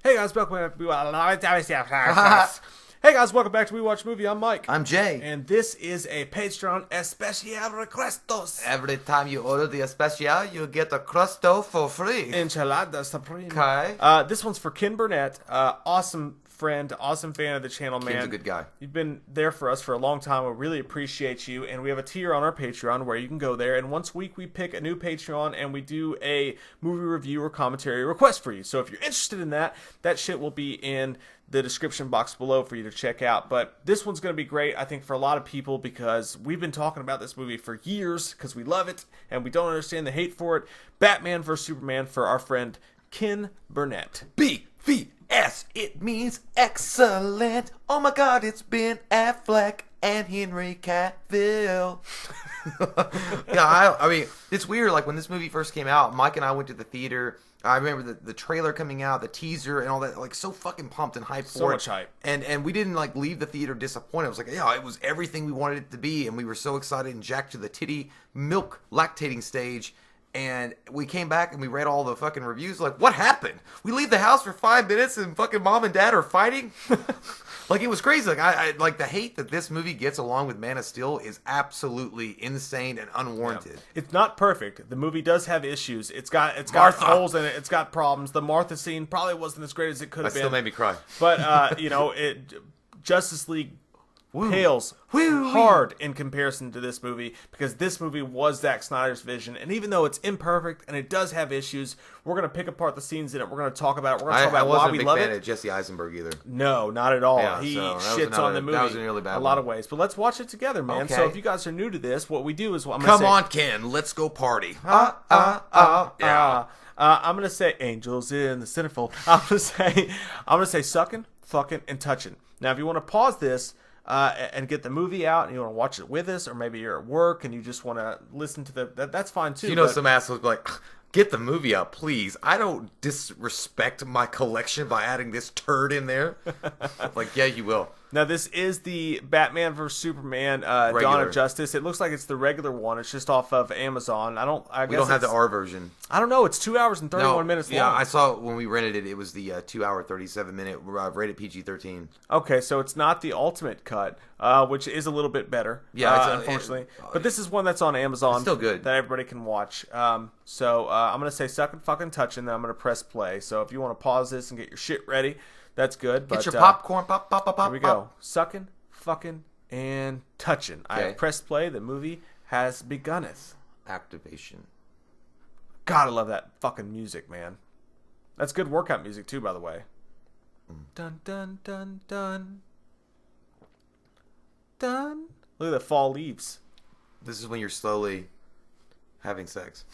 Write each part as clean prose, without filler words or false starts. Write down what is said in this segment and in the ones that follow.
Hey guys, welcome back to Hey guys, welcome back to We Watch Movie. I'm Mike. I'm Jay. And this is a Patreon especial requestos. Every time you order the especial, you get a crusto for free. Enchilada Supreme. Okay. This one's for Ken Burnett. Awesome friend, awesome fan of the channel, man. Ken's a good guy. You've been there for us for a long time. We really appreciate you. And we have a tier on our Patreon where you can go there. And once a week, we pick a new Patreon and we do a movie review or commentary request for you. So if you're interested in that, that shit will be in the description box below for you to check out. But this one's going to be great, I think, for a lot of people because we've been talking about this movie for years because we love it and we don't understand the hate for it. Batman vs. Superman for our friend Ken Burnett. BVS, it means excellent. Oh my god, it's Ben Affleck and Henry Cavill. Yeah, I mean, it's weird. Like, when this movie first came out, Mike and I went to the theater. I remember the trailer coming out, the teaser, and all that. Like, so fucking pumped and hyped for it. So much hype. And we didn't, like, leave the theater disappointed. It was like, yeah, it was everything we wanted it to be. And we were so excited and jacked to the titty milk lactating stage. And we came back and we read all the fucking reviews. Like, what happened? We leave the house for 5 minutes and fucking mom and dad are fighting? Like, it was crazy. Like, I like the hate that this movie gets along with Man of Steel is absolutely insane and unwarranted. Yeah. It's not perfect. The movie does have issues. It's got holes in it. It's got problems. The Martha scene probably wasn't as great as it could have been. That still made me cry. But Justice League pales hard in comparison to this movie because this movie was Zack Snyder's vision, and even though it's imperfect and it does have issues, we're going to pick apart the scenes in it. We're going to talk about it. We're going to talk about why we love it. I wasn't a big fan of Jesse Eisenberg either. No, not at all. Yeah, he so shits on the movie that was a really bad a lot of ways. But let's watch it together, man. Okay. So if you guys are new to this, what we do is I'm Come on, Ken, let's go party. Yeah. I'm gonna say angels in the centerfold. I'm gonna say sucking, fucking, and touching. Now, if you want to pause this and get the movie out, and you want to watch it with us, or maybe you're at work and you just want to listen to that's fine too. You know, some assholes be like, get the movie out, please. I don't disrespect my collection by adding this turd in there. Like, yeah, you will. Now, this is the Batman vs. Superman Dawn of Justice. It looks like it's the regular one. It's just off of Amazon. We don't have the R version. I don't know. It's 2 hours and 31 minutes long. Yeah, I saw when we rented it, it was the 2 hour, 37 minute rated PG-13. Okay, so it's not the ultimate cut, which is a little bit better, unfortunately. But this is one that's on Amazon. It's still good. That everybody can watch. So I'm going to say sucking, fucking, touching, then I'm going to press play. So if you want to pause this and get your shit ready, that's good. Get your popcorn, pop. Here we go. Sucking, fucking, and touching. Okay. I have pressed play. The movie has begunneth. Activation. God, I love that fucking music, man. That's good workout music, too, by the way. Dun, dun, dun, dun. Dun. Look at the fall leaves. This is when you're slowly having sex.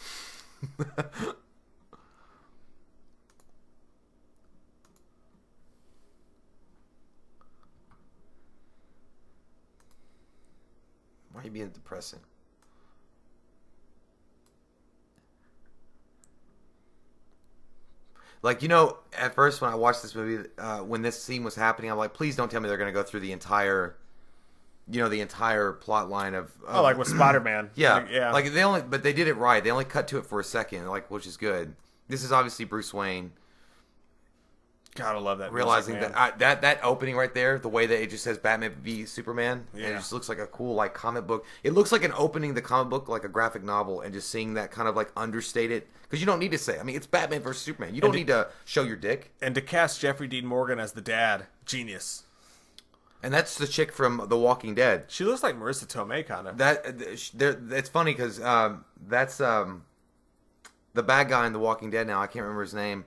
Why are you being depressing? Like, you know, at first when I watched this movie, when this scene was happening, I'm like, please don't tell me they're going to go through the entire plot line of like with Spider-Man. Yeah. Like, but they did it right. They only cut to it for a second, like, which is good. This is obviously Bruce Wayne. God, I love that. Realizing music, that opening right there, the way that it just says Batman v Superman, and it just looks like a cool, like, comic book. It looks like an opening the comic book like a graphic novel, and just seeing that kind of like understated, because you don't need to say. I mean, it's Batman versus Superman. You don't need to show your dick. And to cast Jeffrey Dean Morgan as the dad, genius. And that's the chick from The Walking Dead. She looks like Marissa Tomei, kind of. It's funny because that's the bad guy in The Walking Dead now. I can't remember his name.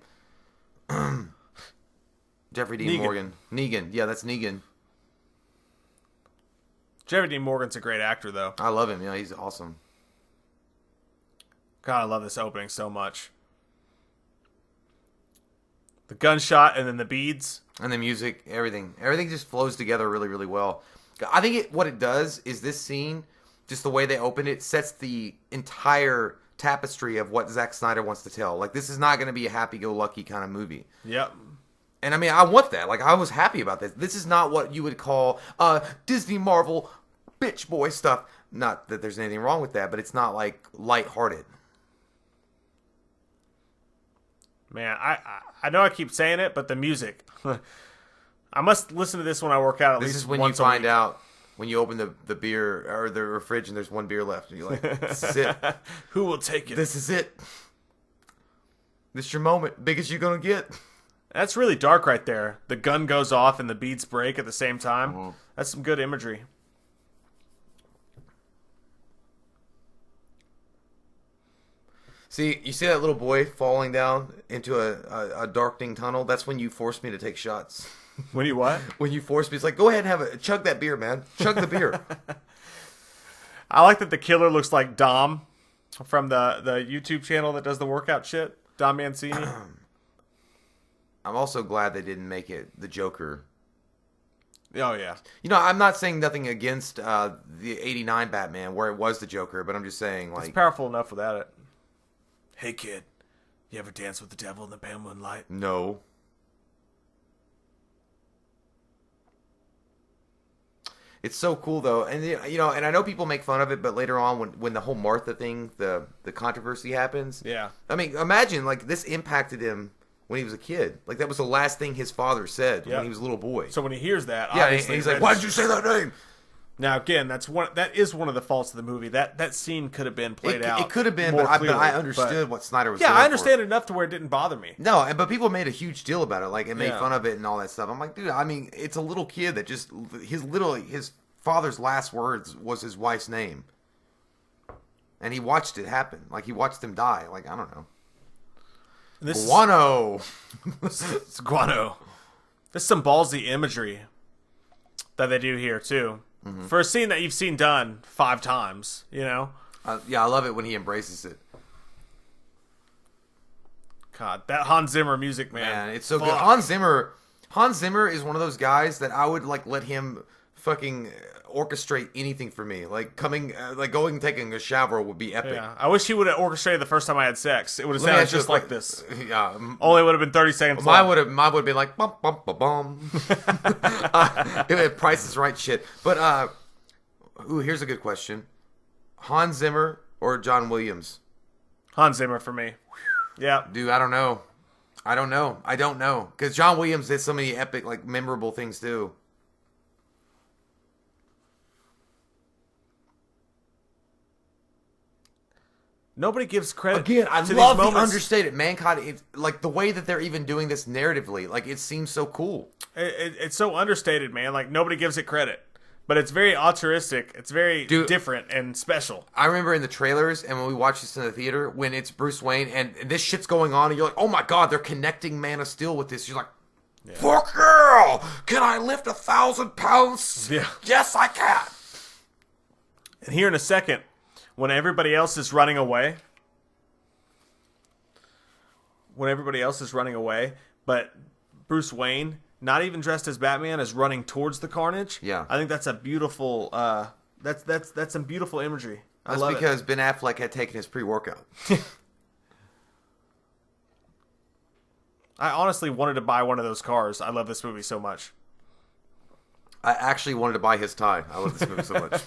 Jeffrey Dean Morgan. Negan. Yeah, that's Negan. Jeffrey Dean Morgan's a great actor, though. I love him. Yeah, he's awesome. God, I love this opening so much. The gunshot and then the beads. And the music, everything. Everything just flows together really, really well. I think what it does is this scene, just the way they open it, sets the entire tapestry of what Zack Snyder wants to tell. Like, this is not going to be a happy-go-lucky kind of movie. Yep. And I mean, I want that. Like, I was happy about this. This is not what you would call Disney Marvel bitch boy stuff. Not that there's anything wrong with that, but it's not like lighthearted. Man, I know I keep saying it, but the music. I must listen to this when I work out at This least is when once you find a week. out when you open the beer or the fridge and there's one beer left, and you're like, "This is it. Who will take it? This is it. This is your moment, biggest you're gonna get." That's really dark right there. The gun goes off and the beats break at the same time. Mm-hmm. That's some good imagery. See, you see that little boy falling down into a darkening tunnel? That's when you forced me to take shots. When you what? When you forced me, it's like, go ahead and chug that beer, man. Chug the beer. I like that the killer looks like Dom from the YouTube channel that does the workout shit. Dom Mancini. I'm also glad they didn't make it the Joker. Oh, yeah. You know, I'm not saying nothing against the 89 Batman where it was the Joker, but I'm just saying, like... It's powerful enough without it. Hey, kid. You ever dance with the devil in the pale moonlight? No. It's so cool though, and you know, and I know people make fun of it, but later on, when the whole Martha thing, the controversy happens, Yeah. I mean, imagine like this impacted him when he was a kid. Like that was the last thing his father said when he was a little boy. So when he hears that, Yeah, and obviously he's like, "Why did you say that name?" Now again, that is one of the faults of the movie. That scene could have been played out. It could have been, more but clearly, I understood what Snyder was. Yeah, going I for. understand enough to where it didn't bother me. No, but people made a huge deal about it, like, and made Yeah. fun of it and all that stuff. I'm like, dude, I mean, it's a little kid that just his father's last words was his wife's name, and he watched it happen. Like he watched them die. Like I don't know. Guano. It's guano. There's some ballsy imagery that they do here too. Mm-hmm. For a scene that you've seen done 5 times, you know. Yeah, I love it when he embraces it. God, that Hans Zimmer music, Man, man, it's so Fuck. good. Hans Zimmer is one of those guys that I would like let him fucking orchestrate anything for me. Like going and taking a shower would be epic. Yeah, I wish he would have orchestrated the first time I had sex. It would have Let me sounded ask you just a like que- this. Yeah. Only would have been 30 seconds Mine long. would have been like bum bum bum bum. It had Price is Right shit. But here's a good question: Hans Zimmer or John Williams? Hans Zimmer for me. Yeah. Dude, I don't know. I don't know because John Williams did so many epic, like memorable things too. Nobody gives credit Again, I to love these the moments. understated mankind. It's like the way that they're even doing this narratively. Like it seems so cool. It's so understated, man. Like nobody gives it credit, but it's very altruistic. It's very different and special. I remember in the trailers and when we watched this in the theater, when it's Bruce Wayne and this shit's going on, and you're like, "Oh my god, they're connecting Man of Steel with this." You're like, "Fuck yeah! Can I lift 1,000 pounds? Yeah. Yes, I can." And here in a second, when everybody else is running away, but Bruce Wayne, not even dressed as Batman, is running towards the carnage. Yeah. I think that's a beautiful. That's some beautiful imagery. That's because Ben Affleck had taken his pre-workout. I honestly wanted to buy one of those cars. I love this movie so much. I actually wanted to buy his tie. I love this movie so much.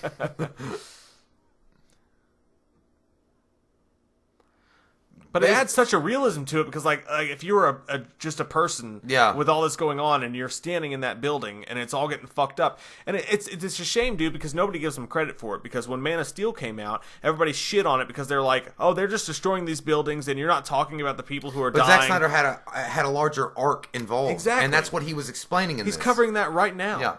But it adds such a realism to it because, like if you were just a person with all this going on and you're standing in that building and it's all getting fucked up. And it's a shame, dude, because nobody gives them credit for it. Because when Man of Steel came out, everybody shit on it because they're like, oh, they're just destroying these buildings and you're not talking about the people who are dying. But Zack Snyder had a larger arc involved. Exactly. And that's what he was explaining in this. He's covering that right now. Yeah.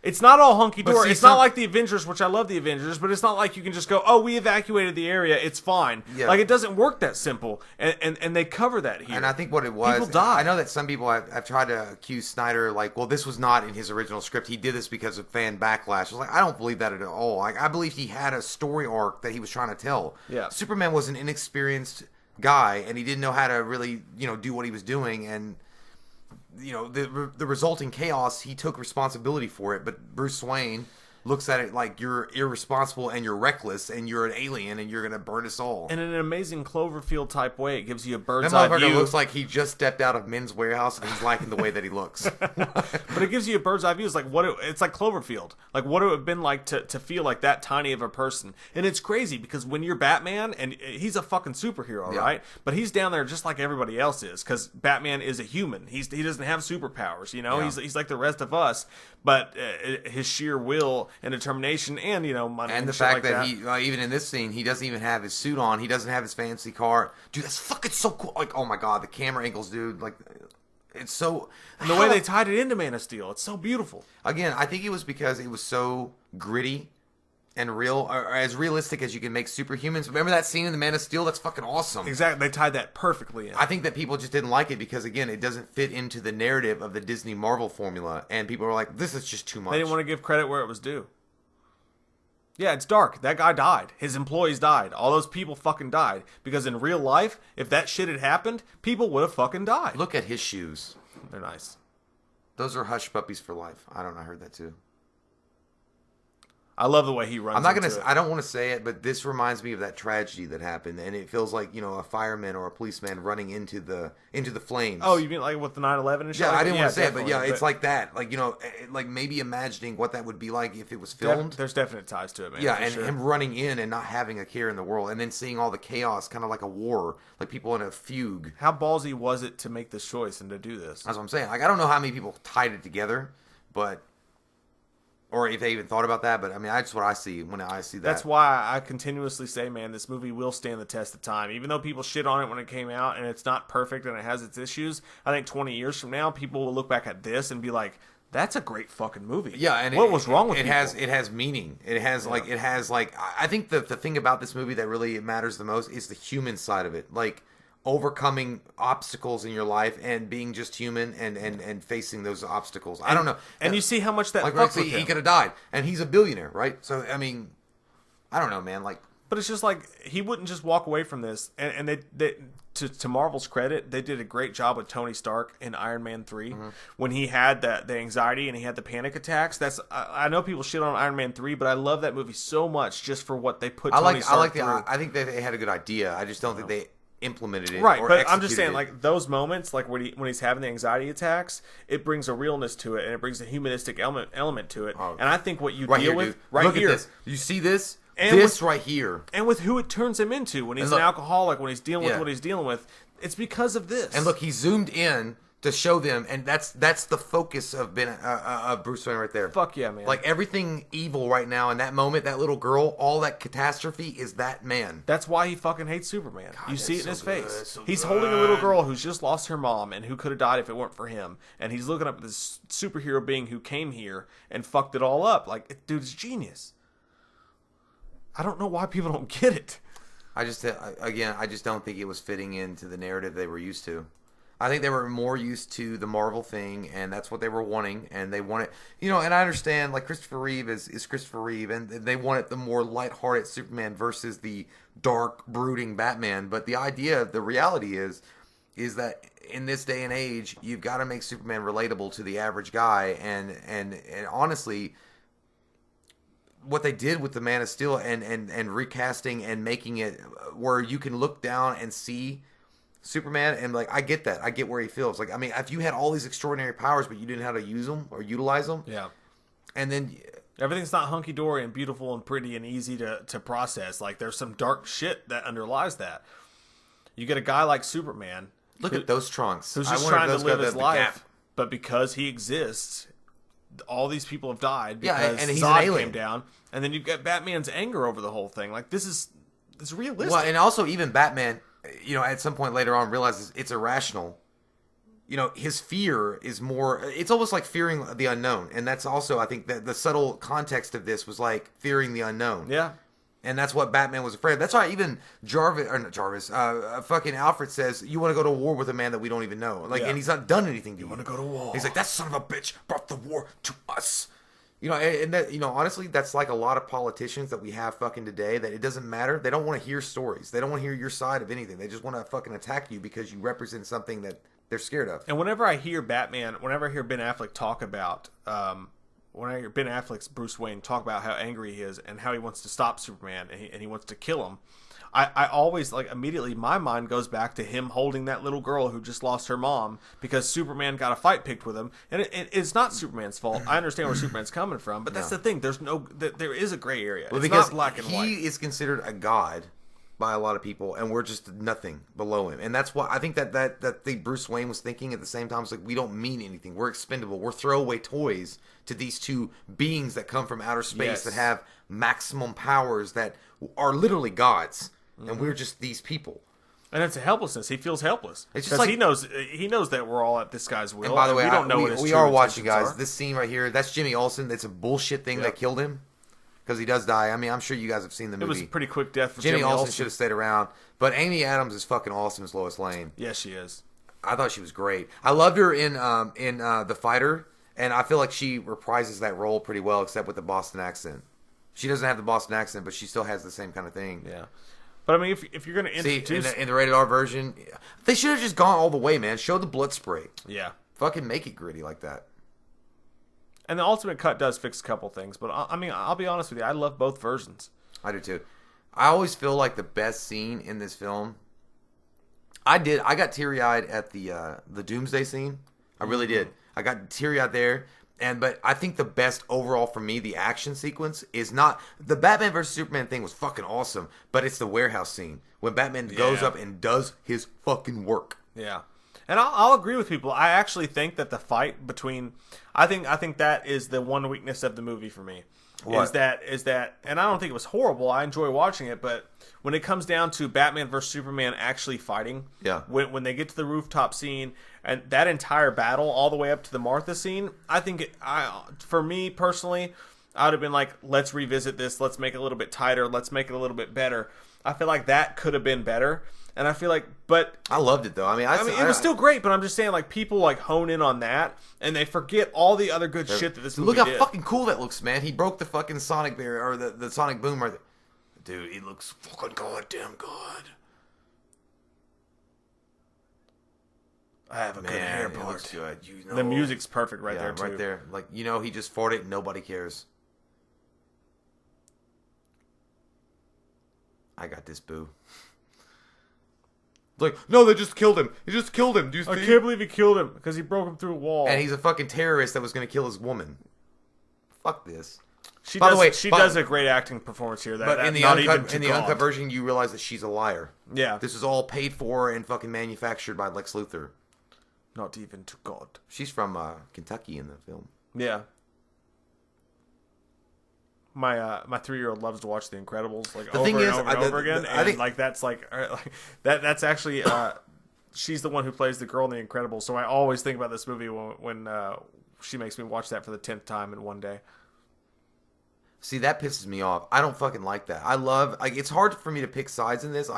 It's not all hunky-dory. It's not not like the Avengers, which I love the Avengers, but it's not like you can just go, oh, we evacuated the area, it's fine. Yeah. Like, it doesn't work that simple. And they cover that here. And I think what it was... People die. I know that some people have tried to accuse Snyder, like, well, this was not in his original script. He did this because of fan backlash. I was like, I don't believe that at all. Like, I believe he had a story arc that he was trying to tell. Yeah. Superman was an inexperienced guy, and he didn't know how to really, do what he was doing, and... the resulting chaos, he took responsibility for it. But Bruce Wayne, looks at it like you're irresponsible and you're reckless and you're an alien and you're going to burn us all. And in an amazing Cloverfield type way, it gives you a That bird's eye motherfucker view. looks like he just stepped out of Men's Warehouse and he's liking the way that he looks. But it gives you a bird's eye view. It's like it's like Cloverfield. Like what it would have been like to feel like that tiny of a person. And it's crazy because when you're Batman, and he's a fucking superhero, right? But he's down there just like everybody else is, because Batman is a human. He doesn't have superpowers, you know. Yeah. He's like the rest of us. But his sheer will and determination, and money, And the shit fact like that he, even in this scene, he doesn't even have his suit on. He doesn't have his fancy car. Dude, that's fucking so cool. Like, oh my god, the camera angles, dude. Like, it's so. And the way they tied it into Man of Steel, it's so beautiful. Again, I think it was because it was so gritty and real, or as realistic as you can make superhumans. Remember that scene in the Man of Steel? That's fucking awesome. Exactly, they tied that perfectly in. I think that people just didn't like it because, again, it doesn't fit into the narrative of the Disney Marvel formula, and people were like, "This is just too much." They didn't want to give credit where it was due. Yeah, it's dark. That guy died. His employees died. All those people fucking died. Because in real life, if that shit had happened, people would have fucking died. Look at his shoes. They're nice. Those are hush puppies for life. I don't know. I heard that too. I love the way he runs. I'm not into gonna. it. I don't want to say it, but this reminds me of that tragedy that happened, and it feels like a fireman or a policeman running into the flames. Oh, you mean like with the 9/11 and shit? yeah. like I didn't that? want to say it, but Definitely. yeah, it's like that. Like like maybe imagining what that would be like if it was filmed. There's definite ties to it, man. Yeah, for and sure. him running in and not having a care in the world, and then seeing all the chaos, kind of like a war, like people in a fugue. How ballsy was it to make this choice and to do this? That's what I'm saying. Like, I don't know how many people tied it together, or if they even thought about that. But I mean, that's what I see when I see that. That's why I continuously say, man, this movie will stand the test of time. Even though people shit on it when it came out and it's not perfect and it has its issues, I think 20 years from now, people will look back at this and be like, that's a great fucking movie. Yeah, and what was wrong with it? people? It has meaning. It has I think the thing about this movie that really matters the most is the human side of it. Like, overcoming obstacles in your life and being just human and facing those obstacles. I don't know. And you see how much that like fucked with he him. could have died, and he's a billionaire, right? So I mean, I don't know, man. Like, But it's just like he wouldn't just walk away from this. And they to Marvel's credit, they did a great job with Tony Stark in Iron Man 3 when he had the anxiety and he had the panic attacks. I know people shit on Iron Man 3, but I love that movie so much just for what they put Tony Stark through. I think they had a good idea. I just don't think they implemented it Right, or but I'm just executed saying, it. like those moments, like when he's having the anxiety attacks, it brings a realness to it and it brings a humanistic element to it. Oh. And I think what you right deal here, with dude. right Look here, at this. You see this? And This with- right here. and with who it turns him into when he's look- an alcoholic, when he's dealing with Yeah. what he's dealing with, it's because of this. And look, he zoomed in to show them, and that's the focus of Bruce Wayne right there. Fuck yeah, man! Like, everything evil right now in that moment, that little girl, all that catastrophe is that man. That's why he fucking hates Superman. You see it in that's his so good, face. so He's holding a little good. girl who's just lost her mom and who could have died if it weren't for him. And he's looking up at this superhero being who came here and fucked it all up. Like, dude, it's genius. I don't know why people don't get it. I just don't think it was fitting into the narrative they were used to. I think they were more used to the Marvel thing, and that's what they were wanting, and they wanted, and I understand, like, Christopher Reeve is Christopher Reeve, and they wanted the more lighthearted Superman versus the dark, brooding Batman, but the reality is that in this day and age, you've got to make Superman relatable to the average guy, and honestly, what they did with the Man of Steel and recasting and making it where you can look down and see Superman, and like, I get that. I get where he feels. Like, I mean, if you had all these extraordinary powers, but you didn't know how to use them or utilize them, Yeah. and then Everything's not hunky-dory and beautiful and pretty and easy to process. Like, there's some dark shit that underlies that. You get a guy like Superman look at those trunks. who's I just wonder if trying to those live guys his have the gap. life, but because he exists, all these people have died Yeah, because and he's an Zod alien. came down. And then you've got Batman's anger over the whole thing. Like, it's realistic. Well, and also even Batman, at some point later on realizes it's irrational. His fear is more, it's almost like fearing the unknown. And that's also, I think, that the subtle context of this was like fearing the unknown. Yeah. And that's what Batman was afraid of. That's why even fucking Alfred says, you want to go to war with a man that we don't even know. Like, Yeah. and he's not done anything to you. Want to go to war. He's like, that son of a bitch brought the war to us. And that, honestly, that's like a lot of politicians that we have fucking today, that it doesn't matter. They don't want to hear stories. They don't want to hear your side of anything. They just want to fucking attack you because you represent something that they're scared of. And whenever I hear Ben Affleck talk about when I hear Ben Affleck's Bruce Wayne talk about how angry he is and how he wants to stop Superman and he wants to kill him, I always, like, immediately my mind goes back to him holding that little girl who just lost her mom because Superman got a fight picked with him. And it's not Superman's fault. I understand where Superman's coming from, but that's the thing. There is a gray area. Well, it's because not black and white. He is considered a god by a lot of people, and we're just nothing below him. And that's what I think that the Bruce Wayne was thinking at the same time. It's like, we don't mean anything. We're expendable. We're throwaway toys to these two beings that come from outer space that have maximum powers that are literally gods. And we're just these people. And it's a helplessness. He feels helpless. It's just like he knows that we're all at this guy's will. And by the way, we don't know what his we true are watching, intentions guys. are. This scene right here, that's Jimmy Olsen. It's a bullshit thing that killed him. Because he does die. I mean, I'm sure you guys have seen the movie. It was a pretty quick death for Jimmy Olsen should have stayed around. But Amy Adams is fucking awesome as Lois Lane. Yes, she is. I thought she was great. I loved her in The Fighter. And I feel like she reprises that role pretty well, except with the Boston accent. She doesn't have the Boston accent, but she still has the same kind of thing. Yeah. But I mean, if you're going to introduce... See, in the rated R version, they should have just gone all the way, man. Show the blood spray. Yeah. Fucking make it gritty like that. And the Ultimate Cut does fix a couple things. But, I mean, I'll be honest with you. I love both versions. I do, too. I always feel like the best scene in this film... I got teary-eyed at the Doomsday scene. I really did. I got teary-eyed there. But I think the best overall for me, the action sequence, is not... The Batman vs. Superman thing was fucking awesome, but it's the warehouse scene. When Batman goes up and does his fucking work. Yeah. And I'll agree with people. I actually think that the fight between... I think that is the one weakness of the movie for me. What? Is that... And I don't think it was horrible. I enjoy watching it, but when it comes down to Batman vs. Superman actually fighting... Yeah. When they get to the rooftop scene... And that entire battle, all the way up to the Martha scene, I think, for me personally, I would have been like, let's revisit this. Let's make it a little bit tighter. Let's make it a little bit better. I feel like that could have been better. And I feel like, but... I loved it, though. I mean, it was still great, but I'm just saying, like, people, like, hone in on that, and they forget all the other good shit that this movie did. did. Look how fucking cool that looks, man. He broke the fucking sonic barrier, or the sonic boom right there. Dude, he looks fucking goddamn good. I have a good hair part. Good. You know, the music's perfect right there, too. Right there. Like, you know, he just farted and nobody cares. I got this, boo. Like, no, they just killed him. He just killed him. Do you see? I can't believe he killed him because he broke him through a wall. And he's a fucking terrorist that was going to kill his woman. Fuck this. She does a great acting performance here. But in the uncut version, you realize that she's a liar. Yeah. This is all paid for and fucking manufactured by Lex Luthor. Not even to God. She's from Kentucky in the film. Yeah. My 3-year-old loves to watch The Incredibles over again. I think that's actually she's the one who plays the girl in The Incredibles. So I always think about this movie when she makes me watch that for the 10th time in one day. See, that pisses me off. I don't fucking like that. I love... it's hard for me to pick sides in this.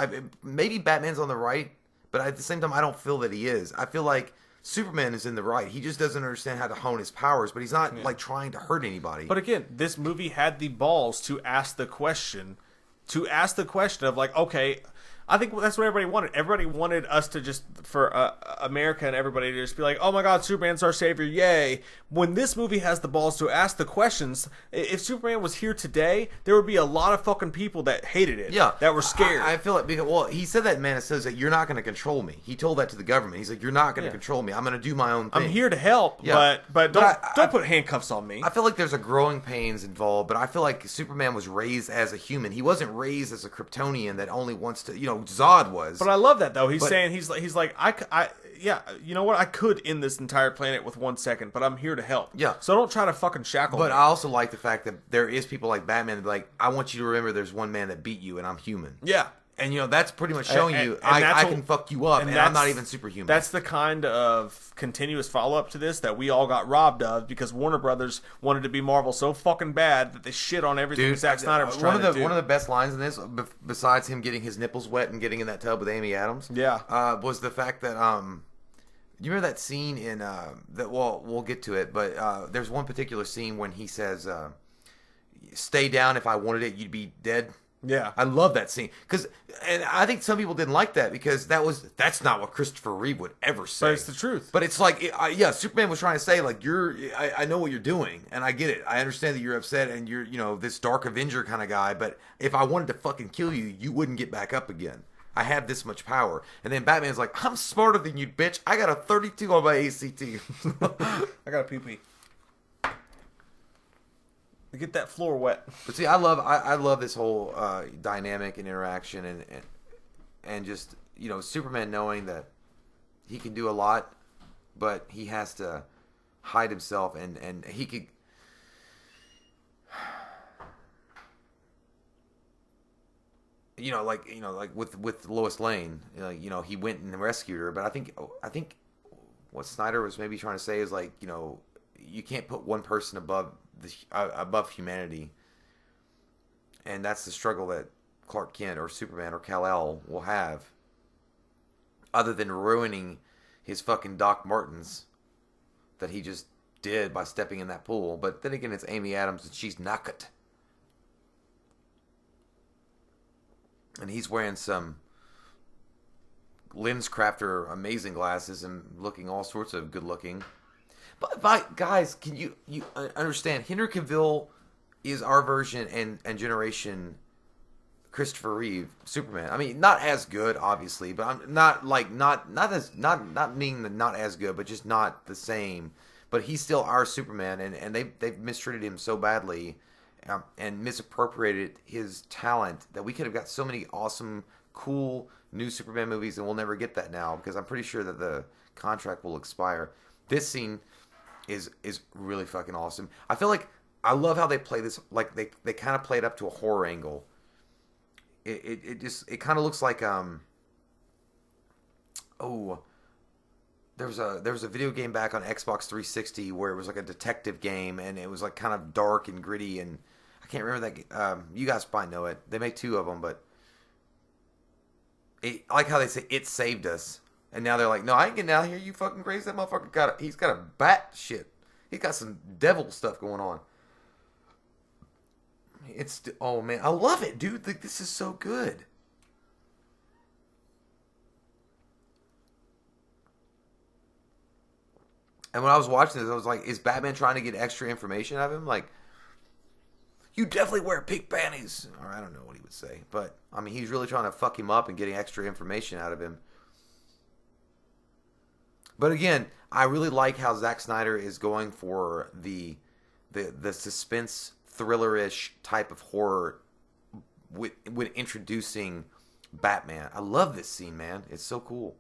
Maybe Batman's on the right, but at the same time, I don't feel that he is. I feel like Superman is in the right. He just doesn't understand how to hone his powers, but he's not like trying to hurt anybody. But again, this movie had the balls to ask the question of like, okay, I think that's what everybody wanted. Everybody wanted us to just, for America and everybody to just be like, oh my God, Superman's our savior, yay. When this movie has the balls to ask the questions, if Superman was here today, there would be a lot of fucking people that hated it. Yeah. That were scared. I feel like, well, he said that, man, it says that you're not going to control me. He told that to the government. He's like, you're not going to control me. I'm going to do my own thing. I'm here to help, but don't put handcuffs on me. I feel like there's a growing pains involved, but I feel like Superman was raised as a human. He wasn't raised as a Kryptonian that only wants to, Zod was. But I love that though. He's like you know what? I could end this entire planet with 1 second, but I'm here to help. Yeah. So don't try to fucking shackle me. But I also like the fact that there is people like Batman that be like, I want you to remember there's one man that beat you and I'm human. Yeah. And that's pretty much showing you I can fuck you up and I'm not even superhuman. That's the kind of continuous follow-up to this that we all got robbed of because Warner Brothers wanted to be Marvel so fucking bad that they shit on everything Zack Snyder was trying to do. One of the best lines in this, besides him getting his nipples wet and getting in that tub with Amy Adams, was the fact that you remember that scene in we'll get to it, but there's one particular scene when he says, "Stay down. If I wanted it, you'd be dead." Yeah. I love that scene and I think some people didn't like that because that's not what Christopher Reeve would ever say. But it's the truth. But it's like, yeah, Superman was trying to say like I know what you're doing and I get it. I understand that you're upset and you're this Dark Avenger kind of guy. But if I wanted to fucking kill you, you wouldn't get back up again. I have this much power. And then Batman's like, I'm smarter than you, bitch. I got a 32 on my ACT. I got a pee-pee. To get that floor wet. But see, I love this whole dynamic and interaction and just Superman knowing that he can do a lot, but he has to hide himself and he could. Like with Lois Lane, he went and rescued her. But I think what Snyder was maybe trying to say is like, you can't put one person above humanity, and that's the struggle that Clark Kent or Superman or Kal-El will have, other than ruining his fucking Doc Martens that he just did by stepping in that pool. But then again, it's Amy Adams and she's naked, and he's wearing some lens crafter amazing glasses and looking all sorts of good looking. But guys, can you understand? Henry Cavill is our version and generation Christopher Reeve Superman. I mean, not as good, obviously, but I'm not meaning not as good, but just not the same. But he's still our Superman, and they've mistreated him so badly and misappropriated his talent that we could have got so many awesome, cool new Superman movies, and we'll never get that now because I'm pretty sure that the contract will expire. This scene is really fucking awesome. I feel like I love how they play this. Like they kind of play it up to a horror angle. It kind of looks like there was a video game back on Xbox 360 where it was like a detective game and it was like kind of dark and gritty, and I can't remember that. You guys probably know it. They make two of them, but I like how they say it saved us. And now they're like, no, I ain't getting out of here. You fucking crazy. That motherfucker he's got a bat shit. He got some devil stuff going on. Oh man, I love it, dude. This is so good. And when I was watching this, I was like, is Batman trying to get extra information out of him? Like, you definitely wear pink panties. Or I don't know what he would say. But, I mean, he's really trying to fuck him up and getting extra information out of him. But again, I really like how Zack Snyder is going for the suspense thriller-ish type of horror with introducing Batman. I love this scene, man. It's so cool.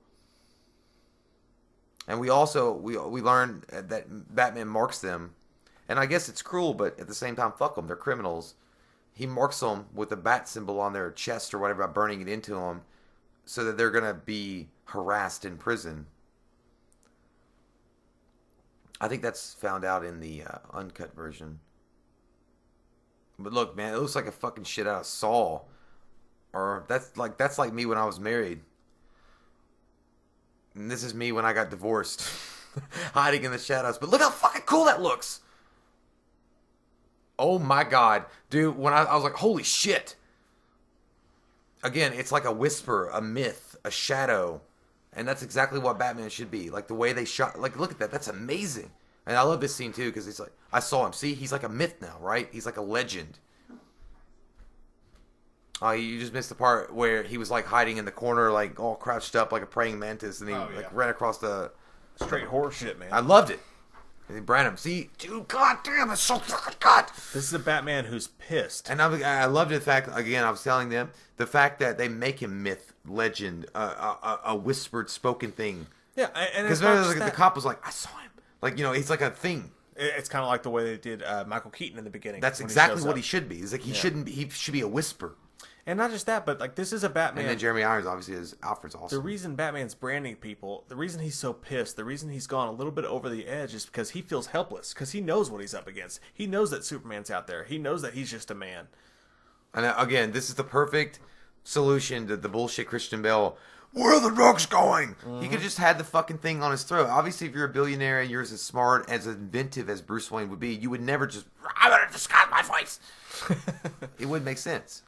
And we learned that Batman marks them, and I guess it's cruel, but at the same time, fuck them. They're criminals. He marks them with a bat symbol on their chest or whatever by burning it into them, so that they're gonna be harassed in prison. I think that's found out in the uncut version. But look, man, it looks like a fucking shit out of Saw. Or that's like me when I was married. And this is me when I got divorced. Hiding in the shadows. But look how fucking cool that looks. Oh my god. Dude, when I was like, holy shit. Again, it's like a whisper, a myth, a shadow. And that's exactly what Batman should be. Like the way they shot. Like, look at that. That's amazing. And I love this scene too because it's like, I saw him. See, he's like a myth now, right? He's like a legend. Oh, you just missed the part where he was like hiding in the corner, like all crouched up like a praying mantis, and he like ran across the straight horror shit, man. I loved it. And then Branham, see, dude, god damn, it's so fucking good. This is a Batman who's pissed, and I loved the fact. Again, I was telling them the fact that they make him myth, legend, a whispered, spoken thing. Yeah, and because the cop was like, I saw him, like he's like a thing. It's kind of like the way they did Michael Keaton in the beginning. That's exactly what he should be. He's like he should be a whisper. And not just that, but like this is a Batman. And then Jeremy Irons obviously is Alfred's awesome. The reason Batman's branding people, the reason he's so pissed, the reason he's gone a little bit over the edge is because he feels helpless. Because he knows what he's up against. He knows that Superman's out there. He knows that he's just a man. And again, this is the perfect solution to the bullshit Christian Bale. Where are the drugs going? Mm-hmm. He could just had the fucking thing on his throat. Obviously, if you're a billionaire and you're as smart, as inventive as Bruce Wayne would be, you would never just, I'm going to disguise my voice. It wouldn't make sense.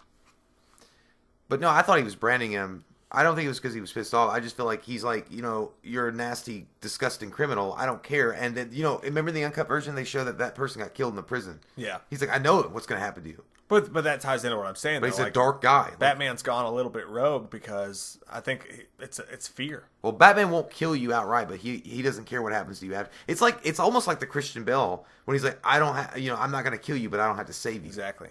But no, I thought he was branding him. I don't think it was because he was pissed off. I just feel like he's like, you're a nasty, disgusting criminal. I don't care. And then, remember the uncut version? They show that person got killed in the prison. Yeah. He's like, I know what's going to happen to you. But that ties into what I'm saying. But he's a dark guy. Batman's gone a little bit rogue because I think it's fear. Well, Batman won't kill you outright, but he doesn't care what happens to you after. It's almost like the Christian Bale when he's like, I'm not going to kill you, but I don't have to save you. Exactly.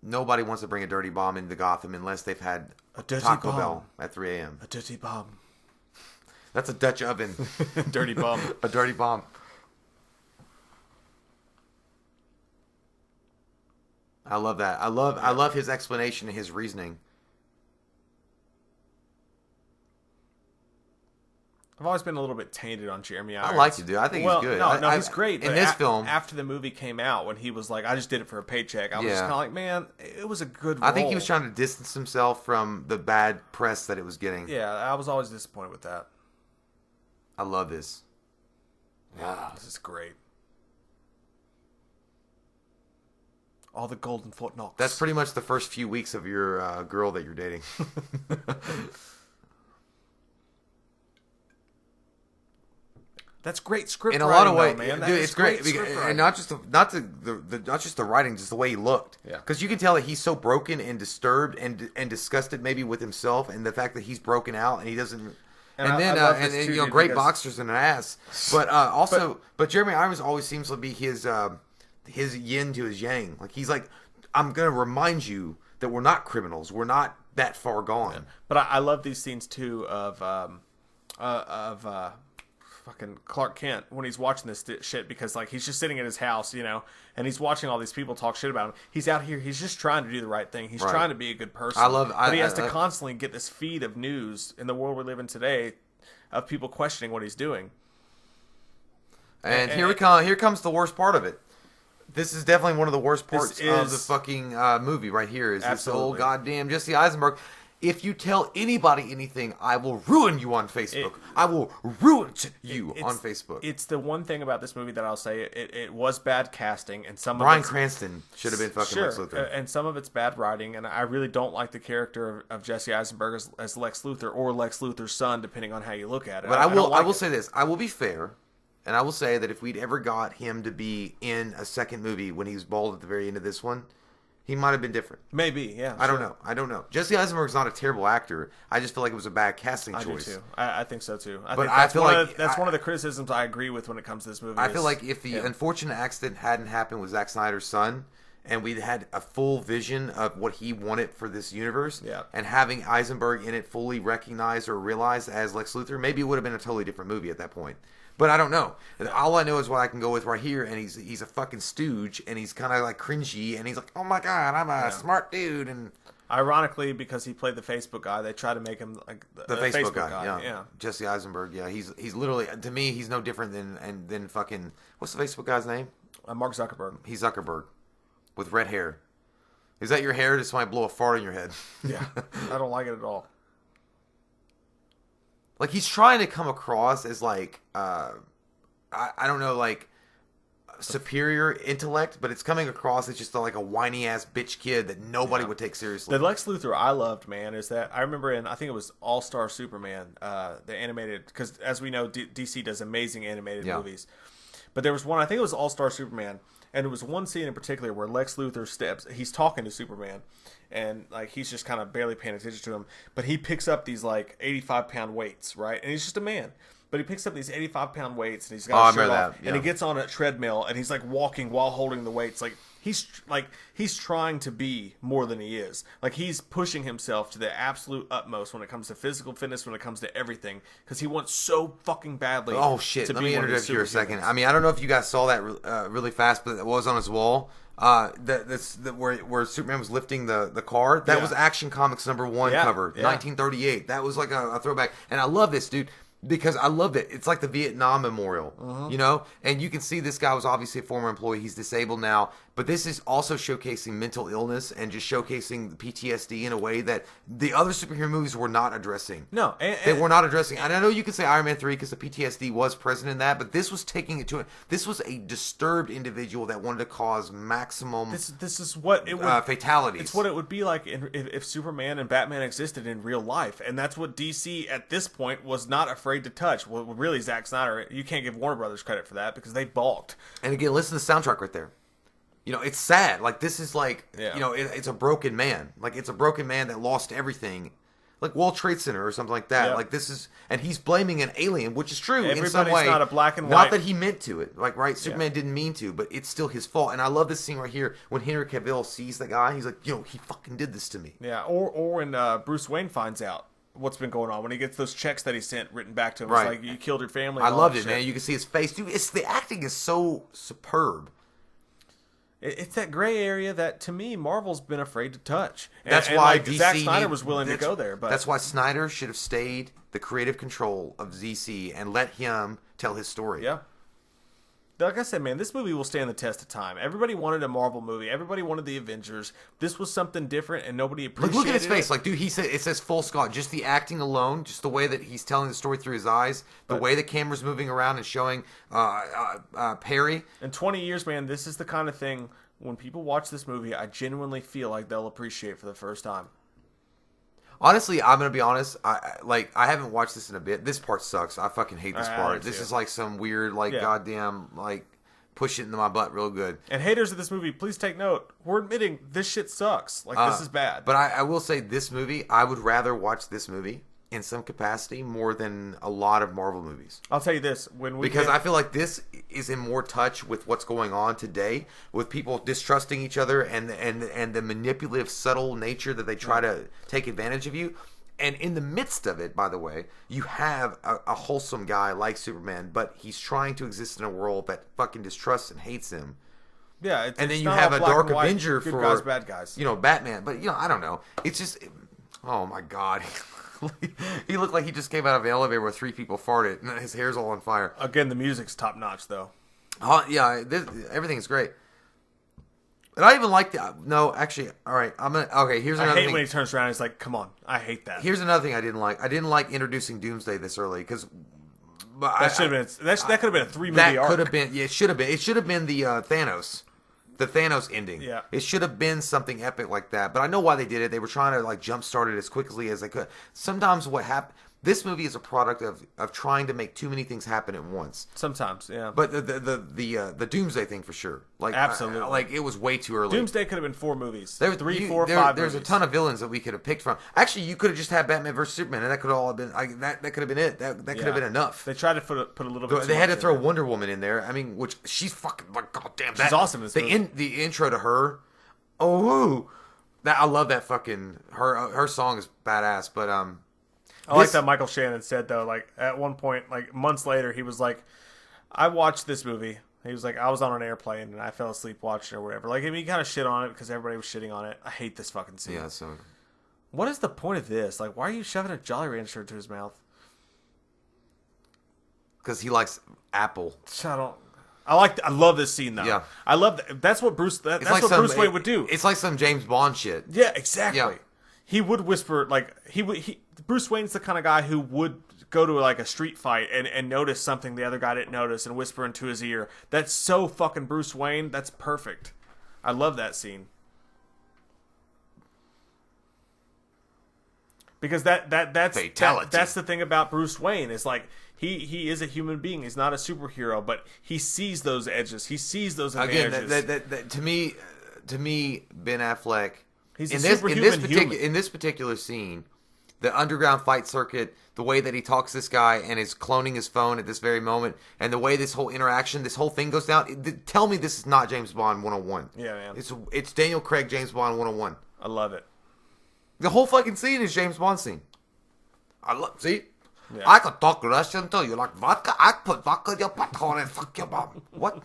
Nobody wants to bring a dirty bomb into Gotham unless they've had a dirty Taco bomb. Bell at 3 a.m. A dirty bomb. That's a Dutch oven. Dirty bomb. A dirty bomb. I love that. I love his explanation and his reasoning. I've always been a little bit tainted on Jeremy Irons. I like you, dude. I think he's good. No, he's great. In this film, after the movie came out, when he was like, "I just did it for a paycheck," I was just kind of like, "Man, it was a good role." I think he was trying to distance himself from the bad press that it was getting. Yeah, I was always disappointed with that. I love this. Wow, this is great. All the golden foot knocks. That's pretty much the first few weeks of your girl that you're dating. That's great script in a writing, lot of ways, man. dude. It's great, and not just the writing, just the way he looked. Yeah, because you can tell that he's so broken and disturbed and disgusted, maybe with himself, and the fact that he's broken out and he doesn't. Great boxers and an ass, but but Jeremy Irons always seems to be his yin to his yang. Like he's like, I'm gonna remind you that we're not criminals. We're not that far gone. Yeah. But I love these scenes too of fucking Clark Kent when he's watching this shit, because like he's just sitting in his house, and he's watching all these people talk shit about him. He's out here, he's just trying to do the right thing. He's trying to be a good person. But he has to constantly get this feed of news in the world we live in today of people questioning what he's doing. And here comes the worst part of it. This is definitely one of the worst parts of the fucking movie right here. Is this old goddamn Jesse Eisenberg? If you tell anybody anything, I will ruin you on Facebook. I will ruin you on Facebook. It's the one thing about this movie that I'll say it was bad casting, and some Bryan of Cranston should have been fucking Lex Luthor, and some of it's bad writing, and I really don't like the character of Jesse Eisenberg as Lex Luthor or Lex Luthor's son, depending on how you look at it. But I will say this: I will be fair, and I will say that if we'd ever got him to be in a second movie when he was bald at the very end of this one, he might have been different. Maybe, yeah. I don't know. Jesse Eisenberg's not a terrible actor. I just feel like it was a bad casting choice. I do too. I think so too. But I feel like that's one of the criticisms I agree with when it comes to this movie. I feel like if the unfortunate accident hadn't happened with Zack Snyder's son, and we'd had a full vision of what he wanted for this universe, and having Eisenberg in it fully recognized or realized as Lex Luthor, maybe it would have been a totally different movie at that point. But I don't know. All I know is what I can go with right here, and he's a fucking stooge, and he's kind of like cringy, and he's like, oh my god, I'm a smart dude. And ironically, because he played the Facebook guy, they try to make him like the Facebook guy. Yeah, Jesse Eisenberg. Yeah, he's literally, to me, he's no different than fucking, what's the Facebook guy's name? Mark Zuckerberg. He's Zuckerberg with red hair. Is that your hair? Just might blow a fart in your head. Yeah, I don't like it at all. Like, he's trying to come across as, like, I don't know, like, superior intellect, but it's coming across as just, like, a whiny-ass bitch kid that nobody would take seriously. The Lex Luthor I loved, man, is that I remember I think it was All-Star Superman, the animated, because as we know, DC does amazing animated movies. But there was one, I think it was All-Star Superman, and it was one scene in particular where Lex Luthor he's talking to Superman, and like he's just kind of barely paying attention to him, but he picks up these like 85-pound weights, right? And he's just a man, but he picks up these 85-pound weights, and he's got his shirt off, and he gets on a treadmill, and he's like walking while holding the weights, like he's trying to be more than he is. Like he's pushing himself to the absolute utmost when it comes to physical fitness, when it comes to everything, because he wants so fucking badly. Oh shit! Let me interrupt you for a second. I mean, I don't know if you guys saw that really fast, but it was on his wall. Where Superman was lifting the car. That was Action Comics #1 cover, 1938. That was like a throwback, and I love this, dude. Because I loved it. It's like the Vietnam Memorial, and you can see this guy was obviously a former employee. He's disabled now, But this is also showcasing mental illness and just showcasing PTSD in a way that the other superhero movies were not addressing. No, They were not addressing. And I know you could say Iron Man 3 because the PTSD was present in that, but this was taking it to it. This was a disturbed individual that wanted to cause maximum this is what it would fatalities. It's what it would be like if Superman and Batman existed in real life, and that's what DC at this point was not afraid to touch. Well, really, Zack Snyder, you can't give Warner Brothers credit for that because they balked. And again, listen to the soundtrack right there. You know, it's sad. Like, this is like, you know, it's a broken man. Like, it's a broken man that lost everything. Like World Trade Center or something like that. Yep. Like, this is, and he's blaming an alien, which is true in some Everybody's way. not a black and Not white. that he meant to it. Like, right, Superman didn't mean to, but it's still his fault. And I love this scene right here when Henry Cavill sees the guy. He's like, yo, he fucking did this to me. Yeah, or when Bruce Wayne finds out what's been going on, when he gets those checks that he sent written back to him. Right. It's like, you killed your family. I and all loved that it, shit. man. You can see his face. Dude, the acting is so superb. It's that gray area that, to me, Marvel's been afraid to touch. That's why like, DC Zack Snyder was willing to go there. But that's why Snyder should have stayed the creative control of DC and let him tell his story. Yeah. Like I said, man, this movie will stand the test of time. Everybody wanted a Marvel movie. Everybody wanted the Avengers. This was something different, and nobody appreciated it. Look at his face. Like, dude, he said it says full Scott. Just the acting alone, just the way that he's telling the story through his eyes, the way the camera's moving around and showing Perry. In 20 years, man, this is the kind of thing, when people watch this movie, I genuinely feel like they'll appreciate for the first time. Honestly, I'm gonna be honest. I haven't watched this in a bit. This part sucks. I fucking hate this part. This is like some weird, like, goddamn, like, push it into my butt real good. And haters of this movie, please take note. We're admitting this shit sucks. Like, this is bad. But I will say, this movie, I would rather watch this movie in some capacity more than a lot of Marvel movies. I'll tell you this, because I feel like this is in more touch with what's going on today, with people distrusting each other and the manipulative, subtle nature that they try to take advantage of you. And in the midst of it, by the way, you have a wholesome guy like Superman, but he's trying to exist in a world that fucking distrusts and hates him. Yeah, and then you have a dark Avenger for good guys, bad guys. You know, Batman. But, you know, I don't know. It's just, oh my God. He looked like he just came out of an elevator where 3 people farted, and his hair's all on fire. Again, the music's top notch, though. Yeah, everything is great. And I even like the. No, actually, all right. Here's another thing. I hate when he turns around and he's like, come on. I hate that. Here's another thing I didn't like. I didn't like introducing Doomsday this early because. That should have been. That could have been a 3-movie arc. That could have been. Yeah, it should have been. It should have been the Thanos. The Thanos ending. Yeah. It should have been something epic like that. But I know why they did it. They were trying to, like, jumpstart it as quickly as they could. Sometimes what happened... This movie is a product of trying to make too many things happen at once. Sometimes, yeah. But the Doomsday thing for sure. Like, absolutely. Like, it was way too early. Doomsday could have been 4 movies. 5 There's movies. a ton of villains that we could have picked from. Actually, you could have just had Batman versus Superman, and that could all have been that could have been it. That could have been enough. They tried to put a little bit. They had to throw Wonder Woman in there. I mean, which she's fucking like, goddamn. She's awesome. The intro to her. Oh, I love that fucking her song is badass. But I like that Michael Shannon said, though, like, at one point, like, months later, he was like, I watched this movie. He was like, I was on an airplane and I fell asleep watching it or whatever. Like, I mean, he kind of shit on it because everybody was shitting on it. I hate this fucking scene. Yeah, so. What is the point of this? Like, why are you shoving a Jolly Rancher into his mouth? Because he likes apple. I love this scene, though. Yeah. I love that. That's what Bruce Wayne would do. It's like some James Bond shit. Yeah, exactly. Yeah. He would whisper, like, Bruce Wayne's the kind of guy who would go to, like, a street fight and notice something the other guy didn't notice and whisper into his ear. That's so fucking Bruce Wayne. That's perfect. I love that scene. Because that's fatality. That's the thing about Bruce Wayne is, like, he is a human being. He's not a superhero, but he sees those edges. He sees those advantages. Again, to me, Ben Affleck. He's in this particular scene, the underground fight circuit, the way that he talks to this guy and is cloning his phone at this very moment, and the way this whole interaction, this whole thing goes down. Tell me this is not James Bond 101. Yeah, man. It's Daniel Craig James Bond 101. I love it. The whole fucking scene is James Bond scene. See? Yeah. I could talk Russian too. You like vodka? I put vodka in your butthole and fuck your mom. What?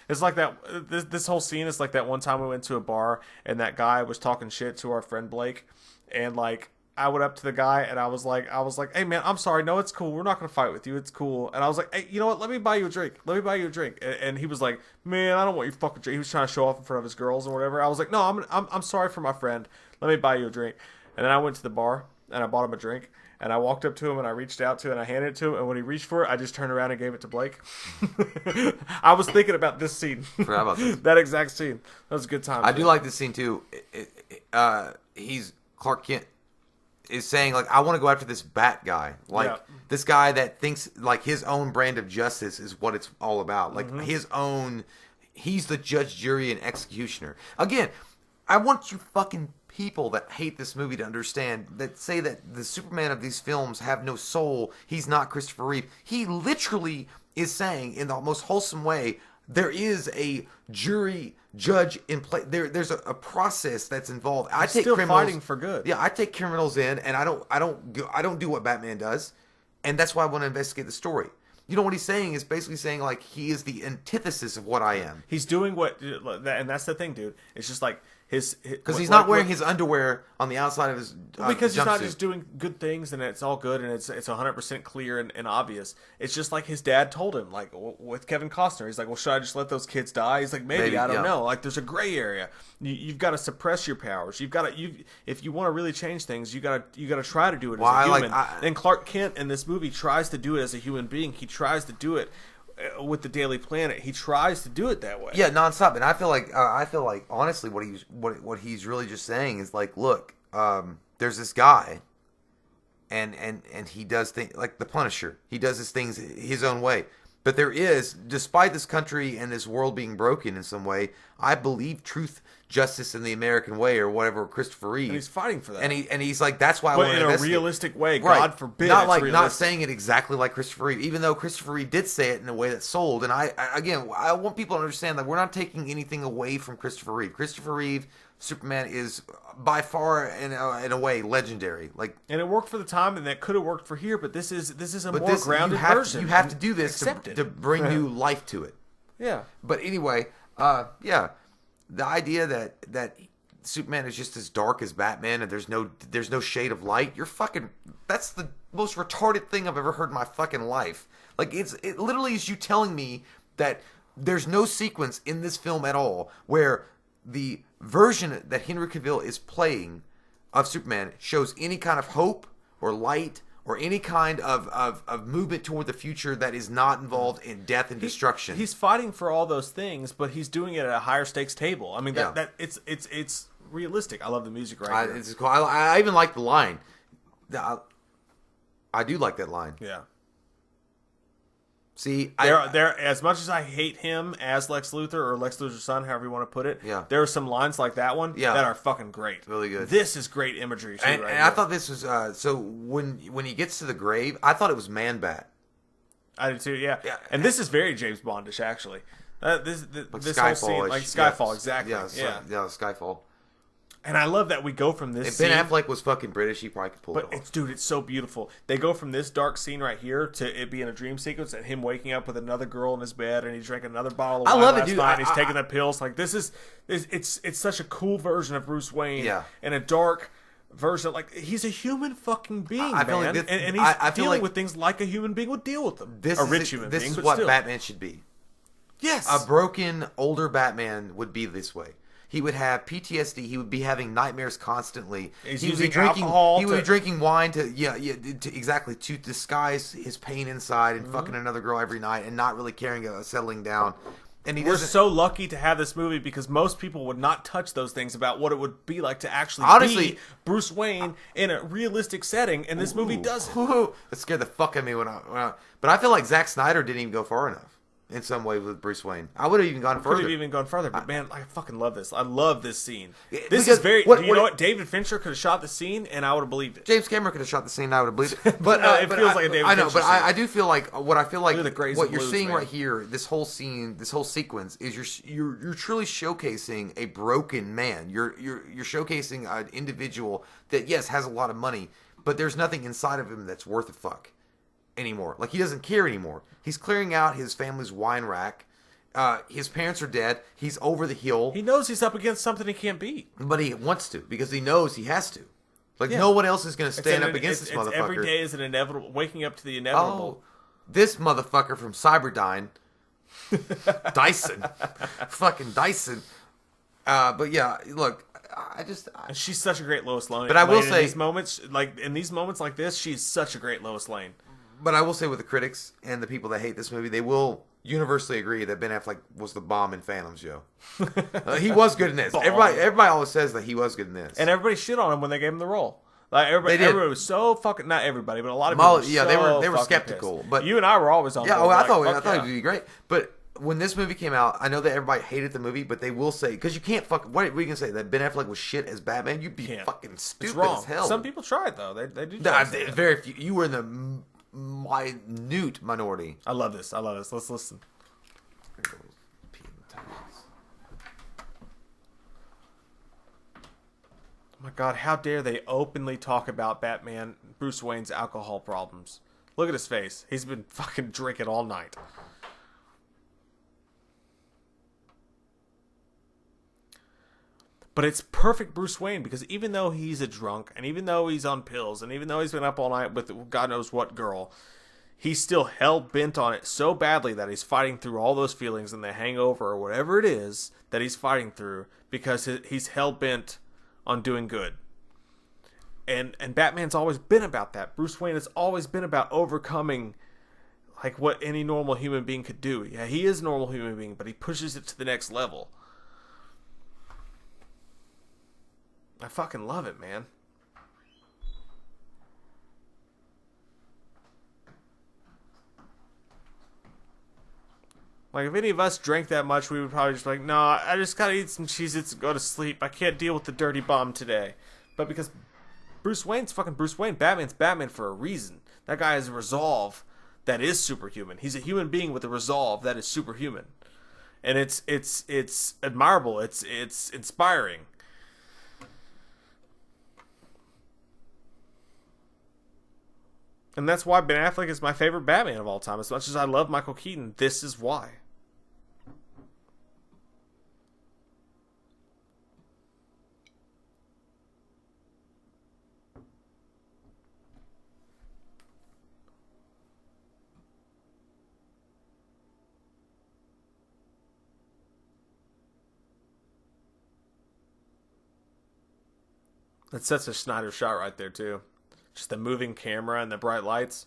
It's like that. This whole scene is like that one time we went to a bar and that guy was talking shit to our friend Blake, and like I went up to the guy and I was like, hey man, I'm sorry, no, it's cool. We're not gonna fight with you. It's cool. And I was like, hey, you know what? Let me buy you a drink. Let me buy you a drink. And he was like, man, I don't want your fucking drink. He was trying to show off in front of his girls or whatever. I was like, no, I'm sorry for my friend. Let me buy you a drink. And then I went to the bar and I bought him a drink. And I walked up to him and I reached out to him and I handed it to him. And when he reached for it, I just turned around and gave it to Blake. I was thinking about this scene. Forgot about this. That exact scene. That was a good time. I do like this scene too. He's Clark Kent is saying like, I want to go after this Bat guy, like this guy that thinks like his own brand of justice is what it's all about, like his own. He's the judge, jury, and executioner. Again, I want you fucking people that hate this movie to understand, that say that the Superman of these films have no soul. He's not Christopher Reeve. He literally is saying in the most wholesome way, there is a jury, judge in play. There's a process that's involved. I take still criminals, fighting for good. Yeah, I take criminals in, and I don't do what Batman does, and that's why I want to investigate the story. You know what he's saying is basically saying like he is the antithesis of what I am. He's doing what, and that's the thing, dude. It's just like because he's not wearing his underwear on the outside of his because he's not jumpsuit. just doing good things and it's all good and it's 100% clear and obvious. It's just like his dad told him, like with Kevin Costner. He's like, well, should I just let those kids die? He's like, maybe I don't know. Like, there's a gray area. You've got to suppress your powers. If you want to really change things, you got to try to do it as a human. And Clark Kent in this movie tries to do it as a human being. He tries to do it with the Daily Planet. He tries to do it that way. Yeah, nonstop. And I feel like honestly, what he's really just saying is like, look, there's this guy, and he does things like the Punisher. He does his things his own way. But there is, despite this country and this world being broken in some way, I believe truth, justice, in the American way, or whatever. Christopher Reeve, and he's fighting for that. And he's like, that's why I want to investigate. In a realistic way. Right. God forbid. Not saying it exactly like Christopher Reeve, even though Christopher Reeve did say it in a way that sold. And I want people to understand that we're not taking anything away from Christopher Reeve. Christopher Reeve, Superman, is by far in a way legendary. Like, and it worked for the time, and that could have worked for here. But this is a more grounded version. You have to do this to bring new life to it. Yeah. But anyway, the idea that Superman is just as dark as Batman and there's no shade of light, that's the most retarded thing I've ever heard in my fucking life. Like, it literally is you telling me that there's no sequence in this film at all where the version that Henry Cavill is playing of Superman shows any kind of hope or light or any kind of movement toward the future that is not involved in death and destruction. He's fighting for all those things, but he's doing it at a higher stakes table. I mean, that it's realistic. I love the music right here. It's cool. I even like the line. I do like that line. Yeah. See, there. As much as I hate him as Lex Luthor or Lex Luthor's son, however you want to put it, there are some lines like that one that are fucking great. Really good. This is great imagery too. And I thought this was so when he gets to the grave, I thought it was Man-Bat. I did too. Yeah. And this is very James Bondish actually. This whole scene, like Skyfall, exactly. Yeah, Skyfall. And I love that we go from this. If Ben Affleck was fucking British, he probably could pull it off. Dude, it's so beautiful. They go from this dark scene right here to it being a dream sequence and him waking up with another girl in his bed and he's drinking another bottle of wine last night and he's taking the pills. Like, it's such a cool version of Bruce Wayne and a dark version. Like, he's a human fucking being, man. And he's dealing with things like a human being would deal with them. This is what Batman should be. Yes. A broken, older Batman would be this way. He would have PTSD. He would be having nightmares constantly. He would be drinking alcohol. He would be drinking wine to disguise his pain inside and fucking another girl every night and not really caring about settling down. And we're so lucky to have this movie because most people would not touch those things about what it would be like to actually be Bruce Wayne in a realistic setting, and this movie does it. That scared the fuck out of me but I feel like Zack Snyder didn't even go far enough. In some way with Bruce Wayne, I would have even gone further. Could have even gone further, but man, I fucking love this. I love this scene. This is very. You know what? David Fincher could have shot the scene, and I would have believed it. James Cameron could have shot the scene, and I would have believed it. But it feels like a David Fincher scene. I do feel like what you're seeing man. Right here, this whole scene, this whole sequence, is you're truly showcasing a broken man. You're showcasing an individual that has a lot of money, but there's nothing inside of him that's worth a fuck anymore. Like, he doesn't care anymore. He's clearing out his family's wine rack. His parents are dead. He's over the hill. He knows he's up against something he can't beat. But he wants to because he knows he has to. Like, Yeah. no one else is going to stand up against this it's motherfucker. every day is an inevitable. Waking up to the inevitable. Oh, this motherfucker from Cyberdyne. Dyson. Fucking Dyson. But yeah, look, And she's such a great Lois Lane. But I will in say- these moments like this, she's such a great Lois Lane. But I will say with the critics and the people that hate this movie, they will universally agree that Ben Affleck was the bomb in Phantoms, Joe. He was good in this. Bomb. Everybody always says that he was good in this. And everybody shit on him when they gave him the role. Like everybody was so fucking, not everybody, but a lot of people. They were skeptical. Pissed. But you and I were always on. Yeah, board. I thought it would be great. But when this movie came out, I know that everybody hated the movie, but they will say, because you can't what are you gonna say, that Ben Affleck was shit as Batman? You'd be fucking stupid as hell. Some people tried though. They do. Very few. You were in the minute minority. I love this. Let's listen. Oh my God, how dare they openly talk about Bruce Wayne's alcohol problems. Look at his face. He's been fucking drinking all night. But it's perfect Bruce Wayne, because even though he's a drunk, and even though he's on pills, and even though he's been up all night with God knows what girl, he's still hell-bent on it so badly that he's fighting through all those feelings and the hangover or whatever it is that he's fighting through, because he's hell-bent on doing good. And Batman's always been about that. Bruce Wayne has always been about overcoming like what any normal human being could do. Yeah, he is a normal human being, but he pushes it to the next level. I fucking love it, man. Like, if any of us drank that much, we would probably just be like, nah, I just gotta eat some Cheez-Its and go to sleep. I can't deal with the dirty bomb today. But because Bruce Wayne's fucking Bruce Wayne, Batman's Batman for a reason. That guy has a resolve that is superhuman. He's a human being with a resolve that is superhuman. And it's admirable. It's inspiring. And that's why Ben Affleck is my favorite Batman of all time. As much as I love Michael Keaton, this is why. That's such a Snyder shot right there, too. Just the moving camera and the bright lights.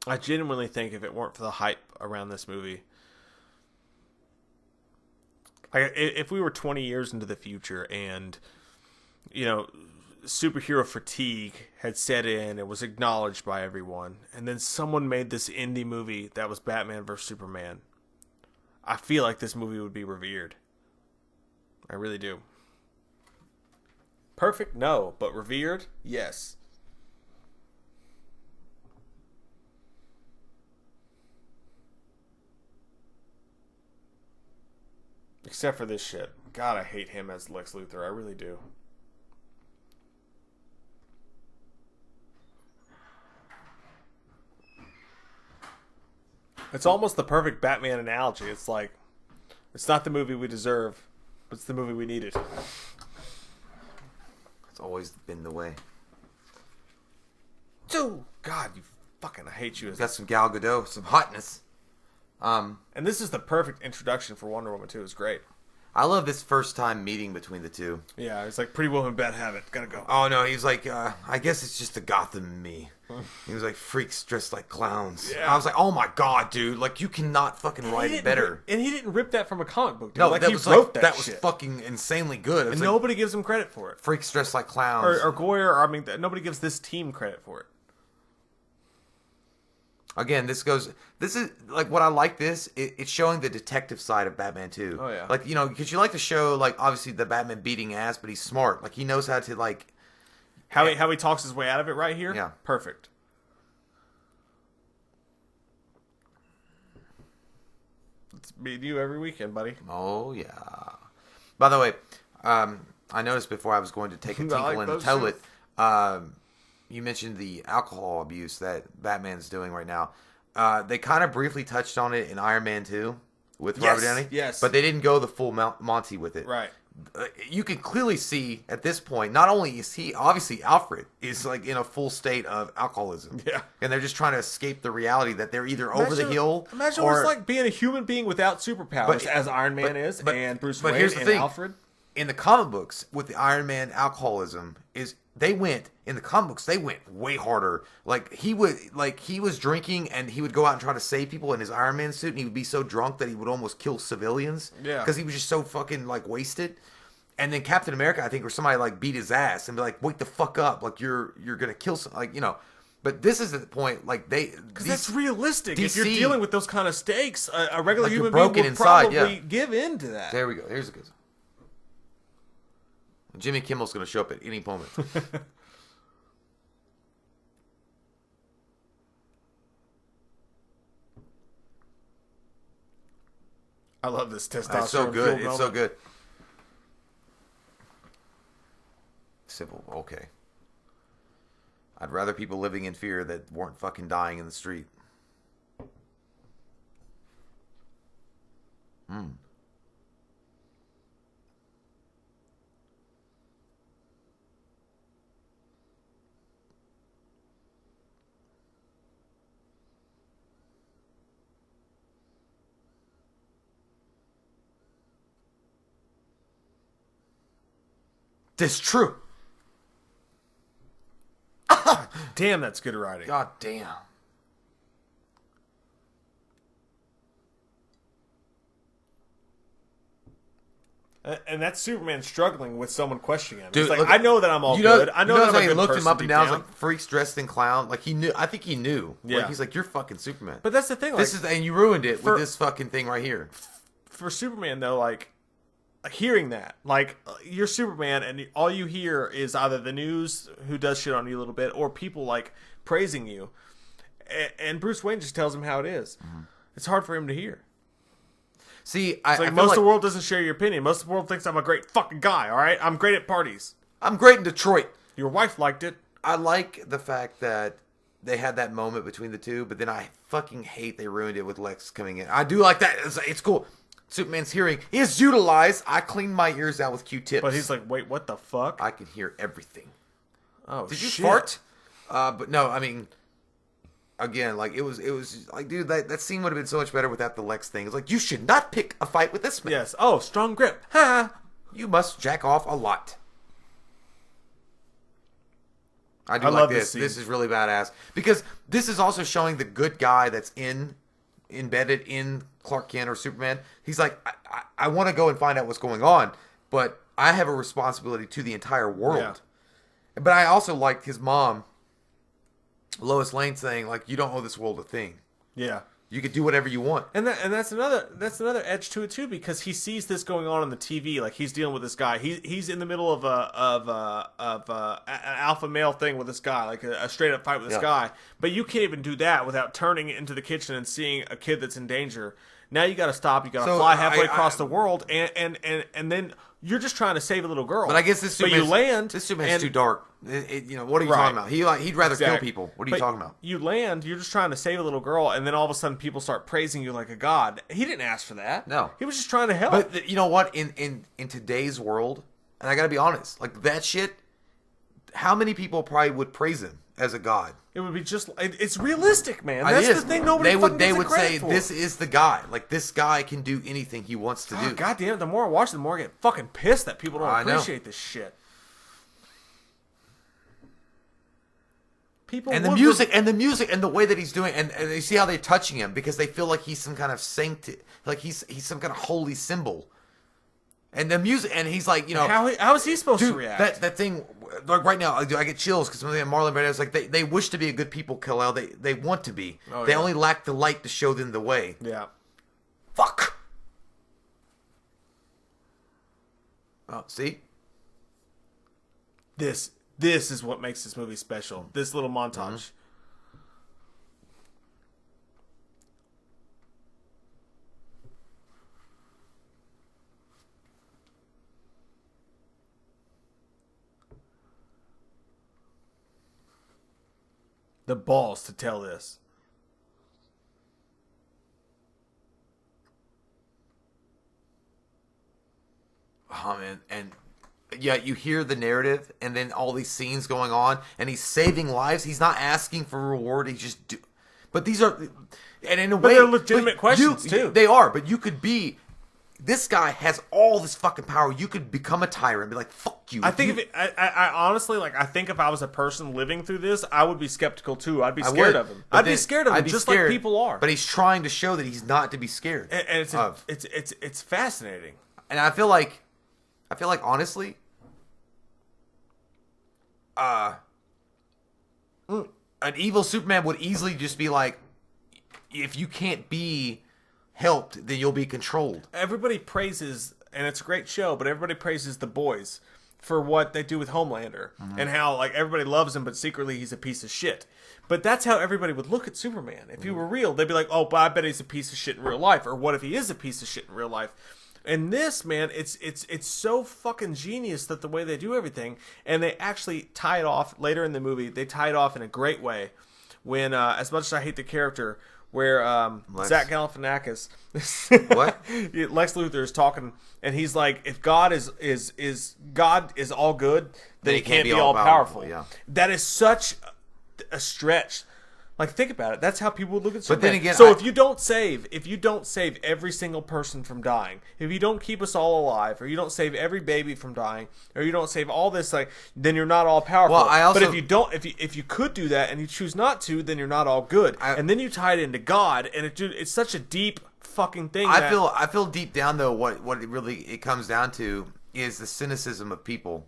I genuinely think if it weren't for the hype around this movie, like if we were 20 years into the future and, you know, superhero fatigue had set in, it was acknowledged by everyone, and then someone made this indie movie that was Batman vs Superman, I feel like this movie would be revered. I really do. Perfect? No. But revered? Yes. Except for this shit. God, I hate him as Lex Luthor. I really do. It's almost the perfect Batman analogy. It's like, it's not the movie we deserve, but it's the movie we needed. It's always been the way. Dude, God, you fucking, I hate you. Got some Gal Gadot, some hotness. And this is the perfect introduction for Wonder Woman 2. It's great. I love this first time meeting between the two. Yeah, it's like Pretty Woman, Bad Habit. Gotta go. Oh, no, he's like, I guess it's just the Gotham in me. He was like, freaks dressed like clowns. Yeah. I was like, oh my God, dude. Like, you cannot fucking write it better. And he didn't rip that from a comic book, dude. No, like, that he was wrote like, that was shit. fucking insanely good. And like, nobody gives him credit for it. freaks dressed like clowns. Or Goyer, or I mean, nobody gives this team credit for it. Again, this is like what I like it's showing the detective side of Batman too. Oh, yeah. Like, you know, because you like to show, like, obviously the Batman beating ass, but he's smart. Like, he knows how to, like, How he talks his way out of it right here? Yeah. Perfect. It's me and you every weekend, buddy. oh yeah. By the way, I noticed before I was going to take a tinkle like in the those toilet, you mentioned the alcohol abuse that Batman's doing right now. They kind of briefly touched on it in Iron Man 2 with Yes, Robert Downey. yes. But they didn't go the full Monty with it. Right. You can clearly see at this point, not only is he, obviously Alfred is like in a full state of alcoholism. Yeah. And they're just trying to escape the reality that they're either over the hill Imagine or... what it's like being a human being without superpowers, as Iron Man is, and Bruce Wayne here's the and thing. Alfred. In the comic books, with the Iron Man alcoholism, in the comic books, they went way harder. Like, he was drinking and he would go out and try to save people in his Iron Man suit, and he would be so drunk that he would almost kill civilians. Yeah. Because he was just so fucking, like, wasted. And then Captain America, I think, or somebody, like, beat his ass and be like, wake the fuck up. Like, you're gonna kill some, like, you know. But this is the point, like, because that's realistic. DC, if you're dealing with those kind of stakes, a regular like human broken being would inside, probably give in to that. There we go. Here's a good. Jimmy Kimmel's gonna show up at any moment. I love this testosterone. That's so good. fueled It's so moment. good. Simple. Okay. I'd rather people living in fear that weren't fucking dying in the street. This true. Damn, that's good writing. God damn. And that's Superman struggling with someone questioning him. Dude, He's like, look, I know that I'm all good. I know that I'm a he good looked person him up and deep down. down. Like freaks dressed in clown. Like he knew. I think he knew. Yeah. Like, he's like, you're fucking Superman. But that's the thing. Like, This is, and you ruined it with this fucking thing right here. for Superman though, like hearing that, like you're Superman, and all you hear is either the news, who does shit on you a little bit, or people like praising you, and Bruce Wayne just tells him how it is. Mm-hmm. It's hard for him to hear. See, It's like most of the world doesn't share your opinion. Most of the world thinks I'm a great fucking guy. All right, I'm great at parties. I'm great in Detroit. Your wife liked it. I like the fact that they had that moment between the two, but then I fucking hate they ruined it with Lex coming in. I do like that. It's cool. Superman's hearing is utilized. I cleaned my ears out with Q-tips. But he's like, wait, what the fuck? I can hear everything. Oh, Did you shit. fart? But no, I mean, again, like it was like, dude, that scene would have been so much better without the Lex thing. It's like, you should not pick a fight with this man. Yes. Oh, strong grip. Ha. You must jack off a lot. I do I like love this. this This scene. is really badass because this is also showing the good guy that's embedded in Clark Kent or Superman. He's like, I want to go and find out what's going on, but I have a responsibility to the entire world. Yeah. But I also liked his mom, Lois Lane, saying like, you don't owe this world a thing. Yeah. You could do whatever you want. And that's another edge to it too, because he sees this going on the TV. Like he's dealing with this guy. He's in the middle of an alpha male thing with this guy, like a straight up fight with this guy. But you can't even do that without turning into the kitchen and seeing a kid that's in danger. Now you got to stop. You got to fly halfway across the world, and then you're just trying to save a little girl. But I guess this Superman's too dark. You know, what are you talking about? He'd rather kill people. What are you talking about? You land, you're just trying to save a little girl, and then all of a sudden people start praising you like a god. He didn't ask for that. No. He was just trying to help. But you know what? In today's world, and I gotta be honest, like that shit, how many people probably would praise him as a god? It would be just, it's realistic, man. That's the thing nobody They would gives it credit say for. this is the guy. Like this guy can do anything he wants to do. God damn it, the more I watch it, the more I get fucking pissed that people don't I know. appreciate this shit. People And the music and the way that he's doing, and you see how they're touching him because they feel like he's some kind of saint, like he's some kind of holy symbol. And the music, and he's like, you know, how is he supposed to dude, react? that thing, like right now, I get chills because Marlon Brando's like they wish to be a good people, Kal-El. They want to be. Oh, they yeah. only lack the light to show them the way. Yeah. Fuck. Oh, see. This is what makes this movie special. This little montage. Mm-hmm. The balls to tell this. and yeah, you hear the narrative, and then all these scenes going on, and he's saving lives. He's not asking for reward. He's just But these are, and in a way, they're legitimate questions too. They are, but you could be. This guy has all this fucking power. You could become a tyrant and be like, fuck you. I think I honestly, like, I think if I was a person living through this, I would be skeptical too. I'd be scared of him. I'd be scared of him just like people are. But he's trying to show that he's not to be scared. And it's fascinating. And I feel like honestly, an evil Superman would easily just be like, if you can't be helped, then you'll be controlled. Everybody praises, and it's a great show, but everybody praises the boys for what they do with Homelander and how, like, everybody loves him, but secretly he's a piece of shit. But that's how everybody would look at Superman. If he were real, they'd be like, oh, but I bet he's a piece of shit in real life. Or what if he is a piece of shit in real life? And this, man, it's so fucking genius that the way they do everything, and they actually tie it off later in the movie. They tie it off in a great way. When, as much as I hate the character, where Zach Galifianakis, what? Lex Luthor is talking, and he's like, if God is God is all good, then he can't be all powerful. Yeah. That is such a stretch. Like, think about it. That's how people would look at Superman. But then again, so if you don't save every single person from dying, if you don't keep us all alive, or you don't save every baby from dying, or you don't save all this, like, then you're not all powerful. Well, but if you don't, if you could do that and you choose not to, then you're not all good. And then you tie it into God, and it's such a deep fucking thing. I feel deep down though what it really comes down to is the cynicism of people.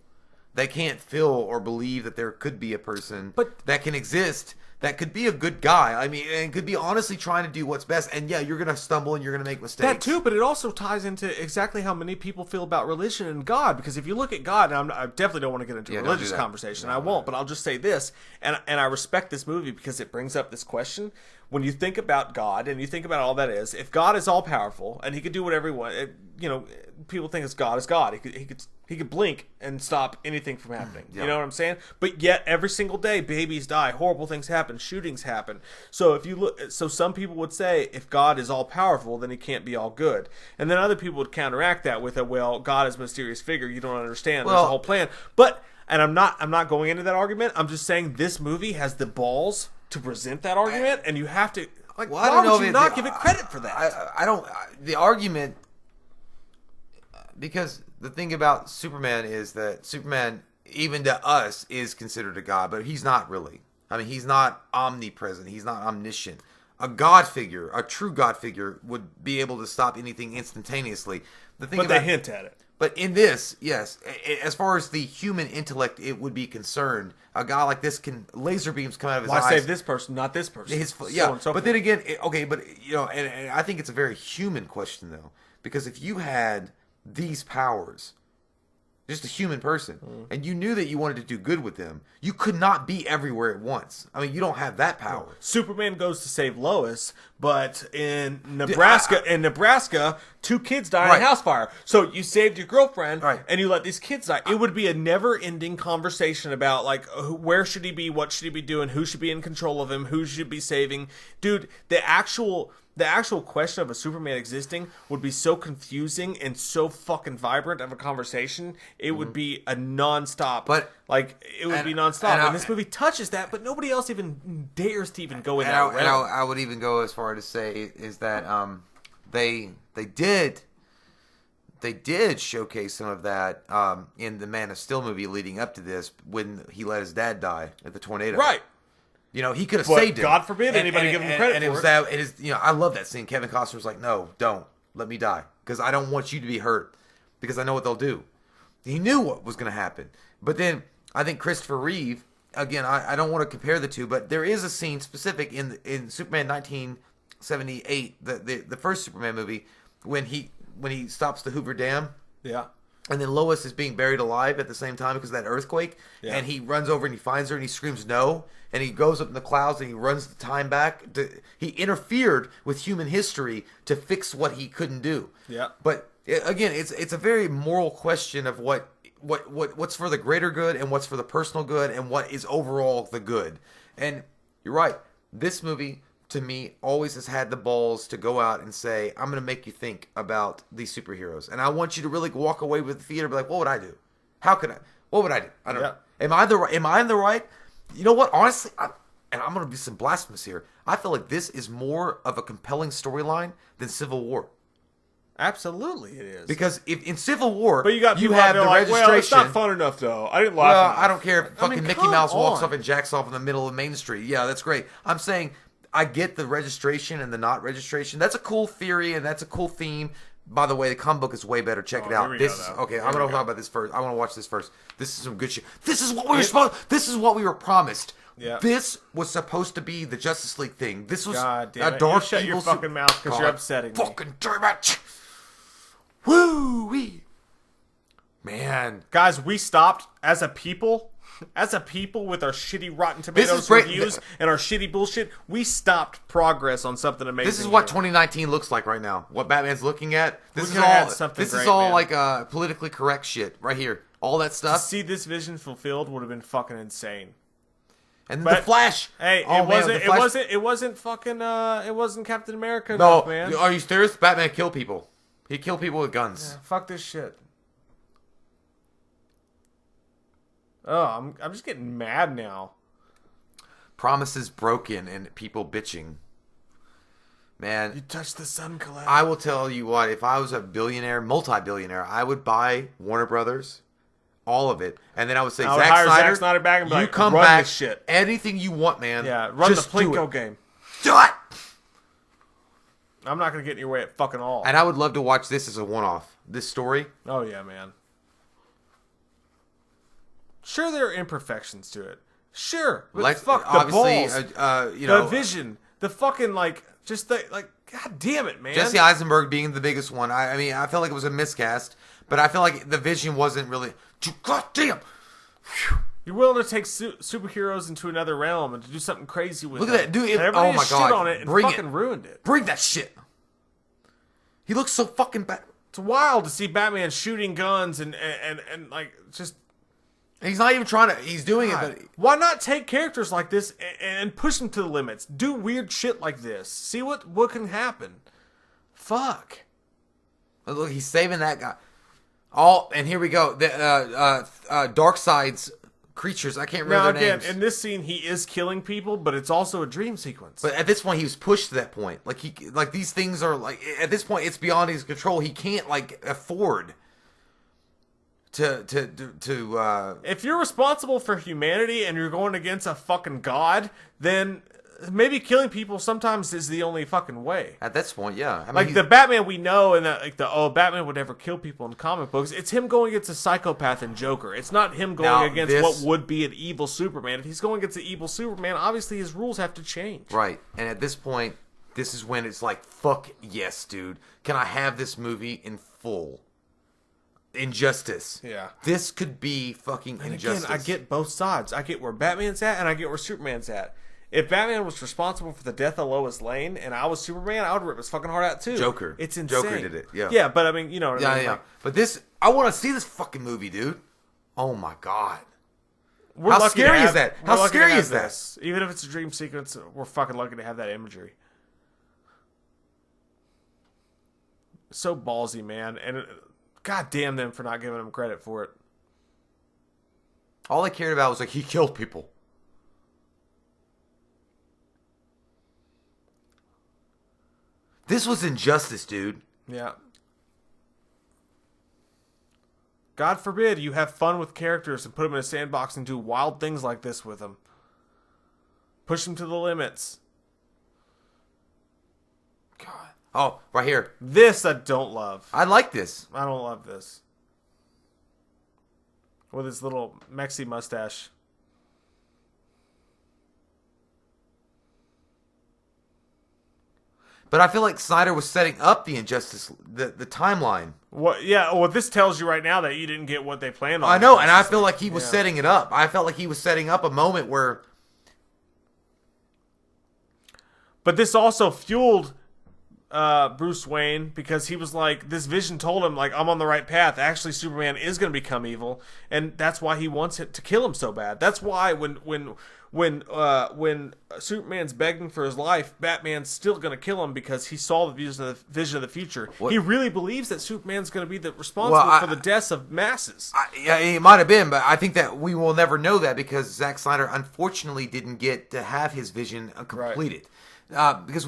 They can't feel or believe that there could be a person that can exist that could be a good guy. I mean, and could be honestly trying to do what's best. And yeah, you're going to stumble and you're going to make mistakes. That too, but it also ties into exactly how many people feel about religion and God. Because if you look at God, and I definitely don't want to get into a religious conversation. I won't, but I'll just say this. And I respect this movie because it brings up this question. When you think about God and you think about all that is, if God is all powerful and he could do whatever he wants, you know, people think God is God. He could blink and stop anything from happening. Yeah. You know what I'm saying? But yet every single day, babies die, horrible things happen, shootings happen. So if you look, so some people would say if God is all powerful, then he can't be all good. And then other people would counteract that with well, God is a mysterious figure. You don't understand. There's a whole plan. But and I'm not going into that argument. I'm just saying this movie has the balls to present that argument, and you have to, like, why would you not give it credit for that? I don't, the argument, because the thing about Superman is that Superman, even to us, is considered a god, but he's not really. I mean, he's not omnipresent. He's not omniscient. A god figure, a true god figure, would be able to stop anything instantaneously. But they hint at it. But in this, yes, as far as the human intellect, it would be concerned. A guy like this can laser beams come out of his eyes. Why save this person, not this person? But then again, but you know, and I think it's a very human question though, because if you had these powers, just a human person, and you knew that you wanted to do good with them, you could not be everywhere at once. I mean, you don't have that power. No. Superman goes to save Lois, but in Nebraska, 2 kids die in a house fire. So you saved your girlfriend, and you let these kids die. It would be a never-ending conversation about, like, where should he be, what should he be doing, who should be in control of him, who should be saving. Dude, the actual question of a Superman existing would be so confusing and so fucking vibrant of a conversation. It would be a nonstop. It would be nonstop. And this movie touches that, but nobody else even dares to even go in that realm. And I would even go as far to say is that they did showcase some of that in the Man of Steel movie leading up to this when he let his dad die at the tornado. Right. You know, he could have saved him. God forbid anybody give him credit for it. It is, you know, I love that scene. Kevin Costner was like, no, don't. Let me die. Because I don't want you to be hurt. Because I know what they'll do. He knew what was going to happen. But then, I think Christopher Reeve, again, I don't want to compare the two, but there is a scene specific in Superman 1978, the first Superman movie, when he stops the Hoover Dam. Yeah. And then Lois is being buried alive at the same time because of that earthquake. Yeah. And he runs over and he finds her and he screams no. And he goes up in the clouds and he runs the time back. He interfered with human history to fix what he couldn't do. Yeah. But again, it's a very moral question of what's for the greater good and what's for the personal good and what is overall the good. And you're right. This movie to me, always has had the balls to go out and say, I'm going to make you think about these superheroes. And I want you to really walk away with the theater and be like, what would I do? How could I? What would I do? I don't know. Am I in the right? You know what? Honestly, and I'm going to be some blasphemous here. I feel like this is more of a compelling storyline than Civil War. Absolutely, it is. Because if in Civil War, but you have the registration. Well, it's not fun enough, though. I didn't laugh. Well, I don't care if fucking Mickey Mouse walks off and jacks off in the middle of Main Street. Yeah, that's great. I'm saying I get the registration and the not registration. That's a cool theory and that's a cool theme. By the way, the comic book is way better. Check it out. I'm going to talk about this first. I want to watch this first. This is some good shit. This is what we were supposed. This is what we were promised. Yeah. This was supposed to be the Justice League thing. This was God damn a it. dark You shut your fucking mouth because you're upsetting me. Fucking damn it. Woo-wee. Man. Guys, we stopped as a people with our shitty Rotten Tomatoes reviews and our shitty bullshit. We stopped progress on something amazing. This is what 2019 looks like right now. What Batman's looking at. This is all like politically correct shit right here. All that stuff. To see this vision fulfilled would have been fucking insane. And the Flash. Hey, it wasn't Captain America. No, man. Are you serious? Batman killed people. He killed people with guns. Yeah, fuck this shit. Oh, I'm just getting mad now. Promises broken and people bitching. Man. You touched the sun, Colette. I will tell you what, if I was a billionaire, multi-billionaire, I would buy Warner Brothers, all of it, and then I would say, Zack Snyder back and be like, come run back, this shit. Anything you want, man. Yeah, run just the Plinko game. Do it! I'm not going to get in your way at fucking all. And I would love to watch this as a one-off. This story. Oh, yeah, man. Sure, there are imperfections to it. Sure. But fuck the balls. The vision. The fucking, God damn it, man. Jesse Eisenberg being the biggest one. I mean, I felt like it was a miscast, but I feel like the vision wasn't really... God damn! You're willing to take superheroes into another realm and to do something crazy with Look them. at that. Dude, everybody oh my God. Shit on it and fucking ruined it. Bring that shit. He looks so fucking bad. It's wild to see Batman shooting guns and just... He's not even trying to... He's doing it, but... Why not take characters like this and push them to the limits? Do weird shit like this. See what can happen. Fuck. Look, he's saving that guy. And here we go. Darkseid's creatures. I can't remember their names. In this scene, he is killing people, but it's also a dream sequence. But at this point, he was pushed to that point. Like these things are like... At this point, it's beyond his control. He can't, afford... If you're responsible for humanity and you're going against a fucking god, then maybe killing people sometimes is the only fucking way. At this point, yeah. I mean, the Batman we know and Batman would never kill people in comic books. It's him going against a psychopath and Joker. It's not him going against what would be an evil Superman. If he's going against an evil Superman, obviously his rules have to change. Right. And at this point, this is when it's like, fuck yes, dude. Can I have this movie in full? Injustice. Yeah. This could be fucking Injustice. Again, I get both sides. I get where Batman's at and I get where Superman's at. If Batman was responsible for the death of Lois Lane and I was Superman, I would rip his fucking heart out too. Joker. It's insane. Joker did it, yeah. Yeah, but I mean, you know what I mean? Yeah. But this, I want to see this fucking movie, dude. Oh my God. How scary is that? How scary is that? Even if it's a dream sequence, we're fucking lucky to have that imagery. So ballsy, man. And God damn them for not giving him credit for it. All I cared about was he killed people. This was injustice, dude. Yeah. God forbid you have fun with characters and put them in a sandbox and do wild things like this with them. Push them to the limits. God. Oh, right here. This I don't love. I like this. I don't love this. With his little Mexi mustache. But I feel like Snyder was setting up the injustice, the timeline. What? Yeah. Well, this tells you right now that you didn't get what they planned on. I know, and I feel like he was setting it up. I felt like he was setting up a moment where. But this also fueled Bruce Wayne because he was like, this vision told him like, I'm on the right path. Actually, Superman is going to become evil, and that's why he wants it to kill him so bad. That's why when Superman's begging for his life, Batman's still going to kill him because he saw the vision of the future. What? He really believes that Superman's going to be responsible for the deaths of masses. Yeah, it might have been, but I think that we will never know that because Zack Snyder unfortunately didn't get to have his vision completed. Because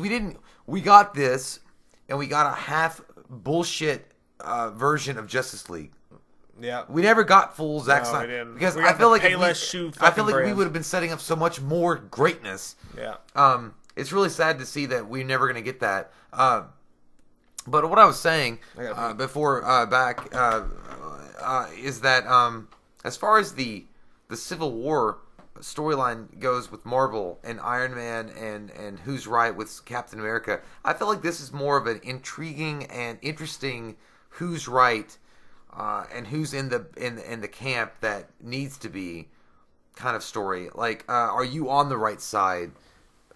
we got this, and we got a half bullshit version of Justice League. Yeah, we never got full Zack Snyder because I feel like we would have been setting up so much more greatness. Yeah, it's really sad to see that we're never going to get that. But what I was saying before is that as far as the Civil War storyline goes with Marvel and Iron Man and who's right with Captain America, I feel like this is more of an intriguing and interesting who's right and who's in the camp that needs to be kind of story. Like, are you on the right side,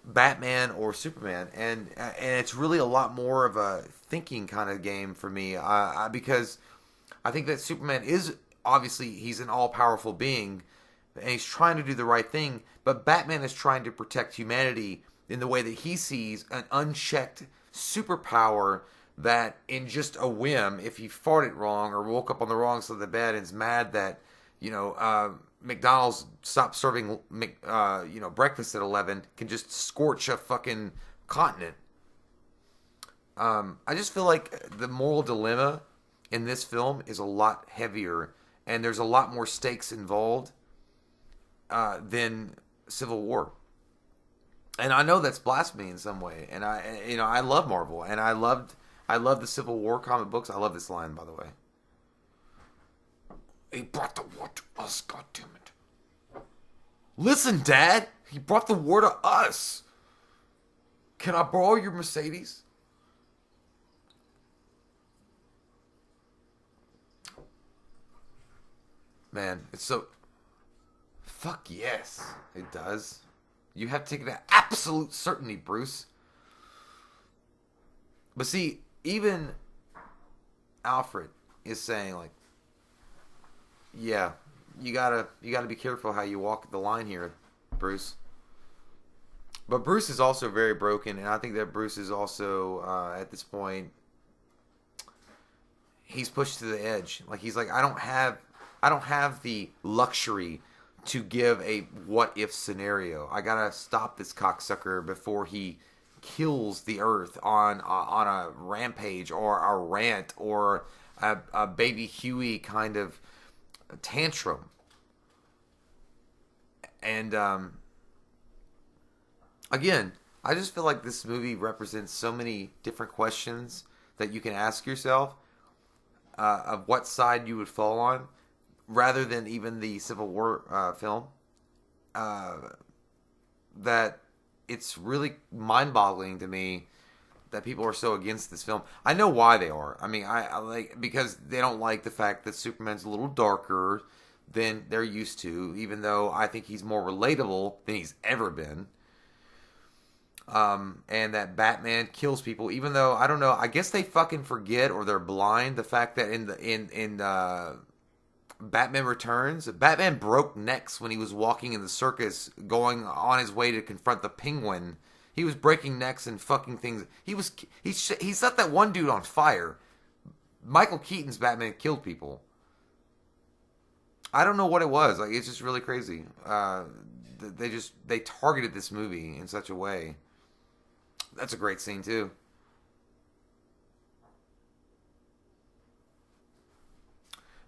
Batman or Superman? And it's really a lot more of a thinking kind of game for me because I think that Superman is obviously he's an all-powerful being. And he's trying to do the right thing, but Batman is trying to protect humanity in the way that he sees an unchecked superpower that in just a whim, if he farted wrong or woke up on the wrong side of the bed and is mad that, McDonald's stopped serving, breakfast at 11, can just scorch a fucking continent. I just feel like the moral dilemma in this film is a lot heavier and there's a lot more stakes involved than Civil War. And I know that's blasphemy in some way. And I love Marvel, and I love the Civil War comic books. I love this line, by the way. He brought the war to us, goddammit. Listen, Dad, he brought the war to us. Can I borrow your Mercedes? Man, it's so... Fuck yes, it does. You have taken an absolute certainty, Bruce. But see, even Alfred is saying, like, yeah, you gotta be careful how you walk the line here, Bruce. But Bruce is also very broken, and I think that Bruce is also at this point, he's pushed to the edge. Like, he's like, I don't have the luxury to give a what-if scenario. I gotta stop this cocksucker before he kills the Earth on a rampage or a rant or a Baby Huey kind of tantrum. And again, I just feel like this movie represents so many different questions that you can ask yourself of what side you would fall on, rather than even the Civil War film, that it's really mind-boggling to me that people are so against this film. I know why they are. I mean, I like, because they don't like the fact that Superman's a little darker than they're used to, even though I think he's more relatable than he's ever been. And that Batman kills people, even though, I don't know, I guess they fucking forget or they're blind the fact that in Batman Returns, Batman broke necks when he was walking in the circus going on his way to confront the Penguin. He was breaking necks and fucking things. He set that one dude on fire. Michael Keaton's Batman killed people. I don't know what it was. Like, it's just really crazy. They targeted this movie in such a way. That's a great scene too.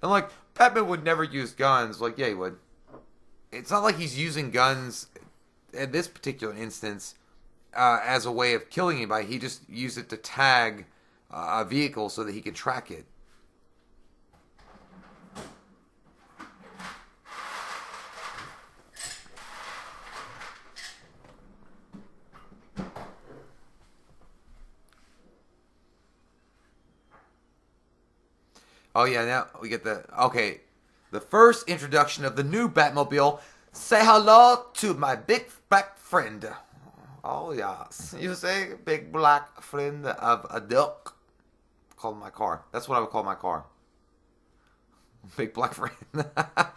And like, Batman would never use guns. Like, yeah, he would. It's not like he's using guns in this particular instance as a way of killing anybody. He just used it to tag a vehicle so that he could track it. Oh yeah, now we get the first introduction of the new Batmobile. Say hello to my big back friend. Oh, yes. You say big black friend of a duck. Call my car. That's what I would call my car. Big black friend. That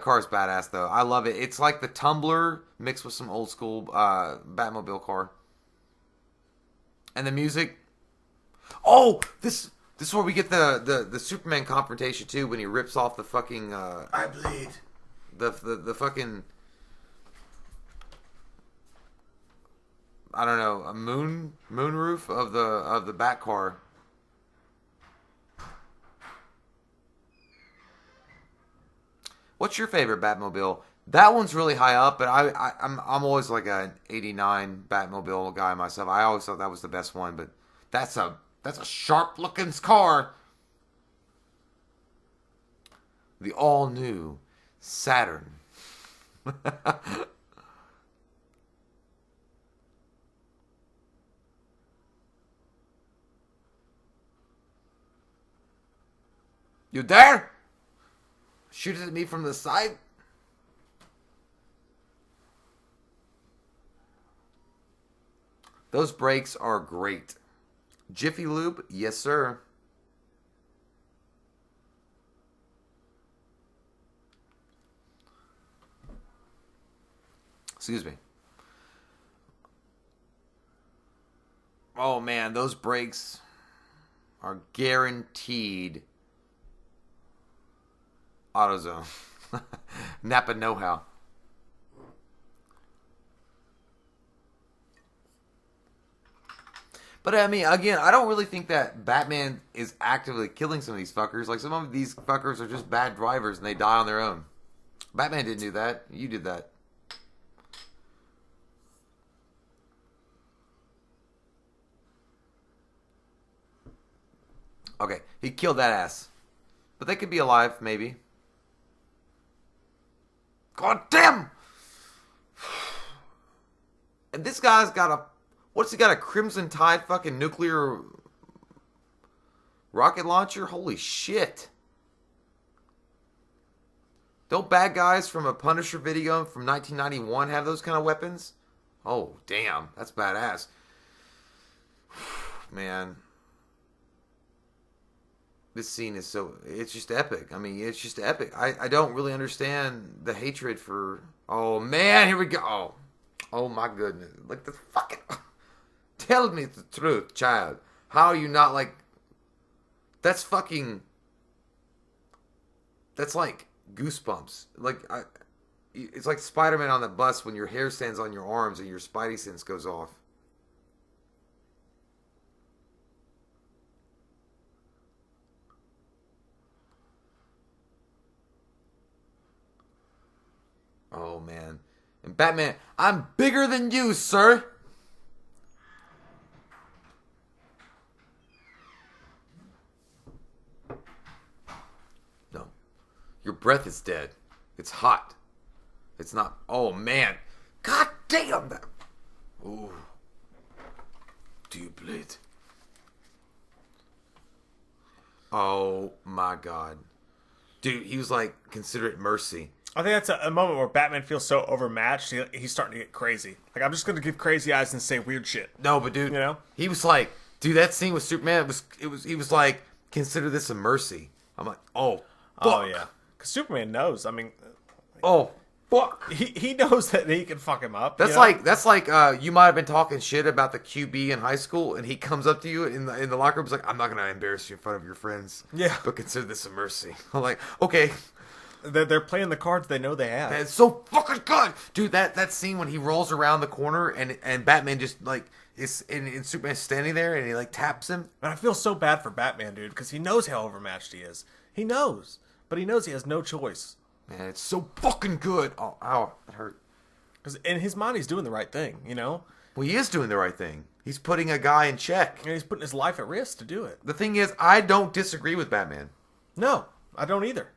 car is badass, though. I love it. It's like the Tumbler mixed with some old school Batmobile car. And the music. Oh, this is where we get the Superman confrontation, too, when he rips off the fucking... I bleed. The fucking... I don't know, a moon roof of the Bat car. What's your favorite Batmobile? That one's really high up, but I'm always like an '89 Batmobile guy myself. I always thought that was the best one, but that's a sharp looking car. The all new Saturn. You there? Shoot at me from the side? Those brakes are great. Jiffy Lube? Yes, sir. Excuse me. Oh, man, those brakes are guaranteed AutoZone. Napa know-how. But I mean, again, I don't really think that Batman is actively killing some of these fuckers. Like, some of these fuckers are just bad drivers and they die on their own. Batman didn't do that. You did that. Okay, he killed that ass. But they could be alive, maybe. God damn! And this guy's got a... What's he got? A Crimson Tide fucking nuclear rocket launcher? Holy shit. Don't bad guys from a Punisher video from 1991 have those kind of weapons? Oh, damn. That's badass. Man. This scene is so... It's just epic. I mean, it's just epic. I don't really understand the hatred for... Oh, man. Here we go. Oh my goodness. Like, the fucking... Tell me the truth, child. How are you not like... That's fucking... That's like goosebumps. Like, it's like Spider-Man on the bus when your hair stands on your arms and your Spidey sense goes off. Oh, man. And Batman, I'm bigger than you, sir. No. Your breath is dead. It's hot. It's not... Oh, man. God damn that. Ooh. Do you bleed? Oh, my God. Dude, he was like, consider it mercy. I think that's a moment where Batman feels so overmatched. He's starting to get crazy. Like, I'm just going to give crazy eyes and say weird shit. No, but dude, you know, he was like, dude, that scene with Superman he was like, consider this a mercy. I'm like, oh, fuck. Oh yeah, because Superman knows. I mean, oh fuck, he knows that he can fuck him up. That's like you might have been talking shit about the QB in high school, and he comes up to you in the locker room. He's like, I'm not gonna embarrass you in front of your friends. Yeah, but consider this a mercy. I'm like, okay. They're playing the cards they know they have. That's so fucking good, dude. That scene when he rolls around the corner and Batman just like is and Superman's standing there and he like taps him. And I feel so bad for Batman, dude, because he knows how overmatched he is. He knows, but he knows he has no choice. Man, it's so fucking good. Oh, ow, that hurt. Because in his mind, he's doing the right thing. You know. Well, he is doing the right thing. He's putting a guy in check. And he's putting his life at risk to do it. The thing is, I don't disagree with Batman. No, I don't either.